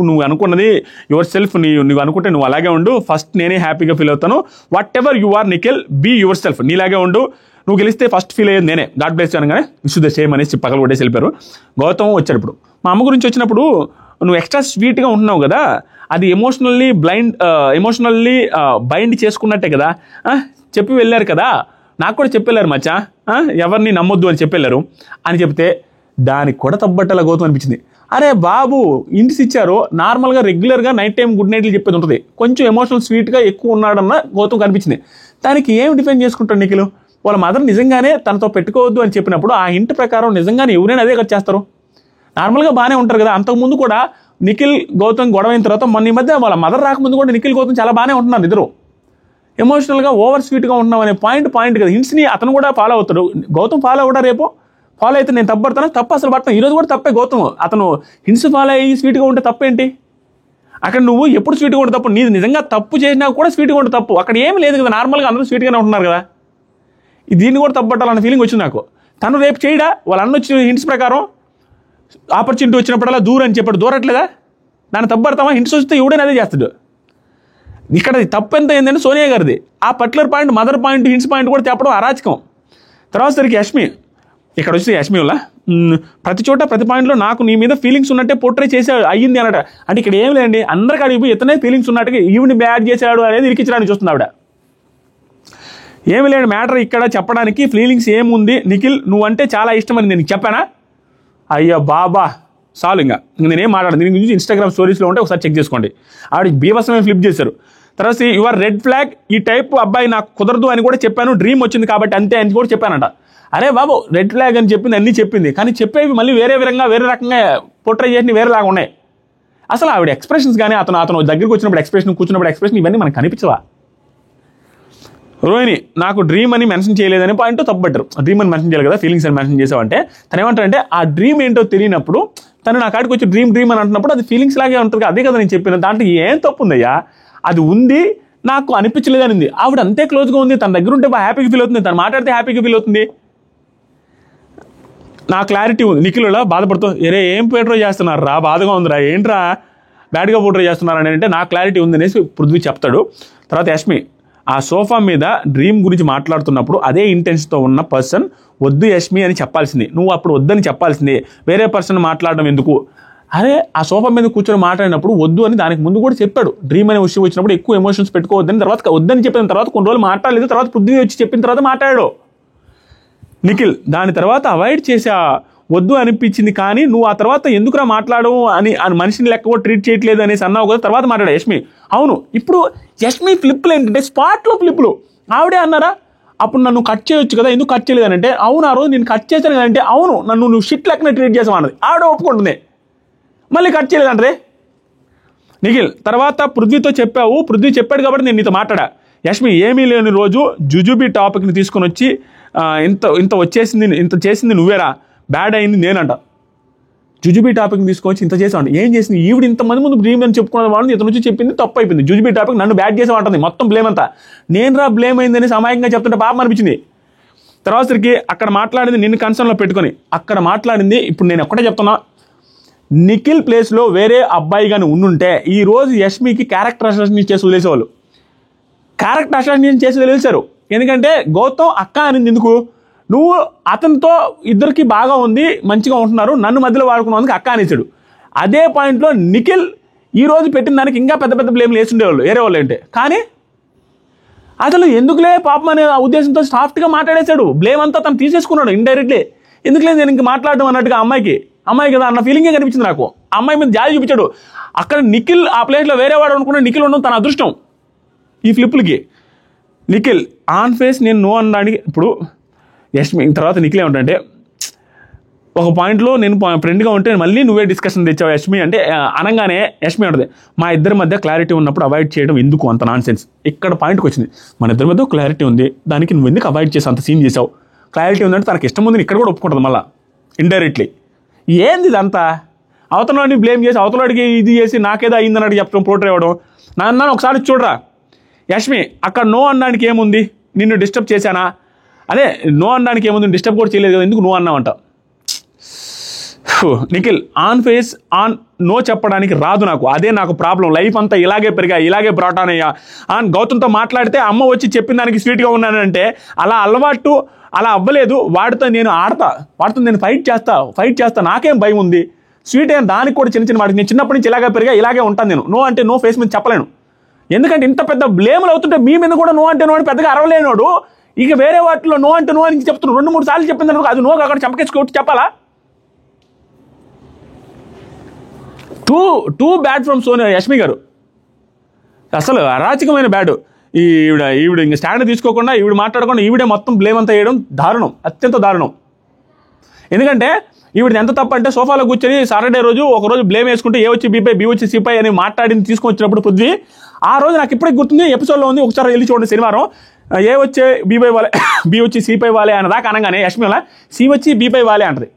నువ్వు అనుకున్నది యువర్ సెల్ఫ్, నువ్వు అనుకుంటే నువ్వు అలాగే ఉండు. ఫస్ట్ నేనే హ్యాపీగా ఫీల్ అవుతాను. Whatever you are Nikhil, be yourself, నీలాగే ఉండు. నువ్వు గెలిస్తే ఫస్ట్ ఫీల్ అయ్యేది నేనే. గాడ్ బ్లెస్ అనగానే విష్ ద సేమ్ అనేసి పగలగొట్టేసి వెళ్ళిపోయారు. గౌతమ్ వచ్చాడు. ఇప్పుడు మా అమ్మ గురించి వచ్చినప్పుడు నువ్వు ఎక్స్ట్రా స్వీట్గా ఉంటున్నావు కదా, అది ఎమోషనల్లీ బైండ్ చేసుకున్నట్టే కదా. చెప్పి వెళ్ళారు కదా, నాకు కూడా చెప్పి వెళ్ళారు మచ్చా, ఎవరిని నమ్మొద్దు అని చెప్పి వెళ్ళారు అని చెప్తే దానికి కూడా తప్పబట్టలా గౌతమ్ అనిపించింది. అరే బాబు, ఇంటిస్ ఇచ్చారు, నార్మల్గా రెగ్యులర్గా నైట్ టైం గుడ్ నైట్లు చెప్పేది ఉంటుంది, కొంచెం ఎమోషనల్ స్వీట్గా ఎక్కువ ఉన్నాడన్న గౌతమ్ కనిపించింది. దానికి ఏం డిఫెండ్ చేసుకుంటాడు నిఖిల్? వాళ్ళ మదర్ నిజంగానే తనతో పెట్టుకోవద్దు అని చెప్పినప్పుడు ఆ ఇంటి ప్రకారం నిజంగానే ఎవరైనా అదే కదా చేస్తారు. నార్మల్గా బాగానే ఉంటారు కదా. అంతకుముందు కూడా నిఖిల్ గౌతమ్ గొడవ అయిన తర్వాత మొన్న ఈ మధ్య వాళ్ళ మదర్ రాకముందు కూడా నిఖిల్ గౌతమ్ చాలా బాగానే ఉంటున్నారు ఇద్దరు. ఎమోషనల్గా ఓవర్ స్వీట్గా ఉంటున్నాం అనే పాయింట్ కదా. హింట్స్ని అతను కూడా ఫాలో అవుతాడు, గౌతమ్ ఫాలో కూడా రేపు ఫాలో అయితే నేను తప్పు పడతాను. తప్పు అసలు పడతాను. ఈరోజు కూడా తప్పే గౌతమ్. అతను హింట్స్ ఫాలో అయ్యి స్వీట్గా ఉంటే తప్పేంటి? అక్కడ నువ్వు ఎప్పుడు స్వీట్గా ఉంటే తప్పు, నీది నిజంగా తప్పు చేసినా కూడా స్వీట్గా ఉంటే తప్పు. అక్కడ ఏం లేదు కదా, నార్మల్గా అందరూ స్వీట్గానే ఉంటున్నారు కదా. దీన్ని కూడా తప్పు పట్టాలన్న ఫీలింగ్ వచ్చింది నాకు. తను రేపు చేయడా? వాళ్ళ అన్న వచ్చిన హింట్స్ ప్రకారం ఆపర్చునిటీ వచ్చినప్పుడల్లా దూరం అని చెప్పాడు, దూరట్లేదా? దాన్ని తప్పు పడతామా? హింట్స్ వస్తే ఎవడైనా అదే చేస్తాడు. ఇక్కడ తప్పు ఎంత ఏంటంటే సోనియా గారిది. ఆ particular point, mother point, hints point కూడా చెప్పడం అరాచకం. తర్వాత సరికి యష్మి ఇక్కడ వచ్చి యష్మి వల్ల ప్రతి చోట ప్రతి పాయింట్లో నాకు నీ మీద ఫీలింగ్స్ ఉన్నట్టే పోర్ట్రే చేసాడు అయ్యింది అన్నట. అంటే ఇక్కడ ఏం లేదండి, అందరికీ అడిగిపోయి ఇతనే ఫీలింగ్స్ ఉన్నట్టుగా ఈవిని బ్యాడ్ చేశాడు అనేది ఇరికించడానికి చూస్తుంది ఆవిడ. ఏమి లేని మ్యాటర్ ఇక్కడ చెప్పడానికి. ఫీలింగ్స్ ఏముంది నిఖిల్, నువ్వంటే చాలా ఇష్టమని నేను చెప్పానా? అయ్యో బాబా చాలు, ఇంకా నేనేం మాట్లాడను దీని గురించి. ఇన్స్టాగ్రామ్ స్టోరీస్లో ఉంటే ఒకసారి చెక్ చేసుకోండి. ఆవిడ బీభత్సమే ఫ్లిప్ చేశారు. తర్వాత యువర్ రెడ్ ఫ్లాగ్, ఈ టైప్ అబ్బాయి నాకు కుదరదు అని కూడా చెప్పాను, డ్రీమ్ వచ్చింది కాబట్టి అంతే అని కూడా చెప్పానంట. అరే బాబు, రెడ్ ఫ్లాగ్ అని చెప్పింది అన్నీ చెప్పింది, కానీ చెప్పేవి మళ్ళీ వేరే రకంగా పోర్ట్రే చేసి వేరేలాగా ఉన్నాయి. అసలు ఆవిడ ఎక్స్ప్రెషన్స్ కానీ అతను దగ్గరికి వచ్చినప్పుడు ఎక్స్ప్రెషన్, కూర్చున్నప్పుడు ఎక్స్ప్రెషన్, ఇవన్నీ మనకు కనిపించవా? రోహిణి నాకు డ్రీమ్ అని మెన్షన్ చేయలేదని పాయింట్ తప్పబట్టారు. డ్రీమ్ అని మెన్షన్ చేయాలి కదా, ఫీలింగ్స్ అని మెన్షన్ చేసావంటే తను ఏమంటారంటే ఆ డ్రీమ్ ఏంటో తెలియనప్పుడు తను నా కాడికి వచ్చి డ్రీమ్ అని అంటున్నప్పుడు అది ఫీలింగ్స్ లాగే ఉంటుంది. అదే కదా నేను చెప్పిన, దాంట్లో ఏం తప్పు ఉందయ్యా? అది ఉంది, నాకు అనిపించలేదని. ఆవిడ అంతే క్లోజ్గా ఉంది, తన దగ్గర ఉంటే హ్యాపీగా ఫీల్ అవుతుంది, తను మాట్లాడితే హ్యాపీగా ఫీల్ అవుతుంది. నా క్లారిటీ ఉంది. నిఖిల్ బాధపడుతూ ఏం పోట్రే చేస్తున్నారు రా, బాధగా ఉందిరా, ఏంట్రా బ్యాడ్గా పోట్రే చేస్తున్నారు అని అంటే నా క్లారిటీ ఉంది అనేసి పృథ్వీ చెప్తాడు. తర్వాత యష్మి ఆ సోఫా మీద డ్రీమ్ గురించి మాట్లాడుతున్నప్పుడు అదే ఇంటెన్షన్తో ఉన్న పర్సన్ వద్దు యష్మి అని చెప్పాల్సింది, నువ్వు అప్పుడు వద్దని చెప్పాల్సింది, వేరే పర్సన్ మాట్లాడడం ఎందుకు? అరే ఆ సోఫా మీద కూర్చొని మాట్లాడినప్పుడు వద్దు అని దానికి ముందు కూడా చెప్పాడు. డ్రీమ్ అనే విషయం వచ్చినప్పుడు ఎక్కువ ఎమోషన్స్ పెట్టుకోవద్దని, తర్వాత వద్దని చెప్పిన తర్వాత కొన్ని రోజులు మాట్లాడలేదు, తర్వాత పృథ్వీ వచ్చి చెప్పిన తర్వాత మాట్లాడాడు నిఖిల్. దాని తర్వాత అవాయిడ్ చేసా, వద్దు అనిపించింది, కానీ నువ్వు ఆ తర్వాత ఎందుకురా మాట్లాడవు అని మనిషిని లెక్క కూడా ట్రీట్ చేయట్లేదు అనేసి అన్నావు కదా, తర్వాత మాట్లాడా యష్మి. అవును, ఇప్పుడు యష్మి ఫ్లిప్లు ఏంటంటే స్పాట్లో ఫ్లిప్లు. ఆవిడే అన్నారా అప్పుడు నన్ను కట్ చేయొచ్చు కదా, ఎందుకు కట్ చేయలేదు అని అంటే, అవును ఆ రోజు నేను కట్ చేశాను కదంటే, అవును నువ్వు షిట్ లెక్కనే ట్రీట్ చేసావు అన్నది. ఆవిడ ఒప్పుకుంటుంది, మళ్ళీ కట్ చేయలేదంటే నిఖిల్. తర్వాత పృథ్వీతో చెప్పావు, పృథ్వీ చెప్పాడు కాబట్టి నేను నీతో మాట్లాడా. యష్మి ఏమీ లేని రోజు జుజుబీ టాపిక్ని తీసుకొని వచ్చి ఇంత చేసింది నువ్వేరా, బ్యాడ్ అయింది నేనంట. జుజుబీ టాపిక్ తీసుకొచ్చి ఇంత చేసామంట. ఏం చేసింది ఈవిడ? ఇంతమంది ముందు బ్లేమ్ అని చెప్పుకున్న వాళ్ళని ఇతను నుంచి చెప్పింది తప్పు అయిపోయింది. జుజుబీ టాపిక్ నన్ను బ్యాడ్ చేసామంటుంది, మొత్తం బ్లేమ్ అంతా నేను రా బ్లేమ్ అయిందని సమాయంగా చెప్తుంటే పాపం అనిపించింది. తర్వాతకి అక్కడ మాట్లాడింది నిన్ను కన్సర్న్లో పెట్టుకొని అక్కడ మాట్లాడింది. ఇప్పుడు నేను ఒక్కటే చెప్తున్నా, నిఖిల్ ప్లేస్లో వేరే అబ్బాయి కానీ ఉండుంటే ఈరోజు యష్మికి క్యారెక్టర్ అసాసినేషన్ చేసి వదిలేసేవాళ్ళు. క్యారెక్టర్ అసాసినేషన్ చేసి వదిలేశారు. ఎందుకంటే గౌతమ్ అక్క అనింది ఎందుకు? నువ్వు అతనితో ఇద్దరికి బాగా ఉంది, మంచిగా ఉంటున్నారు, నన్ను మధ్యలో వాడుకున్నందుకు అక్క అనేసాడు. అదే పాయింట్లో నిఖిల్ ఈరోజు పెట్టిన దానికి ఇంకా పెద్ద పెద్ద బ్లేమ్లు వేస్తుండేవాళ్ళు వేరే వాళ్ళు అంటే. కానీ అసలు ఎందుకులే పాపం అనే ఉద్దేశంతో సాఫ్ట్గా మాట్లాడేశాడు. బ్లేమ్ అంతా తను తీసేసుకున్నాడు ఇండైరెక్ట్లీ. ఎందుకులే నేను ఇంక మాట్లాడడం అన్నట్టుగా అమ్మాయి కదా అన్న ఫీలింగే కనిపించింది నాకు. అమ్మాయి మీద జాలి చూపించాడు. అక్కడ నిఖిల్ ఆ ప్లేస్లో వేరే వాడు అనుకున్న నిఖిల్ ఉండడం తన అదృష్టం. ఈ ఫ్లిప్లకి నిఖిల్ ఆన్ ఫేస్ నేను నో అనడానికి ఇప్పుడు యష్మి తర్వాత నిఖిల్ ఏమంటే ఒక పాయింట్లో నేను ఫ్రెండ్గా ఉంటే మళ్ళీ నువ్వే డిస్కషన్ తెచ్చావు యష్మి అంటే అనగానే యష్మి ఉంటుంది మా ఇద్దరి మధ్య క్లారిటీ ఉన్నప్పుడు అవాయిడ్ చేయడం ఎందుకు అంత నాన్ సెన్స్. ఇక్కడ పాయింట్కి వచ్చింది మన ఇద్దరి మధ్య క్లారిటీ ఉంది, దానికి నువ్వు ఎందుకు అవాయిడ్ చేసి అంత సీన్ చేసావు? క్లారిటీ ఉందంటే తనకి ఇష్టం ఉంది ఇక్కడ కూడా ఒప్పుకుంటుంది మళ్ళీ ఇండైరెక్ట్లీ. ఏంది ఇదంతా? అవతలవాడిని బ్లేమ్ చేసి అవతలవాడికి ఇది చేసి నాకేదో అయిందన్నట్టు చెప్పడం పోర్ట్రే అవ్వడం. నాన్న ఒకసారి చూడరా యష్మి, అక్కడ నో అనడానికి ఏముంది? నిన్ను డిస్టర్బ్ చేశానా? అదే నో అనడానికి ఏముంది? డిస్టర్బ్ కూడా చేయలేదు కదా, ఎందుకు నో అన్నావంట? Nikhil on face on no చెప్పడానికి రాదు నాకు, అదే నాకు ప్రాబ్లం. లైఫ్ అంతా ఇలాగే పెరిగా, ఇలాగే బ్రాట్ అయ్యా. గౌతమ్తో మాట్లాడితే అమ్మ వచ్చి చెప్పిన దానికి స్వీట్గా ఉన్నానంటే అలా అలవాటు అలా అవ్వలేదు. వాడితో నేను వాడితో నేను ఫైట్ చేస్తా, నాకేం భయం ఉంది? స్వీట్ అయిన దానికి కూడా చిన్న వాడికి నేను చిన్నప్పటి నుంచి ఇలాగే పెరిగా, ఇలాగే ఉంటాను నేను. నో అంటే నో ఫేస్ మీద చెప్పలేను. ఎందుకంటే ఇంత పెద్ద బ్లేములు అవుతుంటే మీ మీద కూడా నో అంటే నో అని పెద్దగా అరవలేనోడు ఇక వేరే వాటిలో నో అంటే నో అని చెప్తున్నాడు. 2-3 సార్లు చెప్పింది అనుకో, అది నో అక్కడ చంపకేసుకొట్టి చెప్పాలా? Too bad from Sonia Yashmi గారు. అసలు అరాచకమైన బ్యాడ్. ఈవిడ ఇంక స్టాండ్ తీసుకోకుండా ఈవిడ మాట్లాడకుండా ఈవిడే మొత్తం బ్లేమ్ అంతా వేయడం దారుణం, అత్యంత దారుణం. ఎందుకంటే ఈవిడ ఎంత తప్ప అంటే సోఫాలో కూర్చొని సాటర్డే రోజు ఒకరోజు బ్లేమ్ వేసుకుంటే ఏ వచ్చి బీపై బి వచ్చి సిపై అని మాట్లాడింది తీసుకొని వచ్చినప్పుడు పృథ్వీ ఆ రోజు నాకు ఇప్పటికి గుర్తుంది. ఎపిసోడ్లో ఉంది, ఒకసారి వెళ్ళి చూడండి శనివారం. ఏ వచ్చే బీపై వాలే బి వచ్చి సిపై వాలే అన్న దాకా అనగానే యష్మి అలా సి వచ్చి బీపై వాలే అంటది.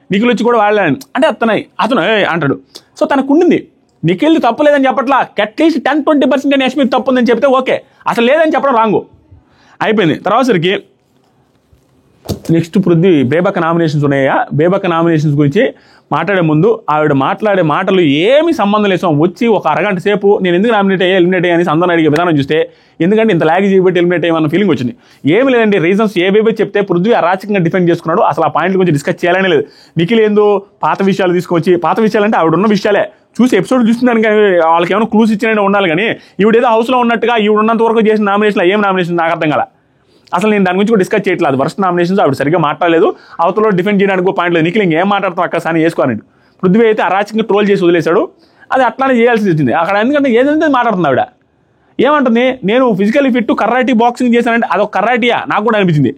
నిఖిల్ వచ్చి కూడా వాళ్ళే అంటే అతను అంటాడు. సో తనకు ఉండింది. నిఖిల్ తప్పు లేదని చెప్పట్లా, అట్లీస్ట్ 10-20% అని యష్మి తప్పు ఉందని చెప్తే ఓకే, అసలు లేదని చెప్పడం రాంగు అయిపోయింది. తర్వాతసరికి నెక్స్ట్ పృథ్వీ బేబక్క నామినేషన్స్ ఉన్నాయా? బేబక్క నామినేషన్స్ గురించి మాట్లాడే ముందు ఆవిడ మాట్లాడే మాటలు ఏమీ సంబంధం లేదు. వచ్చి ఒక అరగంట సేపు నేను ఎందుకు నామినేట్ ఎలిమినేట్ అయ్యా అని సందర్భం అడిగే విధానం చూస్తే ఎందుకంటే ఇంత లాగ్ చేయబట్టి ఎలిమినేట్ అయ్యమన్న ఫీలింగ్ వచ్చింది. ఏమి లేదండి, రీజన్స్ ఏవేవో చెప్తే పృథ్వీ అరాచకంగా డిఫెండ్ చేసుకున్నాడు. అసలు ఆ పాయింట్ గురించి డిస్కస్ చేయాలనే లేదు. నిఖిల్ ఏందో పాత విషయాలు తీసుకొచ్చి, పాత విషయాలు అంటే ఆవిడ ఉన్న విషయాలే చూసి ఎపిసోడ్ చూస్తున్నాను కానీ వాళ్ళకి ఏమైనా క్లూస్ ఇచ్చినట్టు ఉండాలి. కానీ ఈవిడేదో హౌస్లో ఉన్నట్టుగా ఈవిడ ఉన్నంత వరకు చేసిన నామినేషన్లో ఏం నామినేషన్ నాకు అర్థం కాల. అసలు నేను దాని గురించి కూడా డిస్కస్ చేయట్లేదు. వర్స్ట్ నామినేషన్స్ ఆవిడ సరిగ్గా మాట్లాడలేదు. అవతలో డిఫెండ్ చేయడానికి పాయింట్ లేదు. నిఖిల్ ఇంకేం మాట్లాడతాం అక్క సాని వేసుకోనండి. పృథ్వీ అయితే అరాచకంగా ట్రోల్ చేసి వదిలేశాడు. అది అట్లానే చేయాల్సి వచ్చింది అక్కడ. ఎందుకంటే ఏదంటే మాట్లాడుతుంది ఆవిడ. ఏమంటుంది, నేను ఫిజికల్లీ ఫిట్ కర్రాటీ బాక్సింగ్ చేశానంటే అదొక కర్రాటీయా నాకు కూడా అనిపించింది.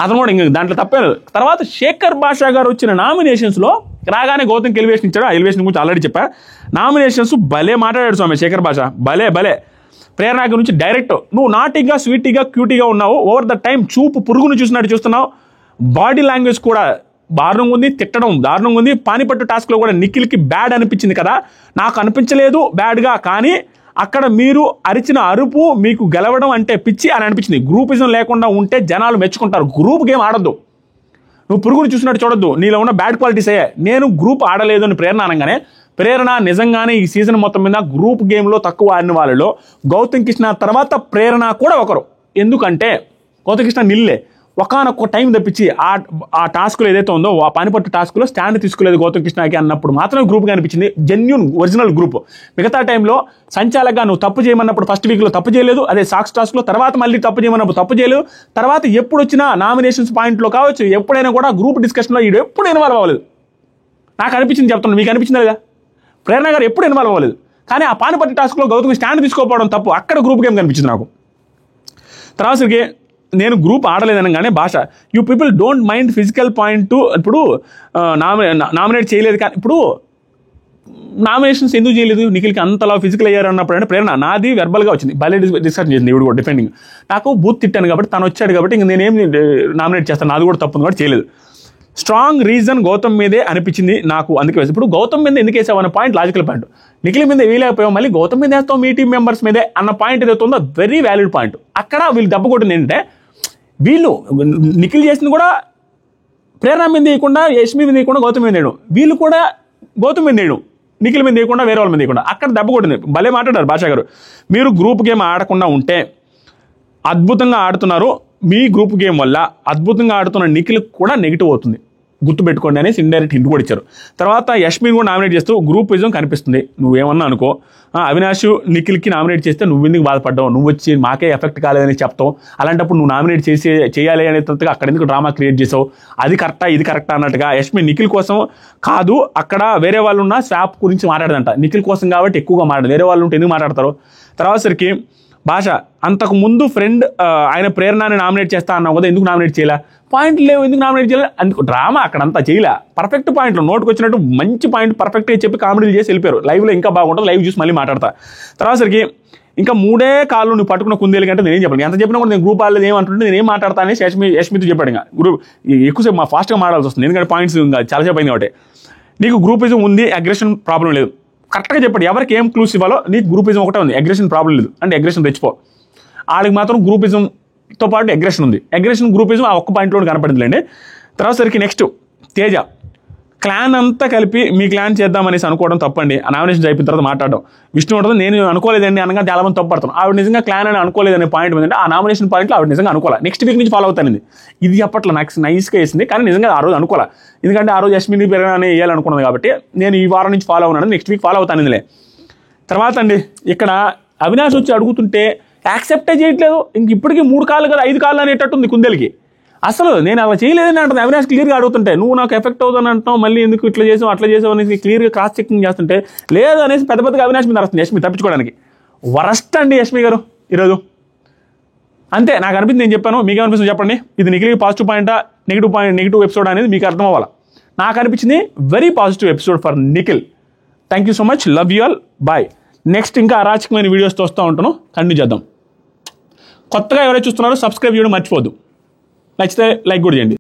అతను కూడా ఇంకా దాంట్లో తప్పలేదు. తర్వాత శేఖర్ భాషా గారు వచ్చిన నామినేషన్స్లో రాగానే గౌతమ్కి ఎలివేషన్ ఇచ్చాడు. ఆ ఎలివేషన్ గురించి ఆల్రెడీ చెప్పా. నామినేషన్స్ భలే మాట్లాడాడు స్వామి శేఖర్ భాష, భలే. ప్రేరణ గురించి డైరెక్ట్ నువ్వు నాటీగా స్వీటీగా క్యూటీగా ఉన్నావు, ఓవర్ ద టైం చూపు పురుగును చూసినట్టు చూస్తున్నావు, బాడీ లాంగ్వేజ్ కూడా దారుణంగా ఉంది, తిట్టడం దారుణంగా ఉంది. పానిపట్టు టాస్క్లో కూడా నిఖిల్కి బ్యాడ్ అనిపించింది కదా, నాకు అనిపించలేదు బ్యాడ్గా, కానీ అక్కడ మీరు అరిచిన అరుపు మీకు గెలవడం అంటే పిచ్చి అని అనిపించింది. గ్రూపిజం లేకుండా ఉంటే జనాలు మెచ్చుకుంటారు. గ్రూప్ గేమ్ ఆడొద్దు, నువ్వు పురుగును చూసినట్టు చూడొద్దు, నీలో ఉన్న బ్యాడ్ క్వాలిటీస్ అయ్యే. నేను గ్రూప్ ఆడలేదు అని ప్రేరణ అనగానే ప్రేరణ నిజంగానే ఈ సీజన్ మొత్తం మీద గ్రూప్ గేమ్లో తక్కువ ఆడిన వాళ్ళలో గౌతమ్ కృష్ణ తర్వాత ప్రేరణ కూడా ఒకరు. ఎందుకంటే గౌతమ్ కృష్ణ నిల్లే ఒకనొక టైం తప్పించి ఆ టాస్క్లో ఏదైతే ఉందో ఆ పానిపట్టు టాస్క్లో స్టాండ్ తీసుకోలేదు గౌతమ్ కృష్ణకి అన్నప్పుడు మాత్రమే గ్రూప్గా అనిపించింది, జెన్యూన్ ఒరిజినల్ గ్రూప్. మిగతా టైంలో సంచాలకగా నువ్వు తప్పు చేయమన్నప్పుడు ఫస్ట్ వీక్లో తప్పు చేయలేదు, అదే సాక్స్ టాస్క్లో తర్వాత మళ్ళీ తప్పు చేయమన్నప్పుడు తప్పు చేయలేదు. తర్వాత ఎప్పుడు వచ్చినా నామినేషన్స్ పాయింట్లో కావచ్చు ఎప్పుడైనా కూడా గ్రూప్ డిస్కషన్లో ఈడు ఎప్పుడు ఇన్వాల్వ్ అవ్వలేదు. నాకు అనిపించింది చెప్తున్నాను, మీకు అనిపించింది కదా, ప్రేరణ గారు ఎప్పుడు ఇన్వాల్వ్ అవ్వలేదు. కానీ ఆ పానిపట్టు టాస్క్లో గౌతమ్ స్టాండ్ తీసుకోకపోవడం తప్పు, అక్కడ గ్రూప్ గేమ్ కనిపించింది నాకు. తర్వాతకి నేను గ్రూప్ ఆడలేదనగానే భాష you people don't mind physical point. ఇప్పుడు నామినేట్ చేయలేదు కానీ ఇప్పుడు నామినేషన్స్ ఎందుకు చేయలేదు, నిఖిల్కి అంతలా ఫిజికల్ అయ్యారు అన్నప్పుడు అంటే ప్రేరణ నాది వెర్బల్గా వచ్చింది, భలే డిస్కషన్ చేసింది ఇవి కూడా డిఫెండింగ్. నాకు బూత్ తిట్టాను కాబట్టి తను వచ్చాడు కాబట్టి ఇంక నేనేం నామినేట్ చేస్తాను, నాది కూడా తప్పుంది కాబట్టి చేయలేదు. స్ట్రాంగ్ రీజన్ గౌతమ్ మీదే అనిపించింది నాకు, అందుకే వేసి. ఇప్పుడు గౌతమ్ మీద ఎందుకు వేసావు అన్న పాయింట్ లాజికల్ పాయింట్. నిఖిల్ మీద వేయలేకపోయావు, మళ్ళీ గౌతమ్ మీద వేస్తావు మీ టీం మెంబర్స్ మీదే అన్న పాయింట్ ఏదైతే ఉందో వెరీ వ్యాలిడ్ పాయింట్. అక్కడ వీళ్ళు దెబ్బ కొట్టింది ఏంటంటే, వీళ్ళు నిఖిల్ చేసింది కూడా ప్రేరణ మీద వేయకుండా, యష్మి మీద వేయకుండా గౌతమ్ మీద వేయడం, వీళ్ళు కూడా గౌతమ్ మీద వేయడం, నిఖిల్ మీద వేయకుండా వేరే వాళ్ళ మీద వేయకుండా, అక్కడ దెబ్బ కొట్టింది. భలే మాట్లాడారు భాషా గారు. మీరు గ్రూప్ గేమ్ ఆడకుండా ఉంటే అద్భుతంగా ఆడుతున్నారు, మీ గ్రూప్ గేమ్ వల్ల అద్భుతంగా ఆడుతున్న నిఖిల్ కూడా నెగిటివ్ అవుతుంది, గుర్తుపెట్టుకోండి అనేసి ఇండైరెక్ట్ హింట్ కూడా ఇచ్చారు. తర్వాత యష్మిని కూడా నామినేట్ చేస్తూ గ్రూపిజం కనిపిస్తుంది, నువ్వేమన్నా అనుకో, అవినాష్ నిఖిల్కి నామినేట్ చేస్తే నువ్వు ఎందుకు బాధపడ్డావు, నువ్వు వచ్చి మాకే ఎఫెక్ట్ కాలేదని చెప్తావు, అలాంటప్పుడు నువ్వు నామినేట్ చేయాలి అనేటట్టుగా అక్కడ ఎందుకు డ్రామా క్రియేట్ చేసావు, అది కరెక్టా ఇది కరెక్టా అన్నట్టుగా. యష్మి నిఖిల్ కోసం కాదు, అక్కడ వేరే వాళ్ళు ఉన్న స్వాప్ గురించి మాట్లాడదంట, నిఖిల్ కోసం కాబట్టి ఎక్కువగా మాట్లాడదు, వేరే వాళ్ళు ఉంటే ఎందుకు మాట్లాడతారు. తర్వాత సరికి భాష అంతకు ముందు ఫ్రెండ్ ఆయన ప్రేరణని నామినేట్ చేస్తా అన్నావు కదా, ఎందుకు నామినేట్ చేయలే, పాయింట్లు లేవు ఎందుకు నామినేట్ చేయలే, అందుకు డ్రామా అక్కడంతా చేయలే, పర్ఫెక్ట్ పాయింట్లు నోటుకు వచ్చినట్టు మంచి పాయింట్ పర్ఫెక్ట్గా చెప్పి కామెడీలు చేసి వెళ్ళిపోయారు. లైవ్లో ఇంకా బాగుంటుంది, లైవ్ చూసి మళ్ళీ మాట్లాడతా. తర్వాత సరికి ఇంకా 3 కాళ్ళు నువ్వు పట్టుకున్న కుందేలు కంటే నేనేం చెప్పాను, ఎంత చెప్పినా కూడా నేను గ్రూప్ వాళ్ళు ఏమంటుంటే నేను ఏం మాట్లాడతా అనేసి యష్మితో చెప్పాడు. ఇంకా గ్రూప్ ఎక్కువసేపు ఫాస్ట్గా మాట్లాడాల్సి వస్తుంది, ఎందుకంటే పాయింట్స్ ఇంకా చాలాసేపు అయింది కాబట్టి. నీకు గ్రూపిజం ఉంది, అగ్రెషన్ ప్రాబ్లం లేదు, కరెక్ట్గా చెప్పాడు. ఎవరికి ఏం క్లూస్ ఇవ్వాలో, నీకు గ్రూపిజం ఒకటే ఉంది, అగ్రెషన్ ప్రాబ్లం లేదు అంటే అగ్రెషన్ తెచ్చిపో. ఆడికి మాత్రం గ్రూపిజంతో పాటు అగ్రెషన్ ఉంది, అగ్రెషన్ గ్రూపిజం ఆ ఒక్క పాయింట్లో కనపడిందిలేండి. తర్వాత సరికి నెక్స్ట్ తేజ, క్లాన్ అంతా కలిపి మీ క్లాన్ చేద్దామనేసి అనుకోవడం తప్పండి, ఆ నామినేషన్ అయిపోయిన తర్వాత మాట్లాడడం. విష్ణు ఉంటుంది నేను అనుకోలేదండి అనగా చాలా మంది తప్పుపడతాను, ఆవిడ నిజంగా క్లాన్ అని అనుకోలేదనే పాయింట్ ఏంటంటే ఆ నామినేషన్ పాయింట్లో ఆవిడ నిజంగా అనుకోవాలి, నెక్స్ట్ వీక్ నుంచి ఫాలో అవుతానండి. ఇది చెప్పట్ల నాకు నైస్గా వేసింది, కానీ నిజంగా ఆ రోజు అనుకోలే, ఎందుకంటే ఆ రోజు యష్మిని పెరగానే వేయాలనుకున్నది కాబట్టి నేను ఈ వారం నుంచి ఫాలో అవునాను, నెక్స్ట్ వీక్ ఫాలో అవుతాను ఇందులో. తర్వాత అండి ఇక్కడ అవినాష్ వచ్చి అడుగుతుంటే యాక్సెప్టే చేయట్లేదు, ఇంక ఇప్పటికీ 3 కాళ్ళు కదా 5 కాళ్ళు అనేటట్టుంది కుందేలకి. అసలు నేను అలా చేయలేదని అంటుంది అవినాష్ క్లియర్గా అడుగుతుంటే, నువ్వు నాకు ఎఫెక్ట్ అవుతుందని అంటున్నావు, మళ్ళీ ఎందుకు ఇట్లా చేసావు అట్లా చేసావు అనేసి క్లియర్గా క్రాస్ చెకింగ్ చేస్తుంటే లేదు అనేసి పెద్దగా అవినాష్ మీద వస్తుంది యష్మి తప్పించుకోవడానికి. వరస్ట్ అండి యష్మి గారు ఈరోజు. అంతే నాకు అనిపించింది, నేను చెప్పాను, మీకు అనిపిస్తుంది చెప్పండి. ఇది నిఖిల్కి పాజిటివ్ పాయింటా నెగిటివ్ ఎపిసోడ్ అనేది మీకు అర్థం అవ్వాలి. నాకు అనిపించింది very positive episode for Nikhil. Thank you so much, love you all, bye. Next ఇంకా అరాచకమైన వీడియోస్తో వస్తూ ఉంటాను, కంటిన్యూ చేద్దాం. కొత్తగా ఎవరైతే చూస్తున్నారో సబ్స్క్రైబ్ చేయడం మర్చిపోద్దు, నచ్చితే లైక్ కూడా చేయండి.